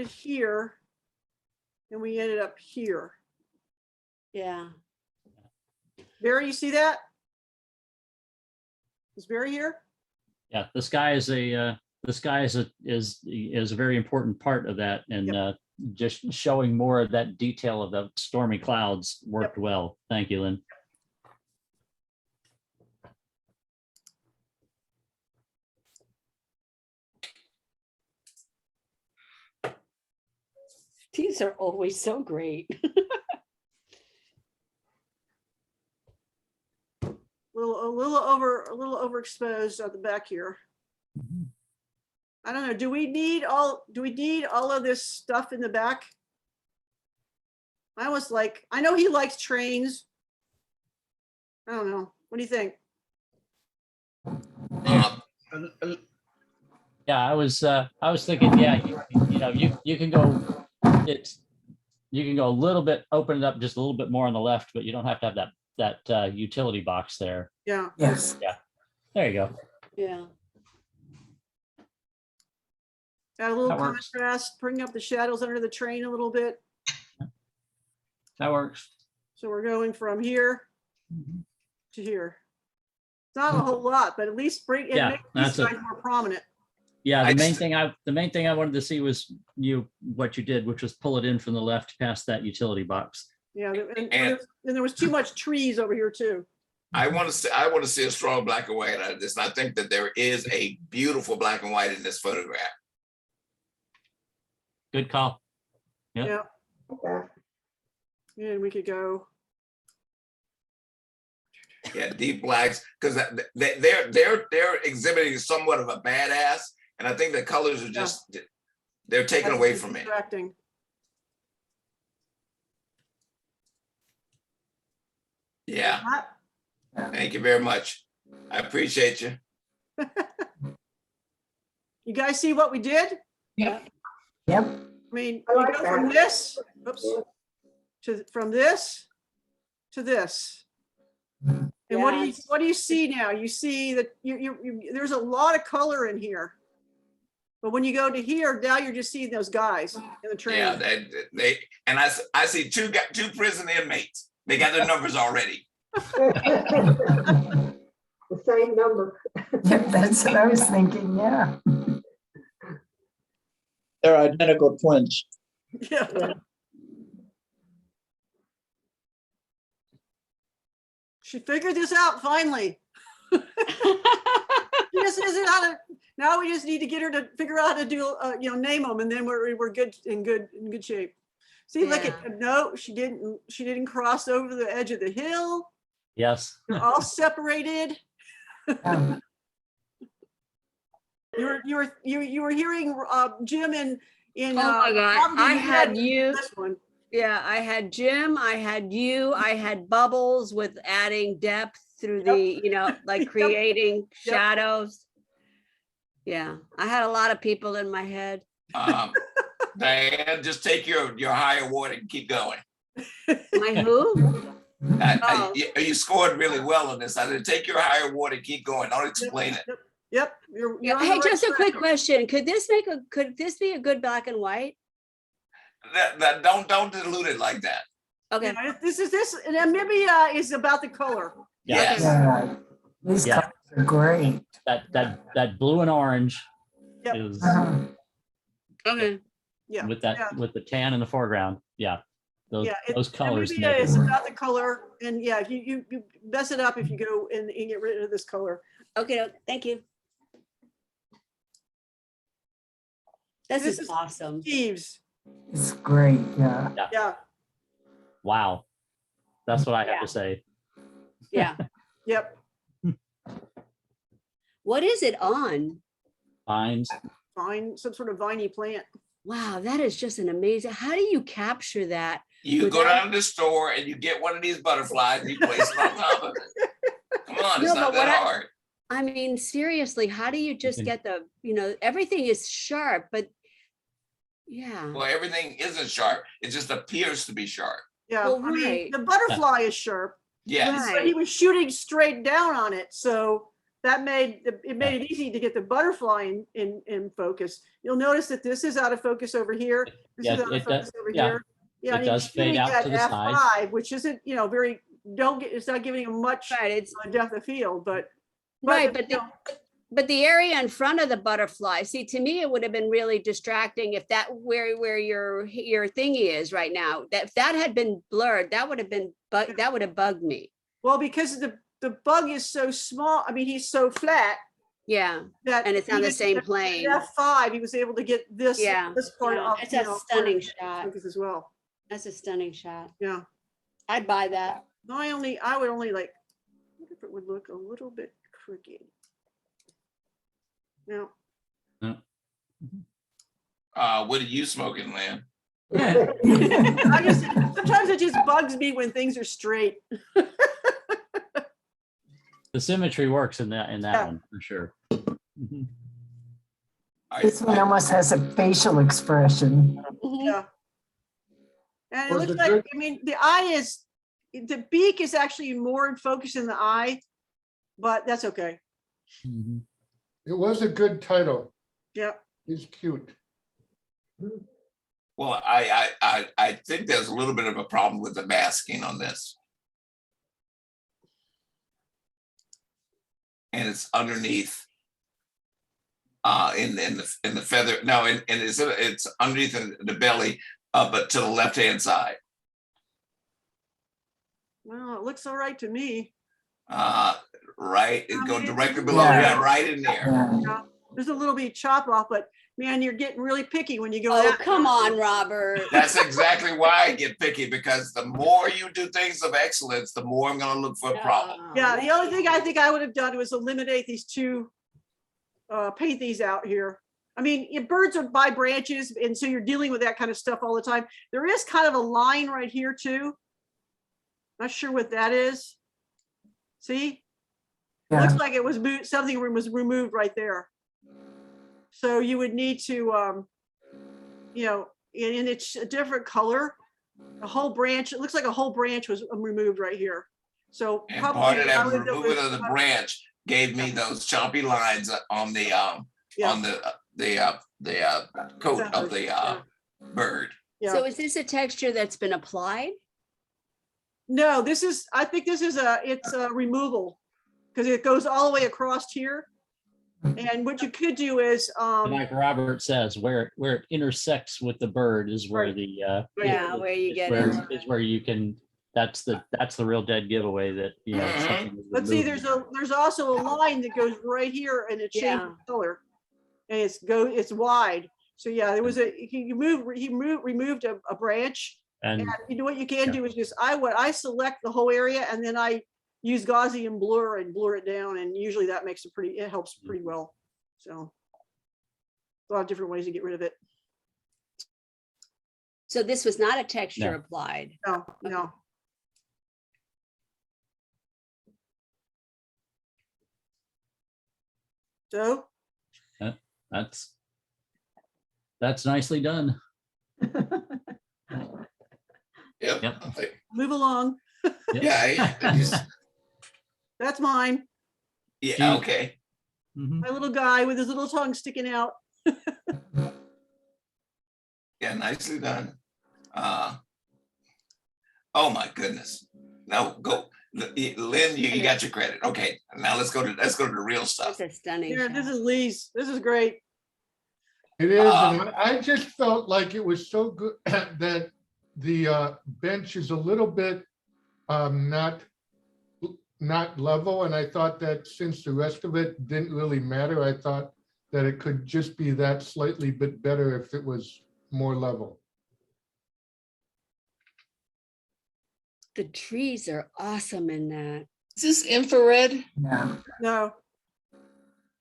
Speaker 1: here and we ended up here.
Speaker 9: Yeah.
Speaker 1: Barry, you see that? Is Barry here?
Speaker 7: Yeah, the sky is a very important part of that, and just showing more of that detail of the stormy clouds worked well. Thank you, Lynn.
Speaker 9: These are always so great.
Speaker 1: A little overexposed at the back here. I don't know. Do we need all of this stuff in the back? I know he likes trains. I don't know. What do you think?
Speaker 7: Yeah, I was thinking, yeah, you can go, you can go a little bit, open it up just a little bit more on the left, but you don't have to have that utility box there.
Speaker 1: Yeah.
Speaker 14: Yes.
Speaker 7: Yeah. There you go.
Speaker 9: Yeah.
Speaker 1: Add a little
Speaker 7: That works.
Speaker 1: contrast, bring up the shadows under the train a little bit.
Speaker 7: That works.
Speaker 1: So we're going from here to here. It's not a whole lot, but at least bring it,
Speaker 7: Yeah,
Speaker 1: makes these
Speaker 7: that's
Speaker 1: guys more prominent.
Speaker 7: Yeah, the main thing I wanted to see was what you did, which was pull it in from the left past that utility box.
Speaker 1: Yeah, and there was too much trees over here too.
Speaker 11: I want to see a strong black and white out of this. And I think that there is a beautiful black and white in this photograph.
Speaker 7: Good call. Yep.
Speaker 1: Yeah. And we could go.
Speaker 11: Yeah, deep blacks, because they're exhibiting somewhat of a badass, and I think the colors are just they're taken away from me.
Speaker 1: Distracting.
Speaker 11: Yeah. Thank you very much. I appreciate you.
Speaker 1: You guys see what we did?
Speaker 9: Yeah.
Speaker 14: Yep.
Speaker 1: I mean,
Speaker 16: I
Speaker 1: we
Speaker 16: like
Speaker 1: go from
Speaker 16: that.
Speaker 1: this, from this to this. And what do you see now? You see that there's a lot of color in here. But when you go to here, now you're just seeing those guys in the train.
Speaker 11: Yeah, they and I see two prison inmates. They got their numbers already.
Speaker 16: The same number.
Speaker 14: Yep, that's what I was thinking, yeah.
Speaker 15: They're identical twins.
Speaker 1: Yeah. She figured this out finally. She just isn't how to. Now we just need to get her to figure out how to do, name them, and then we're good in good shape. See, look at no, she didn't cross over the edge of the hill.
Speaker 7: Yes.
Speaker 1: They're all separated. You were hearing Jim in
Speaker 9: oh my God, I had you.
Speaker 1: This one.
Speaker 9: Yeah, I had Jim, I had you, I had Bubbles with adding depth through the, like creating shadows. Yeah, I had a lot of people in my head.
Speaker 11: Diane, just take your high award and keep going.
Speaker 9: My who?
Speaker 11: You scored really well on this. I said, take your high award and keep going. Don't explain it.
Speaker 1: Yep. You're on
Speaker 9: Hey,
Speaker 1: the right
Speaker 9: just a
Speaker 1: track.
Speaker 9: quick question. Could this be a good black and white?
Speaker 11: Don't dilute it like that.
Speaker 9: Okay.
Speaker 1: Yeah, this Namibia is about the color.
Speaker 11: Yes.
Speaker 14: Yeah, these
Speaker 7: Yeah.
Speaker 14: colors are great.
Speaker 7: That blue and orange
Speaker 1: Yep.
Speaker 7: is
Speaker 9: Okay.
Speaker 1: Yeah.
Speaker 7: with that with the tan in the foreground. Yeah. Those
Speaker 1: Yeah,
Speaker 7: those colors
Speaker 1: Namibia
Speaker 7: make
Speaker 1: is
Speaker 7: it.
Speaker 1: about the color, and yeah, you mess it up if you go and get rid of this color.
Speaker 9: Okay, thank you. This is awesome.
Speaker 1: Steve's.
Speaker 14: It's great, yeah.
Speaker 1: Yeah.
Speaker 7: Wow. That's what I have to say.
Speaker 9: Yeah.
Speaker 1: Yep.
Speaker 9: What is it on?
Speaker 7: Vines.
Speaker 1: Vine, some sort of viney plant.
Speaker 9: Wow, that is just an amazing. How do you capture that?
Speaker 11: You go
Speaker 9: without-
Speaker 11: down to the store and you get one of these butterflies and you place it on top of it. Come on,
Speaker 9: No,
Speaker 11: it's not
Speaker 9: but what
Speaker 11: that hard.
Speaker 9: I mean, seriously, how do you just get the, everything is sharp, but yeah.
Speaker 11: Well, everything isn't sharp. It just appears to be sharp.
Speaker 1: Yeah,
Speaker 9: Well,
Speaker 1: I mean,
Speaker 9: right.
Speaker 1: the butterfly is sharp.
Speaker 11: Yes.
Speaker 1: But he was shooting straight down on it, so that made it easy to get the butterfly in focus. You'll notice that this is out of focus over here. This
Speaker 7: Yeah,
Speaker 1: is out of
Speaker 7: it
Speaker 1: focus
Speaker 7: does-
Speaker 1: over
Speaker 7: yeah.
Speaker 1: here. Yeah,
Speaker 7: It
Speaker 1: and he was
Speaker 7: does fade
Speaker 1: shooting
Speaker 7: out
Speaker 1: at
Speaker 7: to the side.
Speaker 1: f5, which isn't very. It's not giving him much depth of field, but
Speaker 9: Right, but the area in front of the butterfly, see, to me, it would have been really distracting if that where your thingy is right now, if that had been blurred, that would have bugged me.
Speaker 1: Well, because the bug is so small. I mean, he's so flat.
Speaker 9: Yeah,
Speaker 1: That
Speaker 9: and it's on the
Speaker 1: even
Speaker 9: same
Speaker 1: at
Speaker 9: plane.
Speaker 1: F5, he was able to get this part
Speaker 9: Yeah,
Speaker 1: of
Speaker 9: it's a stunning shot.
Speaker 1: focus as well.
Speaker 9: That's a stunning shot.
Speaker 1: Yeah.
Speaker 9: I'd buy that.
Speaker 1: I would only like, what if it would look a little bit crooked? No.
Speaker 11: What are you smoking, Lynn?
Speaker 1: Sometimes it just bugs me when things are straight.
Speaker 7: The symmetry works in that
Speaker 1: Yeah.
Speaker 7: one for sure. Mhm.
Speaker 14: This one almost has a facial expression.
Speaker 1: Yeah. And it
Speaker 5: Was
Speaker 1: looks
Speaker 5: it
Speaker 1: like,
Speaker 5: good?
Speaker 1: I mean, the beak is actually more in focus in the eye, but that's okay.
Speaker 5: It was a good title.
Speaker 1: Yep.
Speaker 5: He's cute.
Speaker 11: Well, I think there's a little bit of a problem with the masking on this. And it's underneath. In the feather. No, and it's underneath the belly, but to the left-hand side.
Speaker 1: Well, it looks all right to me.
Speaker 11: Right, it goes
Speaker 1: mean,
Speaker 11: directly below. Yeah, right in there.
Speaker 1: Yeah. There's a little bit chop off, but man, you're getting really picky when you go.
Speaker 9: Oh,
Speaker 1: that
Speaker 9: come on, Robert.
Speaker 11: That's exactly why I get picky, because the more you do things of excellence, the more I'm gonna look for a problem.
Speaker 1: Yeah, the only thing I think I would have done was eliminate these two, paint these out here. I mean, birds are by branches, and so you're dealing with that kind of stuff all the time. There is kind of a line right here too. Not sure what that is. See? Looks like it was moved, something was removed right there. So you would need to, and it's a different color. A whole branch, it looks like a whole branch was removed right here. So
Speaker 11: And
Speaker 1: probably
Speaker 11: part of
Speaker 1: I
Speaker 11: that
Speaker 1: would go
Speaker 11: removal
Speaker 1: with,
Speaker 11: of the branch gave me those choppy lines on the coat of the bird.
Speaker 9: So is this a texture that's been applied?
Speaker 1: No, I think it's a removal because it goes all the way across here. And what you could do is,
Speaker 7: Like Robert says, where it intersects with the bird is where the
Speaker 9: where you get
Speaker 7: is where you can. That's the real dead giveaway that something was
Speaker 1: Let's see,
Speaker 7: removed.
Speaker 1: there's also a line that goes right here and it changes color. And it's wide. So yeah, there was he removed a branch. And you know what you can do is just I select the whole area and then I use Gaussian blur and blur it down, and usually that makes it helps pretty well. So a lot of different ways to get rid of it.
Speaker 9: So this was not a texture
Speaker 7: No.
Speaker 9: applied.
Speaker 1: No, no. So
Speaker 7: That's nicely done.
Speaker 11: Yep.
Speaker 1: move along.
Speaker 11: Yeah.
Speaker 1: That's mine.
Speaker 11: Yeah. Okay.
Speaker 1: My little guy with his little tongue sticking out.
Speaker 11: Yeah, nicely done. Oh my goodness. Now go, Lynn, you got your credit. Okay, now let's go to the real stuff.
Speaker 9: That's a stunning
Speaker 1: Here, this
Speaker 9: shot.
Speaker 1: is Lee's. This is great.
Speaker 5: It is, and I just felt like it was so good that the bench is a little bit not level, and I thought that since the rest of it didn't really matter, I thought that it could just be that slightly bit better if it was more level.
Speaker 9: The trees are awesome in that.
Speaker 8: Is this infrared?
Speaker 14: Yeah.
Speaker 1: No.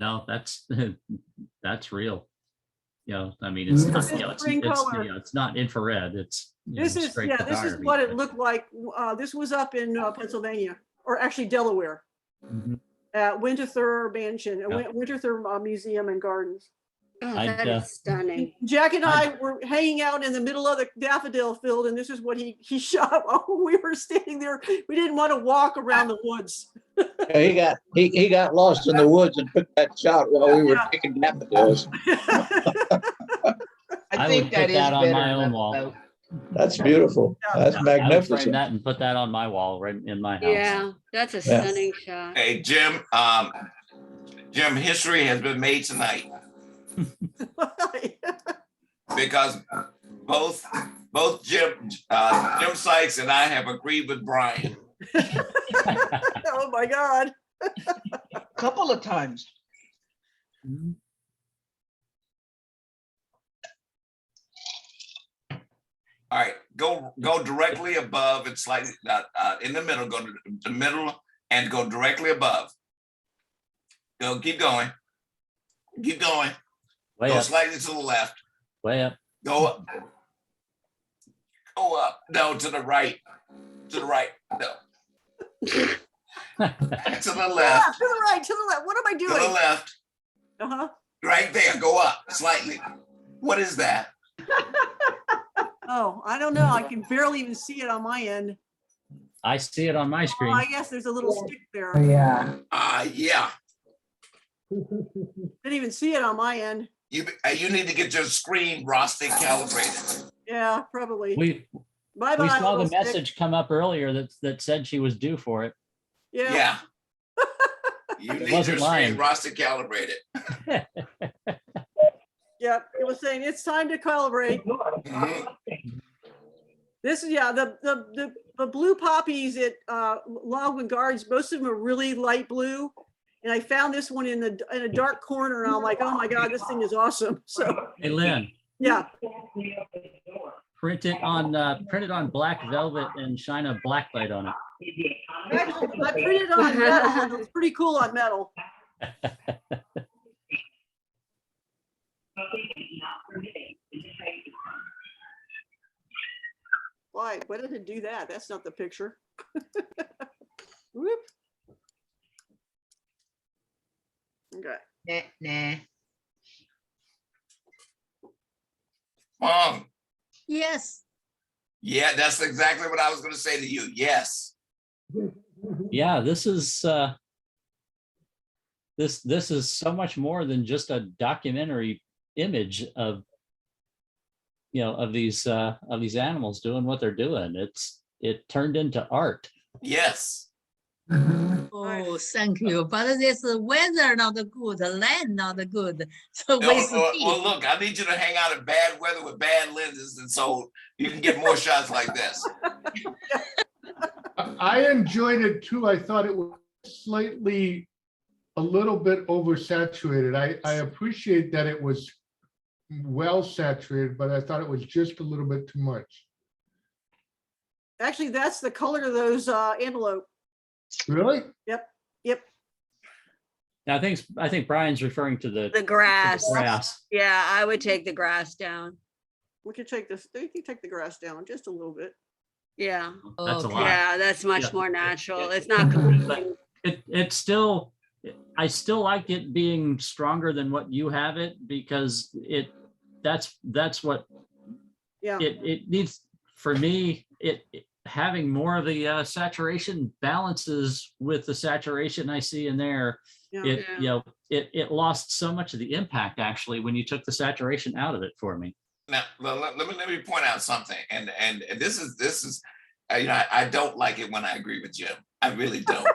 Speaker 7: No, that's that's real. You know, I mean, it's not, you know, it's,
Speaker 1: Spring color.
Speaker 7: you know, it's not infrared. It's you know,
Speaker 1: This is,
Speaker 7: straight
Speaker 1: yeah, this is
Speaker 7: photography,
Speaker 1: what it
Speaker 7: but-
Speaker 1: looked like. This was up in Pennsylvania, or actually Delaware,
Speaker 7: Mhm.
Speaker 1: at Winterthur Mansion,
Speaker 7: Yeah.
Speaker 1: Winterthur Museum and Gardens.
Speaker 9: Oh,
Speaker 7: I'd,
Speaker 9: that is stunning.
Speaker 1: Jack and I were hanging out in the middle of the daffodil field, and this is what he shot while we were standing there. We didn't want to walk around the woods.
Speaker 15: Yeah, he got lost in the woods and took that shot while we were
Speaker 1: Yeah.
Speaker 15: picking daffodils.
Speaker 7: I
Speaker 4: think
Speaker 7: would
Speaker 4: that
Speaker 7: put
Speaker 4: is
Speaker 7: that on
Speaker 4: better
Speaker 7: my own
Speaker 4: level,
Speaker 7: wall.
Speaker 4: though.
Speaker 15: That's beautiful. That's
Speaker 7: I would frame
Speaker 15: magnificent.
Speaker 7: that and put that on my wall right in my house.
Speaker 9: Yeah, that's a
Speaker 15: Yeah.
Speaker 9: stunning shot.
Speaker 11: Hey, Jim, Jim, history has been made tonight because both Jim Sykes and I have agreed with Brian.
Speaker 1: Oh my God.
Speaker 4: Couple of times.
Speaker 11: All right, go directly above and slightly in the middle. Go to the middle and go directly above. Go, keep going. Keep going.
Speaker 7: Way
Speaker 11: Go
Speaker 7: up,
Speaker 11: slightly to the left.
Speaker 7: way up.
Speaker 11: Go up. Go up. No, to the right. To the right. No. To the
Speaker 1: Yeah, to
Speaker 11: left.
Speaker 1: the right, to the left. What am I
Speaker 11: To the
Speaker 1: doing?
Speaker 11: left.
Speaker 1: Uh-huh.
Speaker 11: Right there. Go up slightly. What is that?
Speaker 1: Oh, I don't know. I can barely even see it on my end.
Speaker 7: I see it on my
Speaker 1: Oh,
Speaker 7: screen.
Speaker 1: I guess there's a little stick there.
Speaker 14: Yeah.
Speaker 11: Yeah.
Speaker 1: Didn't even see it on my end.
Speaker 11: You need to get your screen Rostic calibrated.
Speaker 1: Yeah, probably.
Speaker 7: We
Speaker 1: Bye-bye.
Speaker 7: saw the
Speaker 1: little stick.
Speaker 7: message come up earlier that said she was due for it.
Speaker 1: Yeah.
Speaker 11: Yeah. You need
Speaker 7: wasn't
Speaker 11: your screen
Speaker 7: lying.
Speaker 11: Rostic calibrated.
Speaker 1: Yep. It was saying it's time to calibrate.
Speaker 11: Mhm.
Speaker 1: This is, yeah, the blue poppies at Logwood Gardens, most of them are really light blue. And I found this one in a dark corner, and I'm like, oh my God, this thing is awesome. So
Speaker 7: Hey, Lynn,
Speaker 1: yeah.
Speaker 7: print it on black velvet and shine a black light on it.
Speaker 1: Actually, I printed on metal. It's pretty cool on metal. Why did it do that? That's not the picture. Whoop. Okay.
Speaker 4: Nah.
Speaker 11: Mom.
Speaker 19: Yes.
Speaker 11: Yeah, that's exactly what I was going to say to you. Yes.
Speaker 7: Yeah, this is this is so much more than just a documentary image of of these animals doing what they're doing. It turned into art.
Speaker 11: Yes.
Speaker 19: Oh, thank you. But this weather not good, land not good. So we
Speaker 11: Well, look, I need you to hang out in bad weather with bad lenses, and so you can get more shots like this.
Speaker 5: I enjoyed it too. I thought it was slightly a little bit oversaturated. I appreciate that it was well saturated, but I thought it was just a little bit too much.
Speaker 1: Actually, that's the color of those antelope.
Speaker 5: Really?
Speaker 1: Yep. Yep.
Speaker 7: I think Brian's referring to the
Speaker 9: grass.
Speaker 7: grass.
Speaker 9: Yeah, I would take the grass down.
Speaker 1: We could take this. You can take the grass down just a little bit.
Speaker 9: Yeah.
Speaker 7: That's a lot.
Speaker 9: Yeah, that's much
Speaker 7: Yeah.
Speaker 9: more natural. It's not completely.
Speaker 7: It's still, I still like it being stronger than what you have it, because that's what
Speaker 1: Yeah.
Speaker 7: it needs. For me, having more of the saturation balances with the saturation I see in there.
Speaker 1: Yeah.
Speaker 7: it lost so much of the impact actually when you took the saturation out of it for me.
Speaker 11: Now, let me point out something, and this is I don't like it when I agree with Jim. I really don't.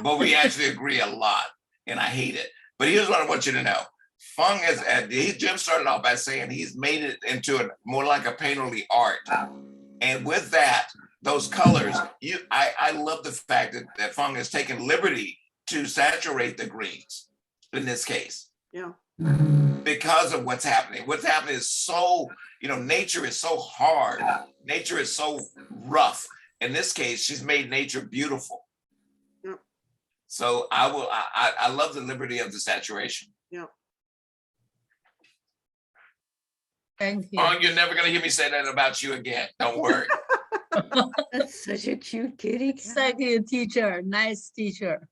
Speaker 11: but we actually agree a lot, and I hate it. But here's what I want you to know: Fung Jim started off by saying he's made it into more like a painterly art, and with that, those colors, I love the fact that Fung has taken liberty to saturate the greens in this case.
Speaker 1: Yeah.
Speaker 11: Because of what's happening. What's happening is so, nature is so hard. Nature is so rough. In this case, she's made nature beautiful.
Speaker 1: Yep.
Speaker 11: So I love the liberty of the saturation.
Speaker 1: Yeah.
Speaker 19: Thank you.
Speaker 11: Oh, you're never gonna hear me say that about you again. Don't worry.
Speaker 9: That's such a cute kitty.
Speaker 19: Thank you, teacher. Nice teacher.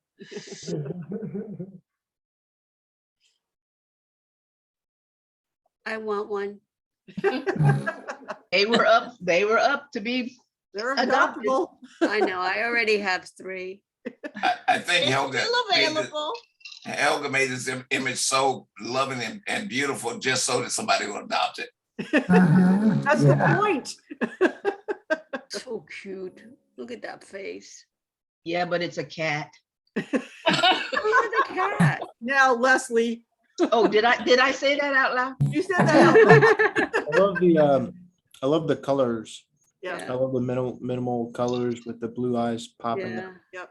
Speaker 9: I want one.
Speaker 4: They were up to be
Speaker 1: They're
Speaker 4: adopted.
Speaker 1: adoptable.
Speaker 9: I know, I already have 3.
Speaker 11: I think Helga
Speaker 19: Still available.
Speaker 11: made this image so loving and beautiful just so that somebody will adopt it.
Speaker 1: That's the point.
Speaker 9: So cute. Look at that face.
Speaker 4: Yeah, but it's a cat.
Speaker 9: Look at the cat.
Speaker 1: Now, Leslie,
Speaker 4: Oh, did I say that out loud?
Speaker 1: you said that out loud.
Speaker 13: I love the colors.
Speaker 1: Yeah.
Speaker 13: I love the minimal colors with the blue eyes popping.
Speaker 9: Yeah.
Speaker 1: Yep.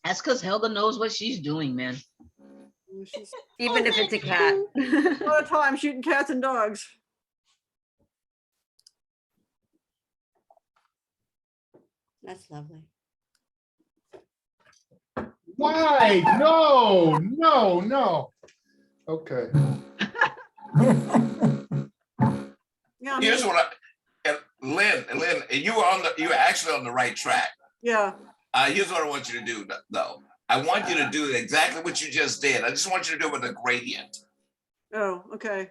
Speaker 4: That's because Helga knows what she's doing, man.
Speaker 9: Even if it's a cat.
Speaker 1: A lot of time shooting cats and dogs.
Speaker 9: That's lovely.
Speaker 5: Why? No, no, no. Okay.
Speaker 1: Yeah. I
Speaker 11: Here's
Speaker 1: mean,
Speaker 11: what Lynn, you were actually on the right track.
Speaker 1: yeah.
Speaker 11: Here's what I want you to do though. I want you to do exactly what you just did. I just want you to do it with a gradient.
Speaker 1: Oh, okay.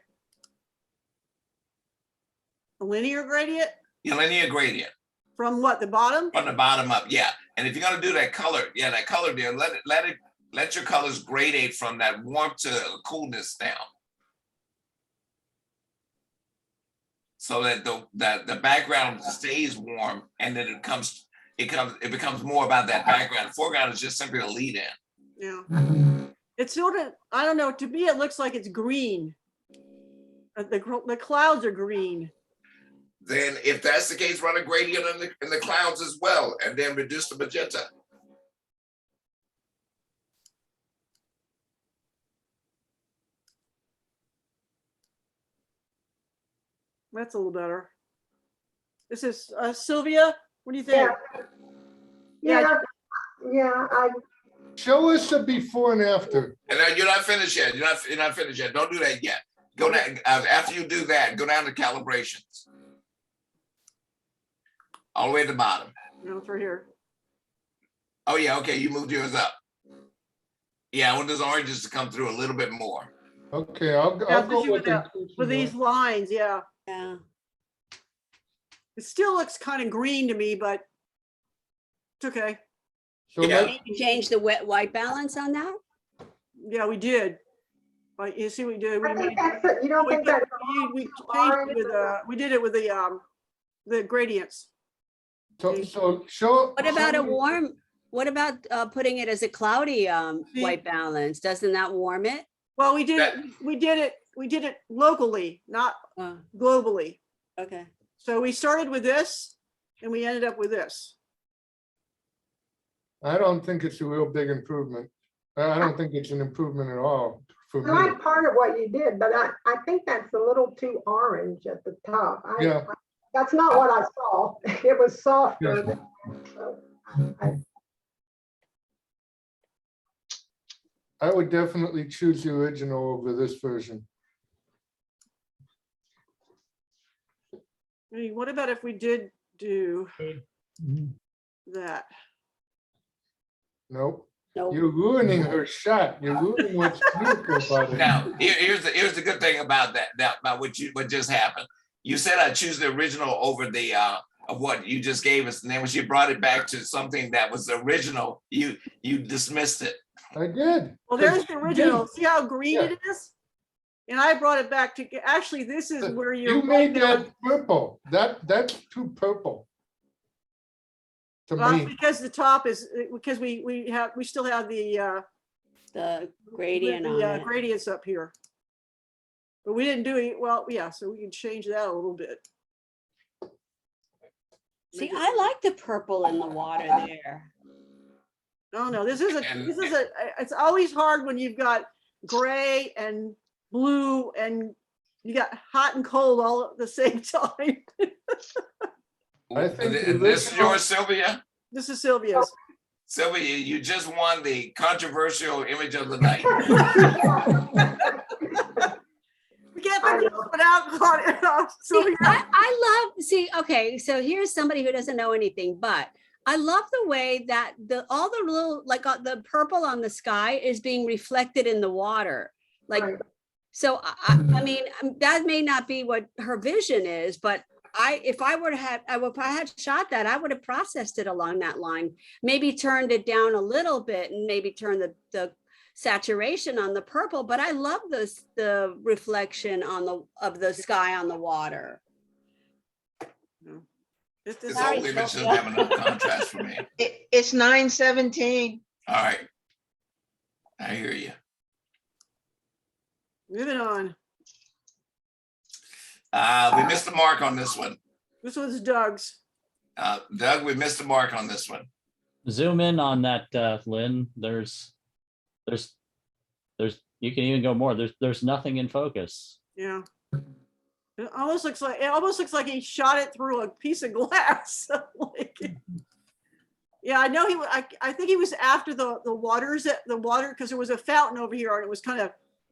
Speaker 1: A linear gradient
Speaker 11: Your linear gradient
Speaker 1: from what? The bottom?
Speaker 11: from the bottom up. Yeah. And if you're gonna do that color, that color there, let your colors gradate from that warmth to coolness down. So that the background stays warm and then it becomes more about that background. The foreground is just simply a lead in.
Speaker 1: Yeah. It's sort of, I don't know, to me, it looks like it's green. The clouds are green.
Speaker 11: Then if that's the case, run a gradient in the clouds as well, and then reduce the magenta.
Speaker 1: That's a little better. This is Sylvia. What do you think?
Speaker 16: Yeah, I
Speaker 5: Show us the before and after.
Speaker 11: And then you're not finished yet. You're not finished yet. Don't do that yet. Go down after you do that. Go down to calibrations. All the way at the bottom.
Speaker 1: No, it's right here.
Speaker 11: Oh yeah, okay. You moved yours up. Yeah, I want those oranges to come through a little bit more.
Speaker 5: Okay, I'll go
Speaker 1: Especially
Speaker 5: with the
Speaker 1: with these lines, yeah.
Speaker 9: Yeah.
Speaker 1: It still looks kind of green to me, but it's okay.
Speaker 5: So
Speaker 11: Yeah.
Speaker 5: let's-
Speaker 9: You change the wet white balance on that?
Speaker 1: Yeah, we did. But you see, we did.
Speaker 16: I think that's it. You don't think that's
Speaker 1: we changed it with we did it with the gradients.
Speaker 5: So show.
Speaker 9: What about a
Speaker 5: show me-
Speaker 9: warm, what about putting it as a cloudy
Speaker 1: See?
Speaker 9: white balance? Doesn't that warm it?
Speaker 1: Well, we did it locally, not globally.
Speaker 9: Okay.
Speaker 1: So we started with this and we ended up with this.
Speaker 5: I don't think it's a real big improvement. I don't think it's an improvement at all for
Speaker 16: I
Speaker 5: me.
Speaker 16: like part of what you did, but I think that's a little too orange at the top.
Speaker 5: Yeah.
Speaker 16: That's not what I saw. It was softer. than that, so
Speaker 5: I would definitely choose the original over this version.
Speaker 1: I mean, what about if we did do that?
Speaker 5: Nope.
Speaker 9: Nope.
Speaker 5: You're ruining her shot. You're ruining what's beautiful about it.
Speaker 11: Now, here's the good thing about that about what just happened. You said I choose the original over the of what you just gave us, and then when she brought it back to something that was the original, you dismissed it.
Speaker 5: I did.
Speaker 1: Well, there's the original. See how green it is? And I brought it back to, actually, this is where
Speaker 5: You
Speaker 1: you're.
Speaker 5: made that purple. That's too purple. To
Speaker 1: Well,
Speaker 5: me.
Speaker 1: because the top is, because we still have the
Speaker 9: gradient on it.
Speaker 1: gradients up here. But we didn't do it, well, yeah, so we can change that a little bit.
Speaker 9: See, I like the purple in the water there.
Speaker 1: No, this is it's always hard when you've got gray and blue and you got hot and cold all at the same time.
Speaker 11: This is yours, Sylvia?
Speaker 1: This is Sylvia's.
Speaker 11: Sylvia, you just won the controversial image of the night.
Speaker 1: We can't put this one out.
Speaker 9: See, I love, see, okay, so here's somebody who doesn't know anything, but I love the way that all the little, like the purple on the sky is being reflected in the water. Like, so I mean, that may not be what her vision is, but if I had shot that, I would have processed it along that line, maybe turned it down a little bit and maybe turn the saturation on the purple, but I love the reflection of the sky on the water.
Speaker 11: This whole image doesn't have enough contrast for me.
Speaker 4: It's 9:17.
Speaker 11: All right. I hear you.
Speaker 1: Moving on.
Speaker 11: We missed the mark on this one.
Speaker 1: This one's Doug's.
Speaker 11: Doug, we missed the mark on this one.
Speaker 7: Zoom in on that, Lynn. There's, you can even go more. There's nothing in focus.
Speaker 1: Yeah. It almost looks like he shot it through a piece of glass. Yeah, I know I think he was after the water, because there was a fountain over here and it was kind of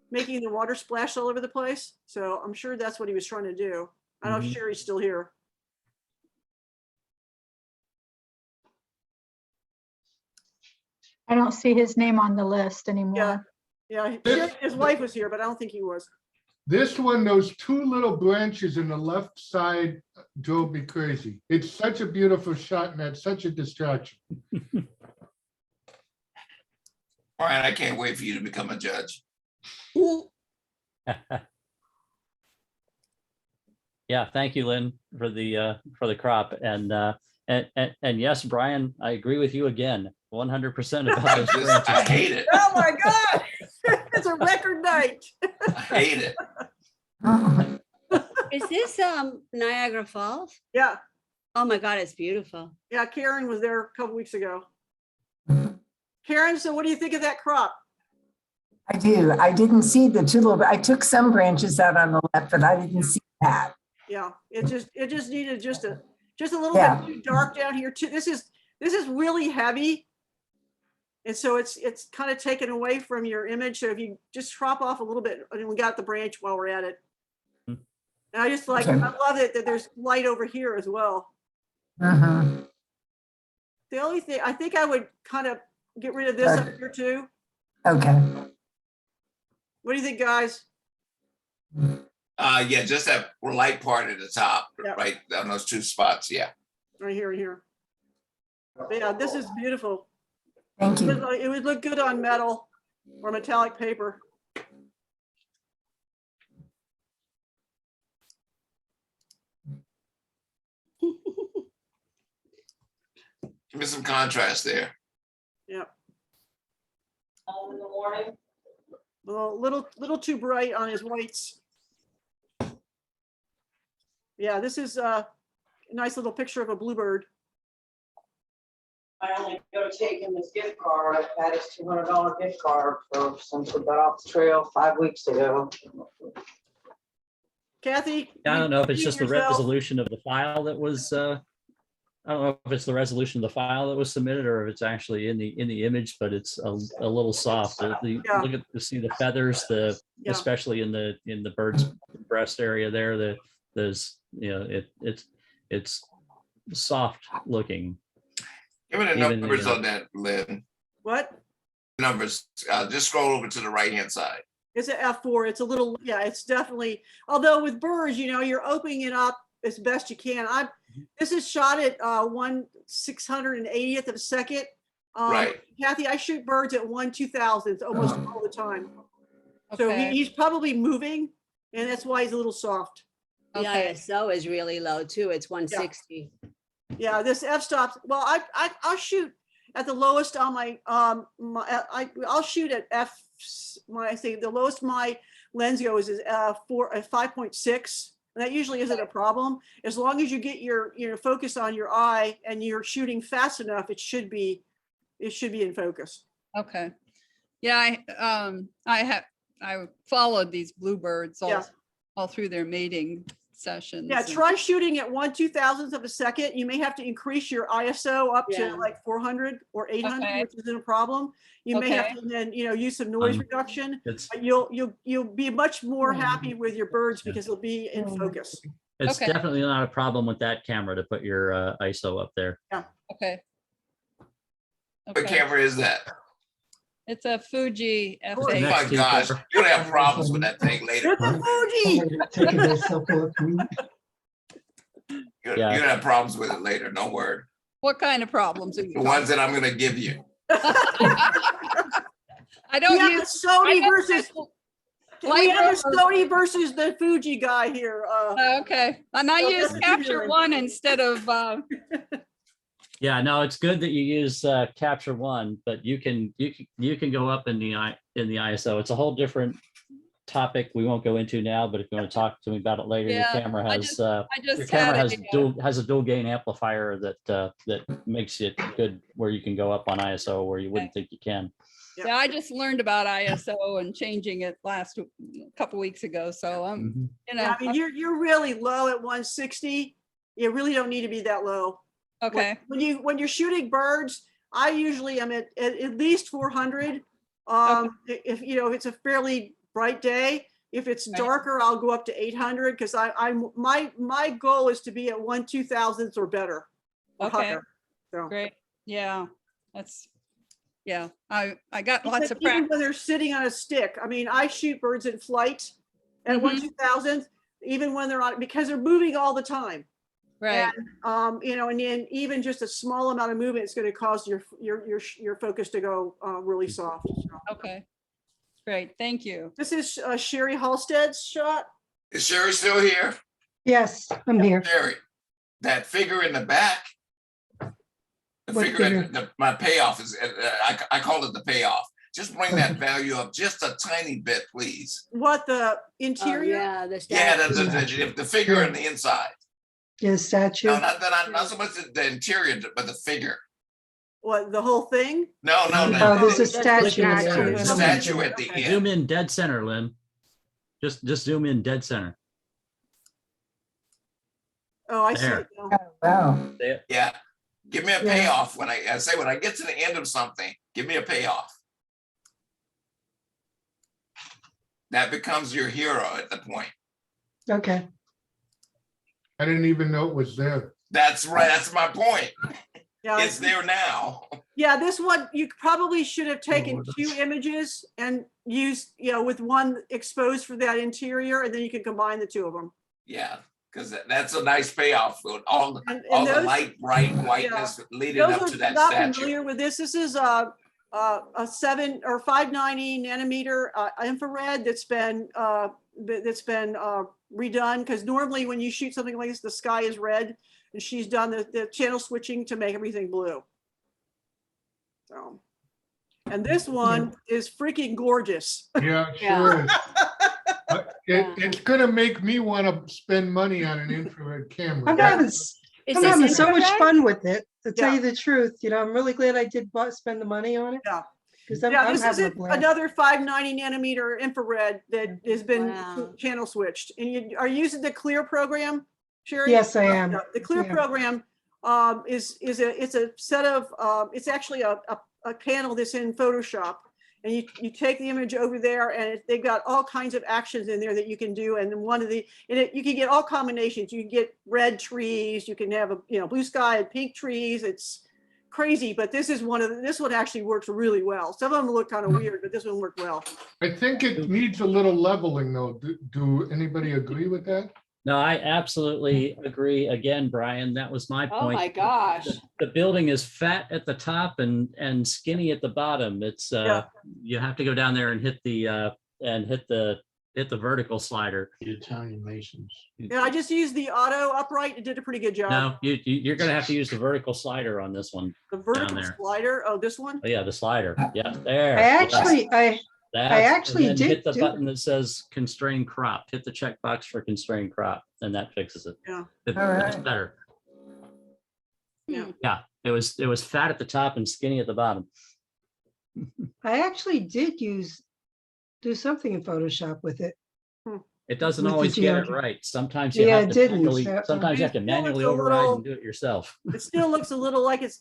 Speaker 1: making the water splash all over the place. So I'm sure that's what he was trying to do. I don't know if Sherry's still here.
Speaker 21: I don't see his name on the list anymore.
Speaker 1: Yeah, his wife was here, but I don't think he was.
Speaker 5: This one, those two little branches in the left side drove me crazy. It's such a beautiful shot and that's such a distraction.
Speaker 11: Brian, I can't wait for you to become a judge.
Speaker 7: Yeah, thank you, Lynn, for the crop. And yes, Brian, I agree with you again, 100% about those branches.
Speaker 11: I hate it.
Speaker 1: Oh my God. It's a record night.
Speaker 11: I hate it.
Speaker 9: Is this Niagara Falls?
Speaker 1: Yeah.
Speaker 9: Oh my God, it's beautiful.
Speaker 1: Yeah, Karen was there a couple weeks ago. Karen, so what do you think of that crop?
Speaker 14: I do. I didn't see the two little, I took some branches out on the left, but I didn't see that.
Speaker 1: Yeah, it just needed just a little bit too dark down here too. This is really heavy. And so it's kind of taken away from your image. So if you just crop off a little bit, and we got the branch while we're at it. And I just I love it that there's light over here as well. The only thing, I think I would kind of get rid of this up here too.
Speaker 14: Okay.
Speaker 1: What do you think, guys?
Speaker 11: Yeah, just that light part at the top, right on those two spots. Yeah.
Speaker 1: Right here and here. But yeah, this is beautiful.
Speaker 14: Thank you.
Speaker 1: It would look good on metal or metallic paper.
Speaker 11: Give me some contrast there.
Speaker 1: Yeah.
Speaker 20: In the morning.
Speaker 1: Little too bright on his whites. Yeah, this is a nice little picture of a bluebird.
Speaker 20: I only go take him his gift card. I've had his $200 gift card since we got off the trail 5 weeks ago.
Speaker 1: Kathy?
Speaker 7: I don't know if it's just the
Speaker 1: yourself.
Speaker 7: resolution of the file that was, I don't know if it's the resolution of the file that was submitted or if it's actually in the image, but it's a little soft. Look at to see the feathers, especially in the bird's breast area there. There's it's soft looking.
Speaker 11: Give me the numbers on that, Lynn.
Speaker 1: What?
Speaker 11: Numbers. Just scroll over to the right-hand side.
Speaker 1: It's an F4. It's a little, it's definitely, although with birds, you're opening it up as best you can. This is shot at 1/680th of a second.
Speaker 11: Right.
Speaker 1: Kathy, I shoot birds at 1/2000 almost all the time. So
Speaker 2: Okay.
Speaker 1: he's probably moving, and that's why he's a little soft.
Speaker 9: The ISO is really low too. It's 160.
Speaker 1: Yeah, this f-stops. Well, I'll shoot at the lowest on my I'll shoot at the lowest my lens goes is 5.6. And that usually isn't a problem as long as you get your focus on your eye and you're shooting fast enough. It should be in focus.
Speaker 2: Okay. Yeah, I followed these bluebirds all through their mating sessions.
Speaker 1: Yeah, try shooting at 1/2000th of a second. You may have to increase your ISO up to like 400 or 800, which isn't a problem. You may have to then use some noise reduction. But you'll be much more happy with your birds because they'll be in focus.
Speaker 7: It's definitely not a problem with that camera to put your ISO up there.
Speaker 1: Yeah.
Speaker 2: Okay.
Speaker 11: What camera is that?
Speaker 2: It's a Fuji F8.
Speaker 11: Oh my gosh, you're gonna have problems with that thing later.
Speaker 1: It's a Fuji.
Speaker 11: You're gonna have problems with it later, don't worry.
Speaker 2: What kind of problems are you
Speaker 11: The ones that I'm gonna give you.
Speaker 2: I don't
Speaker 1: we have
Speaker 2: use
Speaker 1: the Sony
Speaker 2: I
Speaker 1: versus we have the Sony versus the Fuji guy here.
Speaker 2: Okay, and I
Speaker 1: so
Speaker 2: use
Speaker 1: that's
Speaker 2: Capture
Speaker 1: different.
Speaker 2: One instead of.
Speaker 7: Yeah, no, it's good that you use Capture One, but you can go up in the ISO. It's a whole different topic we won't go into now, but if you want to talk to me about it later,
Speaker 2: Yeah,
Speaker 7: your camera has
Speaker 2: I just
Speaker 7: your camera
Speaker 2: had
Speaker 7: has a dual gain amplifier that makes it good where you can go up on ISO where you wouldn't think you can.
Speaker 2: Yeah, I just learned about ISO and changing it last couple weeks ago. So I'm,
Speaker 1: Yeah, I mean, you're really low at 160. You really don't need to be that low.
Speaker 2: Okay.
Speaker 1: When you're shooting birds, I usually am at least 400. If it's a fairly bright day. If it's darker, I'll go up to 800 because my goal is to be at 1/2000th or better. Or
Speaker 2: Okay.
Speaker 1: higher. So.
Speaker 2: Great. Yeah, that's. Yeah, I got lots of
Speaker 1: Even
Speaker 2: practice.
Speaker 1: when they're sitting on a stick. I mean, I shoot birds in flight at 1/2000th, even when they're on, because they're moving all the time.
Speaker 2: Right.
Speaker 1: And, and then even just a small amount of movement is going to cause your focus to go really soft. So.
Speaker 2: Okay. Great. Thank you.
Speaker 1: This is Sherry Halstead's shot.
Speaker 11: Is Sherry still here?
Speaker 3: Yes, I'm here.
Speaker 11: Sherry, that figure in the back. The
Speaker 3: What
Speaker 11: figure,
Speaker 3: figure?
Speaker 11: my payoff is, I call it the payoff. Just bring that value up just a tiny bit, please.
Speaker 1: What, the interior?
Speaker 9: Yeah,
Speaker 11: The figure on the inside.
Speaker 3: Yeah, the statue.
Speaker 11: No, not so much the interior, but the figure.
Speaker 1: What, the whole thing?
Speaker 11: No.
Speaker 3: Oh, there's a statue.
Speaker 11: The statue at the end.
Speaker 7: Zoom in dead center, Lynn. Just zoom in dead center.
Speaker 1: Oh, I see.
Speaker 7: There.
Speaker 1: it now.
Speaker 14: Wow.
Speaker 11: Yeah. Give me a payoff when I say when I get to the end of something, give me a payoff. That becomes your hero at the point.
Speaker 3: Okay.
Speaker 5: I didn't even know it was there.
Speaker 11: That's right. That's my point.
Speaker 1: Yeah,
Speaker 11: It's there now.
Speaker 1: Yeah, this one, you probably should have taken 2 images and used, with one exposed for that interior, and then you can combine the 2 of them.
Speaker 11: Yeah, because that's a nice payoff. All the
Speaker 1: those-
Speaker 11: light, bright whiteness leading
Speaker 1: Those
Speaker 11: up
Speaker 1: are
Speaker 11: to that
Speaker 1: not
Speaker 11: statue.
Speaker 1: familiar with this. This is a 7 or 590 nanometer infrared that's been redone, because normally when you shoot something like this, the sky is red, and she's done the channel switching to make everything blue. So, and this one is freaking gorgeous.
Speaker 5: Yeah, sure is. It's gonna make me want to spend money on an infrared camera.
Speaker 3: I'm having so much
Speaker 9: infrared?
Speaker 3: fun with it, to tell
Speaker 1: Yeah.
Speaker 3: you the truth. I'm really glad I did spend the money on it.
Speaker 1: Yeah.
Speaker 3: Because
Speaker 1: Yeah,
Speaker 3: I'm
Speaker 1: this is
Speaker 3: having a blast.
Speaker 1: another 590 nanometer infrared that has been
Speaker 9: Wow.
Speaker 1: channel switched. And you are using the Clear program, Sherry?
Speaker 3: Yes, I am.
Speaker 1: Yeah, the Clear
Speaker 3: Yeah.
Speaker 1: program it's a set of it's actually a panel that's in Photoshop, and you take the image over there, and they've got all kinds of actions in there that you can do. And you can get all combinations. You can get red trees, you can have blue sky and pink trees. It's crazy, but this one actually works really well. Some of them look kind of weird, but this one worked well.
Speaker 5: I think it needs a little leveling though. Do anybody agree with that?
Speaker 7: No, I absolutely agree. Again, Brian, that was my
Speaker 9: Oh
Speaker 7: point.
Speaker 9: my gosh.
Speaker 7: The building is fat at the top and skinny at the bottom. It's you have to go down there and hit the vertical slider.
Speaker 15: The Italian Masons.
Speaker 1: Yeah, I just used the auto upright. It did a pretty good job.
Speaker 7: No, you're gonna have to use the vertical slider on this one.
Speaker 1: The
Speaker 7: down
Speaker 1: vertical
Speaker 7: there.
Speaker 1: slider. Oh, this one?
Speaker 7: Oh, yeah, the slider. Yeah, there.
Speaker 3: I actually, I
Speaker 7: That's-
Speaker 3: actually
Speaker 7: and then
Speaker 3: did
Speaker 7: hit the
Speaker 3: do-
Speaker 7: button that says constrain crop. Hit the checkbox for constrain crop, and that fixes it.
Speaker 1: Yeah.
Speaker 7: It's
Speaker 14: Alright.
Speaker 7: better.
Speaker 1: Yeah.
Speaker 7: Yeah, it was fat at the top and skinny at the bottom.
Speaker 3: I actually did do something in Photoshop with it.
Speaker 7: It doesn't
Speaker 3: With the
Speaker 7: always get it
Speaker 3: geog-
Speaker 7: right. Sometimes you
Speaker 3: Yeah,
Speaker 7: have
Speaker 3: it
Speaker 7: to
Speaker 3: didn't,
Speaker 7: manually,
Speaker 3: so-
Speaker 7: sometimes you have to
Speaker 1: It still
Speaker 7: manually
Speaker 1: looks a
Speaker 7: override
Speaker 1: little-
Speaker 7: and do it yourself.
Speaker 1: It still looks a little like it's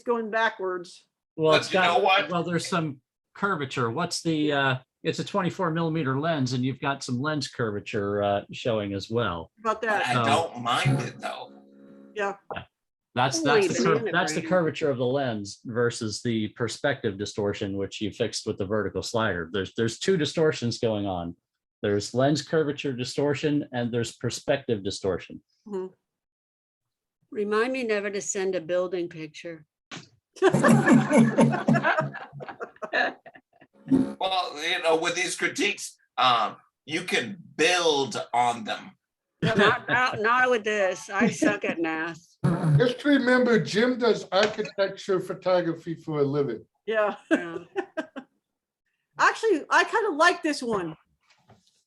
Speaker 1: going backwards.
Speaker 7: Well,
Speaker 11: But
Speaker 7: it's
Speaker 11: you know
Speaker 7: got,
Speaker 11: what?
Speaker 7: well, there's some curvature. What's the, it's a 24 mm lens and you've got some lens curvature showing as well.
Speaker 1: About
Speaker 11: But
Speaker 1: that.
Speaker 11: I don't mind it though.
Speaker 1: Yeah.
Speaker 7: That's
Speaker 9: Holy
Speaker 7: that's the
Speaker 9: banana
Speaker 7: curvature of the lens versus the perspective distortion, which you fixed with the vertical slider. There's two distortions going on. There's lens curvature distortion and there's perspective distortion.
Speaker 1: Mhm.
Speaker 9: Remind me never to send a building picture.
Speaker 11: Well, with these critiques, you can build on them.
Speaker 9: Not with this. I suck at math.
Speaker 5: Just remember, Jim does architecture photography for a living.
Speaker 1: Yeah.
Speaker 9: Yeah.
Speaker 1: Actually, I kind of like this one.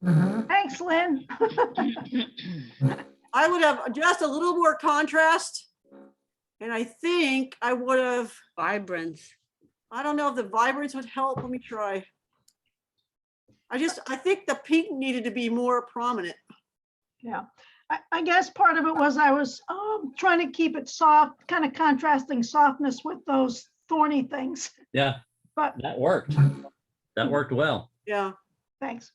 Speaker 10: Thanks, Lynn.
Speaker 1: I would have just a little more contrast. And I think I would have,
Speaker 9: Vibrance.
Speaker 1: I don't know if the vibrance would help. Let me try. I think the pink needed to be more prominent.
Speaker 10: Yeah, I guess part of it was I was trying to keep it soft, kind of contrasting softness with those thorny things.
Speaker 7: Yeah,
Speaker 10: But
Speaker 7: that worked. That worked well.
Speaker 1: Yeah.
Speaker 10: thanks.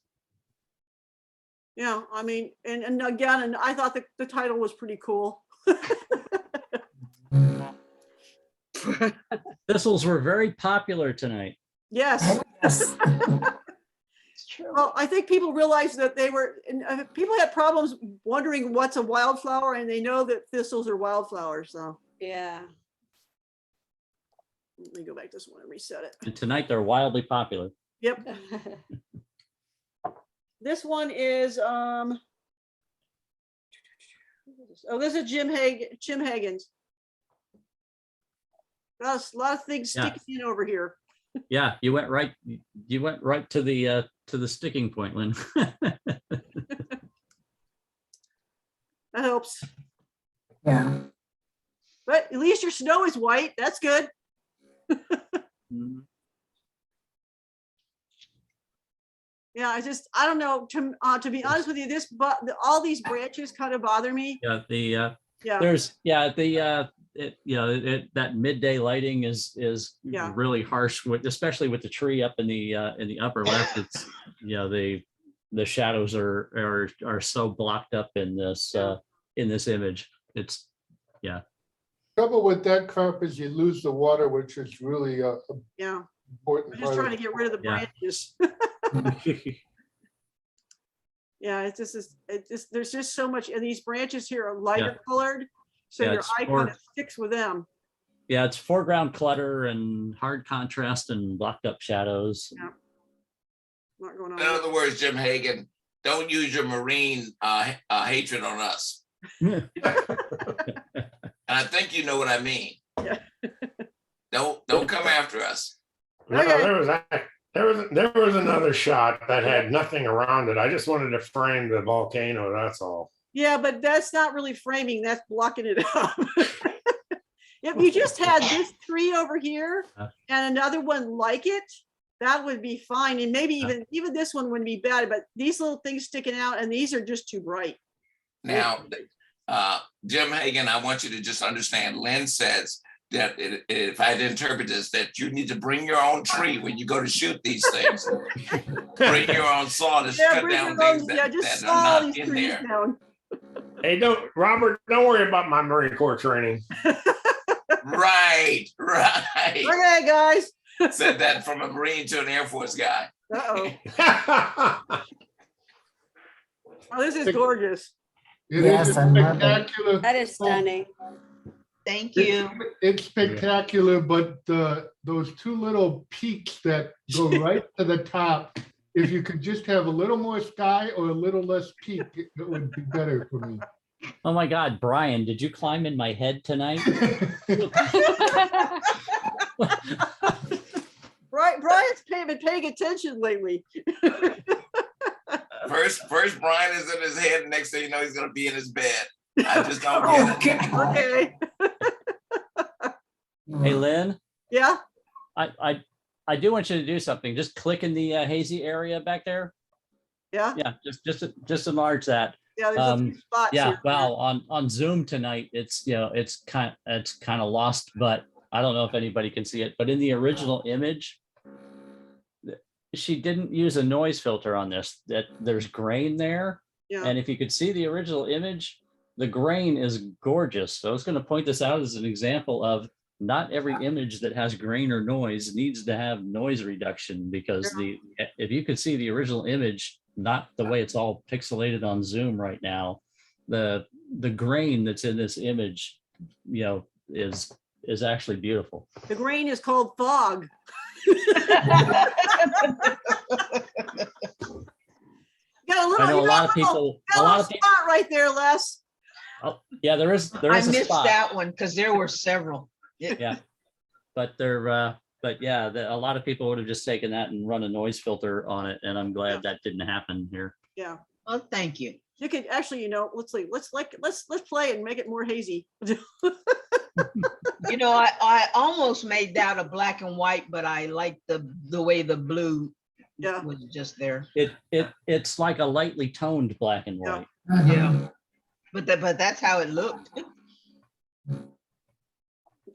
Speaker 1: Yeah. I mean, and again, and I thought the title was pretty cool.
Speaker 7: Thistles were very popular tonight.
Speaker 1: Yes.
Speaker 14: Yes.
Speaker 10: It's true.
Speaker 1: Well, I think people realized that people had problems wondering what's a wildflower, and they know that thistles are wildflowers. So
Speaker 9: Yeah.
Speaker 1: let me go back to this one and reset it.
Speaker 7: And tonight they're wildly popular.
Speaker 1: Yep. This one is oh, this is Jim Hagen's. Got a lot of things
Speaker 7: Yeah.
Speaker 1: sticking in over here.
Speaker 7: Yeah, you went right to the sticking point, Lynn.
Speaker 1: That helps.
Speaker 14: Yeah.
Speaker 1: But at least your snow is white. That's good.
Speaker 7: Mhm.
Speaker 1: Yeah, I don't know. To be honest with you, all these branches kind of bother me.
Speaker 7: Yeah,
Speaker 1: Yeah.
Speaker 7: there's that midday lighting is
Speaker 1: Yeah.
Speaker 7: really harsh with, especially with the tree up in the upper left. It's the shadows are so blocked up in this image. It's
Speaker 5: Trouble with that crop is you lose the water, which is really a
Speaker 1: Yeah.
Speaker 5: important
Speaker 1: I'm just
Speaker 5: part
Speaker 1: trying
Speaker 5: of
Speaker 1: to get rid of the
Speaker 7: Yeah.
Speaker 1: branches. Yeah, there's just so much, and these branches here are lighter colored, so
Speaker 7: Yeah,
Speaker 1: your
Speaker 7: it's
Speaker 1: eye kind
Speaker 7: more-
Speaker 1: of sticks with them.
Speaker 7: Yeah, it's foreground clutter and hard contrast and blocked up shadows.
Speaker 1: Yeah. Not going
Speaker 11: In
Speaker 1: on.
Speaker 11: other words, Jim Hagan, don't use your marine hatred on us. And I think you know what I mean.
Speaker 1: Yeah.
Speaker 11: Don't come after us.
Speaker 18: No, there was another shot that had nothing around it. I just wanted to frame the volcano, that's all.
Speaker 1: Yeah, but that's not really framing, that's blocking it up. If you just had this tree over here and another one like it, that would be fine. And maybe even this one wouldn't be bad, but these little things sticking out, and these are just too bright.
Speaker 11: Now, Jim Hagan, I want you to just understand, Lynn says that if I had to interpret this, that you need to bring your own tree when you go to shoot these things. Bring your own saw to cut
Speaker 1: bring
Speaker 11: down
Speaker 1: your own-
Speaker 11: things
Speaker 1: yeah,
Speaker 11: that
Speaker 1: just
Speaker 11: are
Speaker 1: saw
Speaker 11: not
Speaker 1: these
Speaker 11: in
Speaker 1: trees
Speaker 11: there.
Speaker 1: down.
Speaker 18: Hey, Robert, don't worry about my Marine Corps training.
Speaker 11: Right.
Speaker 1: Okay, guys.
Speaker 11: Said that from a Marine to an Air Force guy.
Speaker 1: Uh-oh. Oh, this is gorgeous.
Speaker 5: It
Speaker 14: Yes,
Speaker 5: is a
Speaker 14: I love it.
Speaker 5: spectacular.
Speaker 9: That is stunning.
Speaker 4: Thank you.
Speaker 5: It's spectacular, but those two little peaks that go right to the top, if you could just have a little more sky or a little less peak, it would be better for me.
Speaker 7: Oh my God, Brian, did you climb in my head tonight?
Speaker 1: Brian's been paying attention lately.
Speaker 11: First Brian is in his head, and next thing you know, he's gonna be in his bed. I just don't get it.
Speaker 1: Okay.
Speaker 7: Hey, Lynn,
Speaker 1: Yeah.
Speaker 7: I do want you to do something. Just click in the hazy area back there.
Speaker 1: Yeah.
Speaker 7: Yeah, just enlarge that.
Speaker 1: Yeah. There's a few spots.
Speaker 7: Yeah,
Speaker 1: here.
Speaker 7: well, on Zoom tonight, it's it's kind of lost, but I don't know if anybody can see it. But in the original image, she didn't use a noise filter on this. That there's grain there,
Speaker 1: Yeah.
Speaker 7: and if you could see the original image, the grain is gorgeous. So I was going to point this out as an example of not every image that has grain or noise needs to have noise reduction, because if you could see the original image, not the way it's all pixelated on Zoom right now, the grain that's in this image, is actually beautiful.
Speaker 1: The grain is called fog. Got a little,
Speaker 7: I know a lot of people,
Speaker 1: spot right there, Les.
Speaker 7: oh, yeah, there is
Speaker 4: I
Speaker 7: a
Speaker 4: missed
Speaker 7: spot.
Speaker 4: that one because there were several.
Speaker 7: Yeah, but yeah, a lot of people would have just taken that and run a noise filter on it, and I'm glad that didn't happen here.
Speaker 1: Yeah.
Speaker 4: Well, thank you.
Speaker 1: You could actually, let's play and make it more hazy.
Speaker 4: I almost made that a black and white, but I like the way the blue was just there.
Speaker 7: It's like a lightly toned black and white.
Speaker 4: Yeah. But that's how it looked.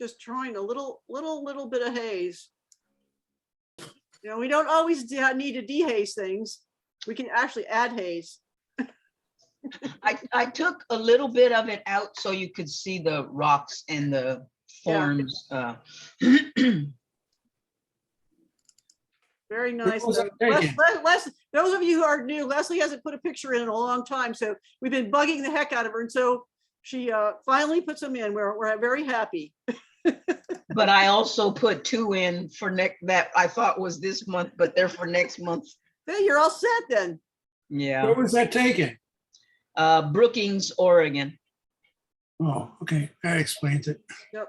Speaker 1: Just trying a little bit of haze. We don't always need to dehaze things. We can actually add haze.
Speaker 4: I took a little bit of it out so you could see the rocks and the forms.
Speaker 1: Very nice.
Speaker 6: What was that taken?
Speaker 1: Those of you who are new, Leslie hasn't put a picture in a long time, so we've been bugging the heck out of her, and so she finally puts them in. We're very happy.
Speaker 4: But I also put 2 in for that I thought was this month, but they're for next month.
Speaker 1: Then you're all set then.
Speaker 4: Yeah.
Speaker 6: Where was that taken?
Speaker 4: Brookings, Oregon.
Speaker 6: Oh, okay. That explains it.
Speaker 1: Yep.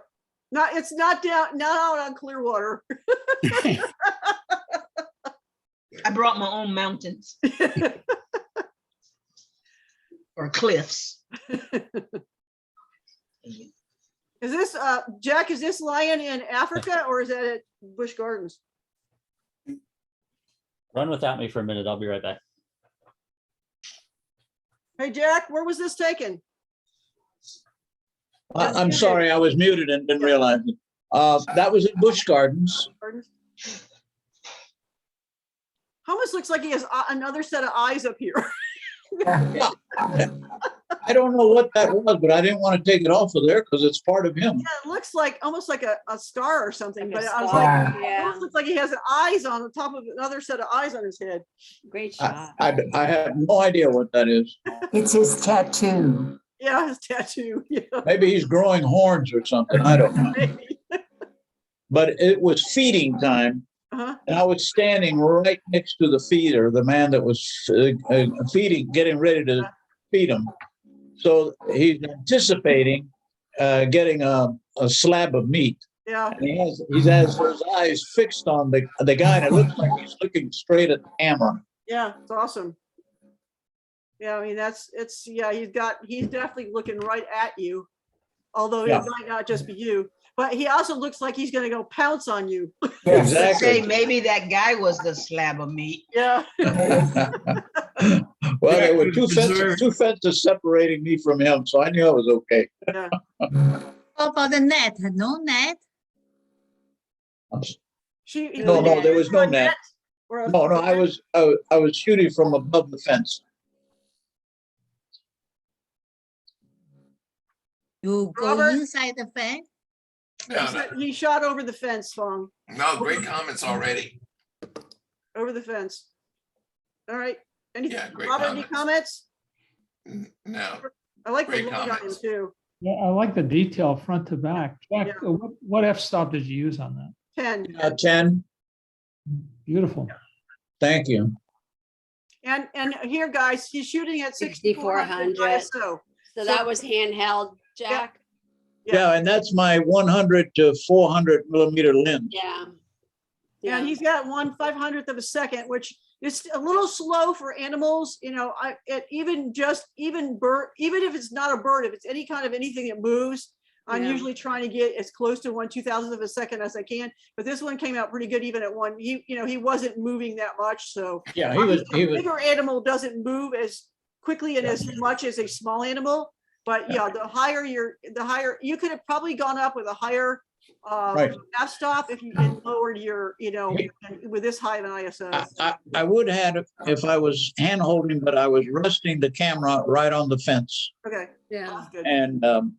Speaker 1: It's not out on Clearwater.
Speaker 4: I brought my own mountains. Or cliffs.
Speaker 1: Is this Jack, is this lion in Africa or is that at Busch Gardens?
Speaker 7: Run without me for a minute. I'll be right back.
Speaker 1: Hey Jack, where was this taken?
Speaker 15: I'm sorry, I was muted and didn't realize it. That was in Busch Gardens.
Speaker 1: Almost looks like he has another set of eyes up here.
Speaker 15: I don't know what that was, but I didn't want to take it off of there because it's part of him.
Speaker 1: Yeah, it looks like almost like a star or something, but I was
Speaker 14: star.
Speaker 1: like, it almost looks like he has eyes on the top of another set of eyes on his head.
Speaker 9: Great shot.
Speaker 15: I have no idea what that is.
Speaker 14: It's his tattoo.
Speaker 1: Yeah, his tattoo. Yeah.
Speaker 15: Maybe he's growing horns or something. I don't know.
Speaker 1: Maybe.
Speaker 15: But it was feeding time.
Speaker 1: Uh-huh.
Speaker 15: And I was standing right next to the feeder, the man that was feeding, getting ready to feed him. So he's anticipating getting a slab of meat.
Speaker 1: Yeah.
Speaker 15: And he has his eyes fixed on the guy, and it looks like he's looking straight at the camera.
Speaker 1: Yeah, it's awesome. Yeah, I mean he's definitely looking right at you, although it might not just be you. But he also looks like he's going to go pounce on you.
Speaker 15: Exactly.
Speaker 4: Say maybe that guy was the slab of meat.
Speaker 1: Yeah.
Speaker 15: Well, there were two fences separating me from him, so I knew I was okay.
Speaker 1: Yeah.
Speaker 19: How about the net? No net?
Speaker 15: No, there was no net. No, I was shooting from above the fence.
Speaker 19: You go
Speaker 1: Robert?
Speaker 19: inside the fence?
Speaker 1: He shot over the fence, Fong.
Speaker 11: No, great comments already.
Speaker 1: Over the fence. All right. Anything?
Speaker 11: Yeah, great
Speaker 1: Robert, any comments?
Speaker 11: No.
Speaker 1: I like the
Speaker 11: Great
Speaker 1: look on him
Speaker 11: comments.
Speaker 1: too.
Speaker 6: Yeah, I like the detail front to back. Jack,
Speaker 1: Yeah.
Speaker 6: what f-stop did you use on that?
Speaker 1: 10.
Speaker 15: 10,
Speaker 6: Beautiful.
Speaker 15: thank you.
Speaker 1: And here, guys, he's shooting at 6400
Speaker 9: 6400.
Speaker 1: ISO.
Speaker 9: So that was handheld, Jack?
Speaker 15: Yeah, and that's my 100 to 400 millimeter lens.
Speaker 9: Yeah.
Speaker 1: And he's got 1/500th of a second, which is a little slow for animals. You know, even if it's not a bird, if it's any kind of anything that moves, I'm
Speaker 9: Yeah.
Speaker 1: usually trying to get as close to 1/2000th of a second as I can. But this one came out pretty good, even at one. He wasn't moving that much. So
Speaker 15: Yeah, he was.
Speaker 1: a bigger animal doesn't move as quickly and as much as a small animal. But yeah, the higher you could have probably gone up with a higher
Speaker 15: Right.
Speaker 1: f-stop if you had lowered your, with this high of an ISO.
Speaker 15: I would have if I was hand holding, but I was resting the camera right on the fence.
Speaker 1: Okay.
Speaker 9: Yeah.
Speaker 1: That's good.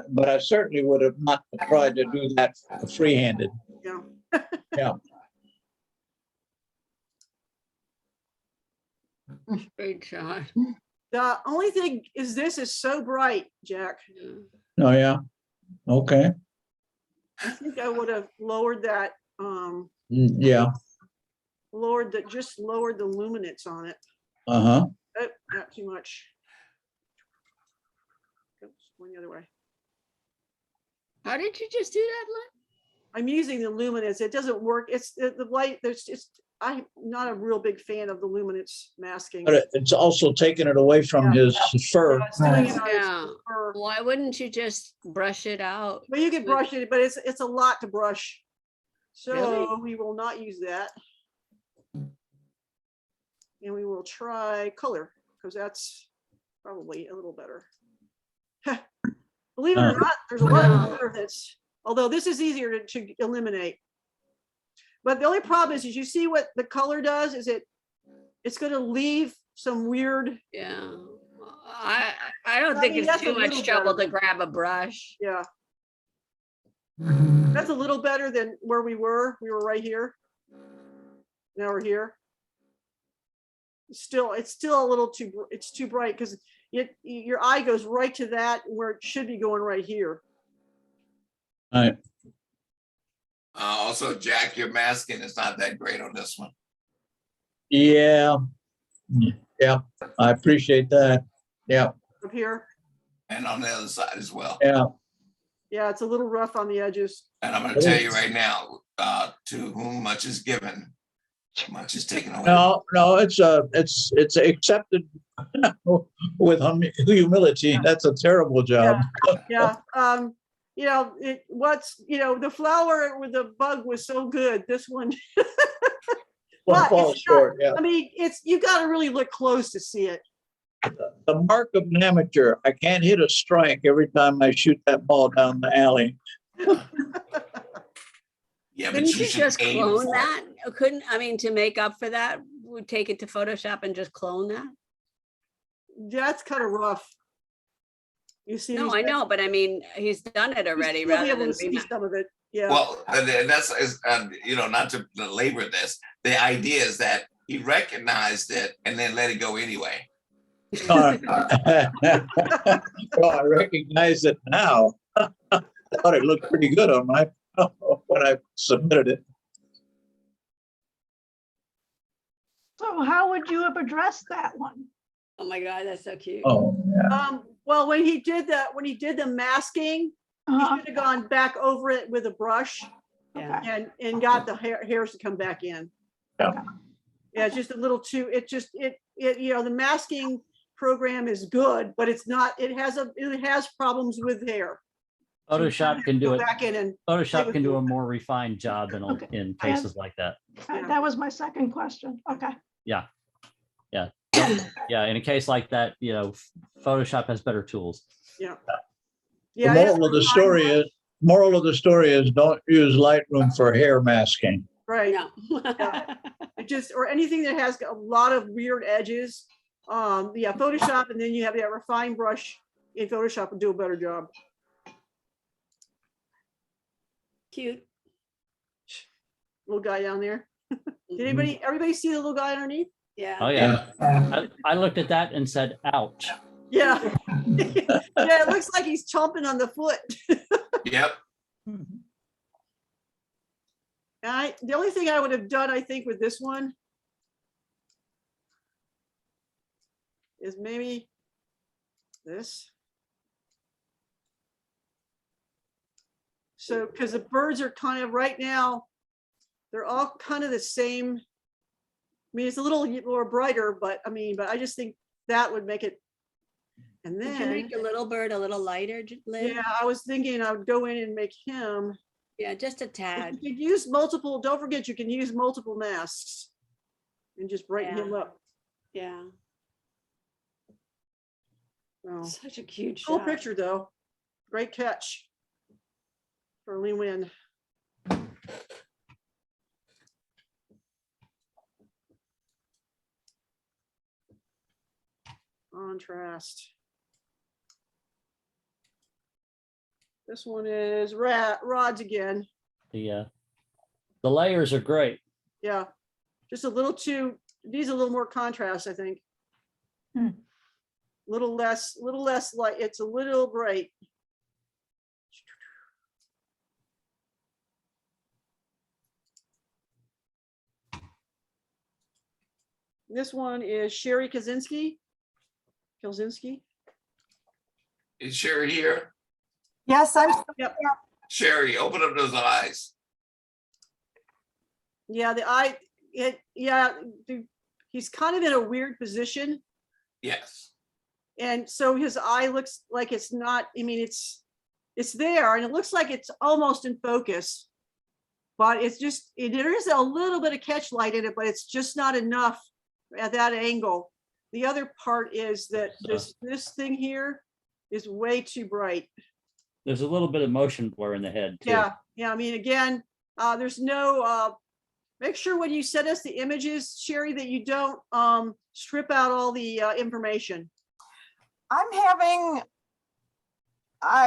Speaker 15: But I certainly would have not tried to do that free-handed.
Speaker 1: Yeah.
Speaker 15: Yeah.
Speaker 9: Great shot.
Speaker 1: The only thing is this is so bright, Jack.
Speaker 15: Oh, yeah. Okay.
Speaker 1: I think I would have lowered that,
Speaker 15: Yeah.
Speaker 1: just lowered the luminance on it.
Speaker 15: Uh-huh.
Speaker 1: Oh, not too much. Oops, going the other way.
Speaker 9: How did you just do that, Lynn?
Speaker 1: I'm using the luminance. It doesn't work. It's the light. I'm not a real big fan of the luminance masking.
Speaker 15: But it's also taking it away from his fur.
Speaker 9: Yeah. Why wouldn't you just brush it out?
Speaker 1: Well, you can brush it, but it's a lot to brush. So
Speaker 9: Really?
Speaker 1: we will not use that. And we will try color, because that's probably a little better. Believe it or not, there's a lot of color that's, although this is easier to eliminate. But the only problem is you see what the color does is it's going to leave some weird.
Speaker 9: Yeah. I don't think it's too much trouble to grab a brush.
Speaker 1: Yeah. That's a little better than where we were. We were right here. Now we're here. It's still a little too bright because your eye goes right to that where it should be going right here.
Speaker 15: All right.
Speaker 11: Also, Jack, your masking is not that great on this one.
Speaker 15: Yeah. Yeah. I appreciate that. Yeah.
Speaker 1: Up here.
Speaker 11: And on the other side as well.
Speaker 15: Yeah.
Speaker 1: Yeah, it's a little rough on the edges.
Speaker 11: And I'm going to tell you right now, to whom much is given, much is taken away.
Speaker 15: No, it's accepted with humility. That's a terrible job.
Speaker 1: Yeah. The flower with the bug was so good. This one.
Speaker 15: One falls short. Yeah.
Speaker 1: I mean, you got to really look close to see it.
Speaker 15: The mark of an amateur. I can't hit a strike every time I shoot that ball down the alley.
Speaker 11: Yeah,
Speaker 9: Couldn't you just clone that? To make up for that, would take it to Photoshop and just clone that?
Speaker 1: That's kind of rough. You see?
Speaker 9: No, I know, but I mean, he's done it already.
Speaker 1: You'll be
Speaker 9: Rather
Speaker 1: able
Speaker 9: than
Speaker 1: to see some of it. Yeah.
Speaker 11: Well, and that's not to belabor this. The idea is that he recognized it and then let it go anyway.
Speaker 15: Well, I recognize it now. I thought it looked pretty good on my when I submitted it.
Speaker 10: So how would you have addressed that one?
Speaker 9: Oh my God, that's so cute.
Speaker 15: Oh, yeah.
Speaker 1: Well, when he did the masking, he should have gone back over it with a brush, and got the hairs to come back in.
Speaker 15: Yeah.
Speaker 1: Yeah, it's just a little too. The masking program is good, but it's not. It has problems with hair.
Speaker 7: Photoshop can do it.
Speaker 1: Back in and
Speaker 7: Photoshop can do a more refined job in cases like that.
Speaker 10: That was my second question. Okay.
Speaker 7: Yeah. In a case like that, Photoshop has better tools.
Speaker 1: Yeah.
Speaker 15: The moral of the story is don't use Lightroom for hair masking.
Speaker 1: Right. No. Or anything that has a lot of weird edges. Photoshop, and then you have that refined brush in Photoshop and do a better job.
Speaker 9: Cute.
Speaker 1: Little guy down there. Did everybody see the little guy underneath?
Speaker 9: Yeah.
Speaker 7: Oh yeah. I looked at that and said, ouch.
Speaker 1: Yeah. Yeah, it looks like he's chomping on the foot.
Speaker 11: Yep.
Speaker 1: The only thing I would have done, I think, with this one is maybe this. So, because the birds are kind of right now, they're all kind of the same. I mean, it's a little more brighter, but I just think that would make it. And
Speaker 9: Did you
Speaker 1: then,
Speaker 9: make a little bird a little lighter, Lynn?
Speaker 1: yeah, I was thinking I would go in and make him.
Speaker 9: Yeah, just a
Speaker 1: But
Speaker 9: tad.
Speaker 1: you can use multiple, don't forget, you can use multiple masks and just brighten him up.
Speaker 9: Yeah.
Speaker 1: So,
Speaker 9: Such a cute
Speaker 1: cool
Speaker 9: shot.
Speaker 1: picture though. Great catch for Lee Win. Contrast. This one is rods again.
Speaker 7: The layers are great.
Speaker 1: Yeah, just a little too, needs a little more contrast, I think. Little less light. It's a little bright. This one is Sherry Kaczynski.
Speaker 11: Is Sherry here?
Speaker 20: Yes, I'm.
Speaker 1: Yep.
Speaker 11: Sherry, open up those eyes.
Speaker 1: Yeah, he's kind of in a weird position.
Speaker 11: Yes.
Speaker 1: And so his eye looks like it's not, it's there and it looks like it's almost in focus, but it's just, there is a little bit of catch light in it, but it's just not enough at that angle. The other part is that this thing here is way too bright.
Speaker 7: There's a little bit of motion blur in the head too.
Speaker 1: Yeah. Again, there's no, make sure when you send us the images, Sherry, that you don't strip out all the information.
Speaker 20: I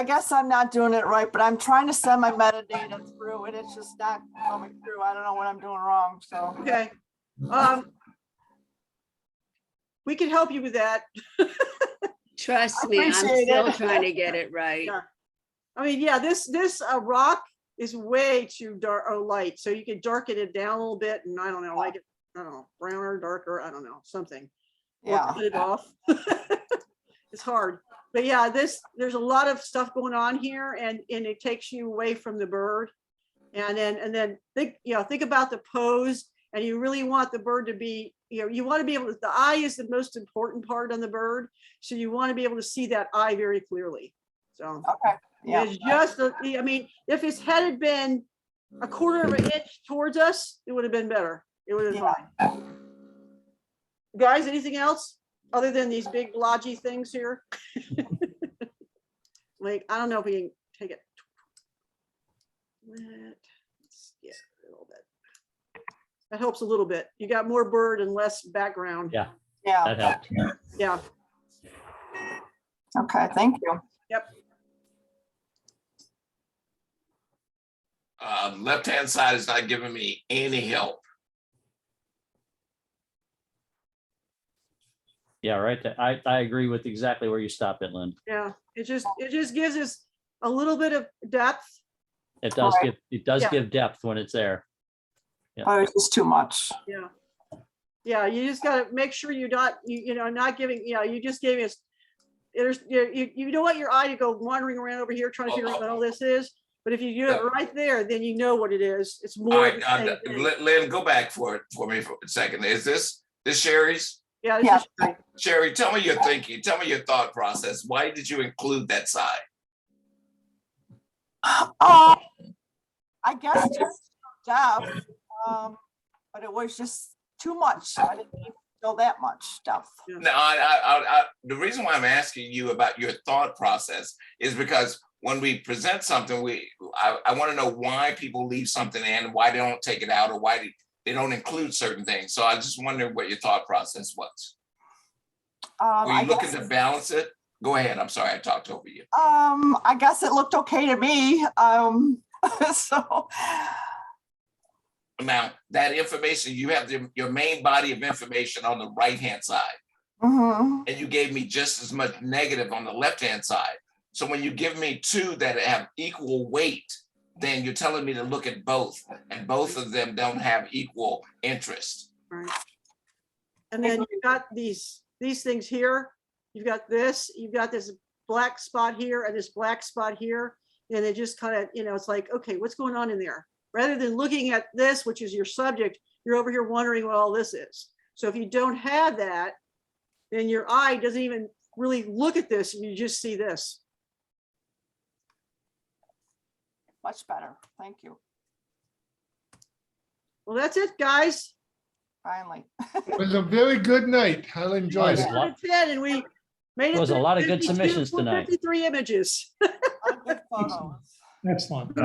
Speaker 20: guess I'm not doing it right, but I'm trying to send my metadata through and it's just not coming through. I don't know what I'm doing wrong, so.
Speaker 1: Okay. We can help you with that.
Speaker 9: Trust me, I'm still trying to get it right.
Speaker 1: Yeah. This rock is way too dark or light, so you can darken it down a little bit, and I don't know, like it, I don't know, browner, darker, I don't know, something.
Speaker 20: Yeah.
Speaker 1: Or cut it off. It's hard, but yeah, there's a lot of stuff going on here, and it takes you away from the bird, and then think about the pose, and you really want the bird to be, you want to be able to, the eye is the most important part on the bird, so you want to be able to see that eye very clearly. So
Speaker 20: okay, yeah,
Speaker 1: it's just if his head had been a quarter of an inch towards us, it would have been better. It would have been fine. Guys, anything else other than these big blotchy things here? Like, I don't know if we can take it. Yeah, a little bit. That helps a little bit. You got more bird and less background.
Speaker 7: Yeah.
Speaker 20: Yeah.
Speaker 7: That helped.
Speaker 1: Yeah.
Speaker 20: Okay, thank you.
Speaker 1: Yep.
Speaker 11: Left-hand side is not giving me any help.
Speaker 7: Yeah, right. I agree with exactly where you stopped it, Lynn.
Speaker 1: Yeah, it just gives us a little bit of depth.
Speaker 7: It does give depth when it's there. Yeah.
Speaker 20: Oh, it's just too much.
Speaker 1: Yeah. Yeah, you just got to make sure you're not, not giving, you just gave us, you don't want your eye to go wandering around over here trying to figure out what all this is. But if you do it right there, then you know what it is. It's more.
Speaker 11: All right, Lynn, go back for me for a second. Is this Sherry's?
Speaker 1: Yeah, this is Sherry.
Speaker 11: Sherry, tell me your thinking. Tell me your thought process. Why did you include that side?
Speaker 20: I guess just depth, but it was just too much. I didn't need to feel that much depth.
Speaker 11: No, the reason why I'm asking you about your thought process is because when we present something, I want to know why people leave something in, why they don't take it out, or why they don't include certain things. So I just wondered what your thought process was. Were you looking to balance it? Go ahead. I'm sorry, I talked over you.
Speaker 20: I guess it looked okay to me. So
Speaker 11: now that information, you have your main body of information on the right-hand side. and you gave me just as much negative on the left-hand side. So when you give me two that have equal weight, then you're telling me to look at both, and both of them don't have equal interest.
Speaker 1: Right. And then you've got these things here. You've got this black spot here and this black spot here. And it just kind of, it's like, okay, what's going on in there? Rather than looking at this, which is your subject, you're over here wondering what all this is. So if you don't have that, then your eye doesn't even really look at this, and you just see this.
Speaker 20: Much better. Thank you.
Speaker 1: Well, that's it, guys.
Speaker 20: Finally.
Speaker 5: It was a very good night. I enjoyed it.
Speaker 1: 10, and we made it.
Speaker 7: Was a
Speaker 1: through
Speaker 7: lot of good
Speaker 1: 52
Speaker 7: submissions tonight.
Speaker 1: 53 images.
Speaker 20: Good photos.
Speaker 6: Excellent.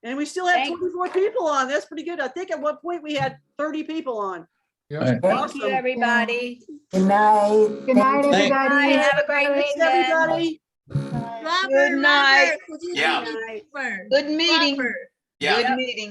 Speaker 1: And we still have 24 people on. That's pretty good. I think at one point we had 30 people on.
Speaker 5: Yeah.
Speaker 9: Thank you, everybody.
Speaker 14: Good night.
Speaker 21: Good night,
Speaker 14: Thank you.
Speaker 21: everybody.
Speaker 9: Have a great
Speaker 1: Thanks,
Speaker 9: weekend.
Speaker 1: everybody.
Speaker 19: Robert,
Speaker 4: night.
Speaker 19: Robert, could you
Speaker 11: Yeah.
Speaker 19: do me a favor?
Speaker 4: Good meeting.
Speaker 19: Robert,
Speaker 11: Yeah.
Speaker 4: Good meeting.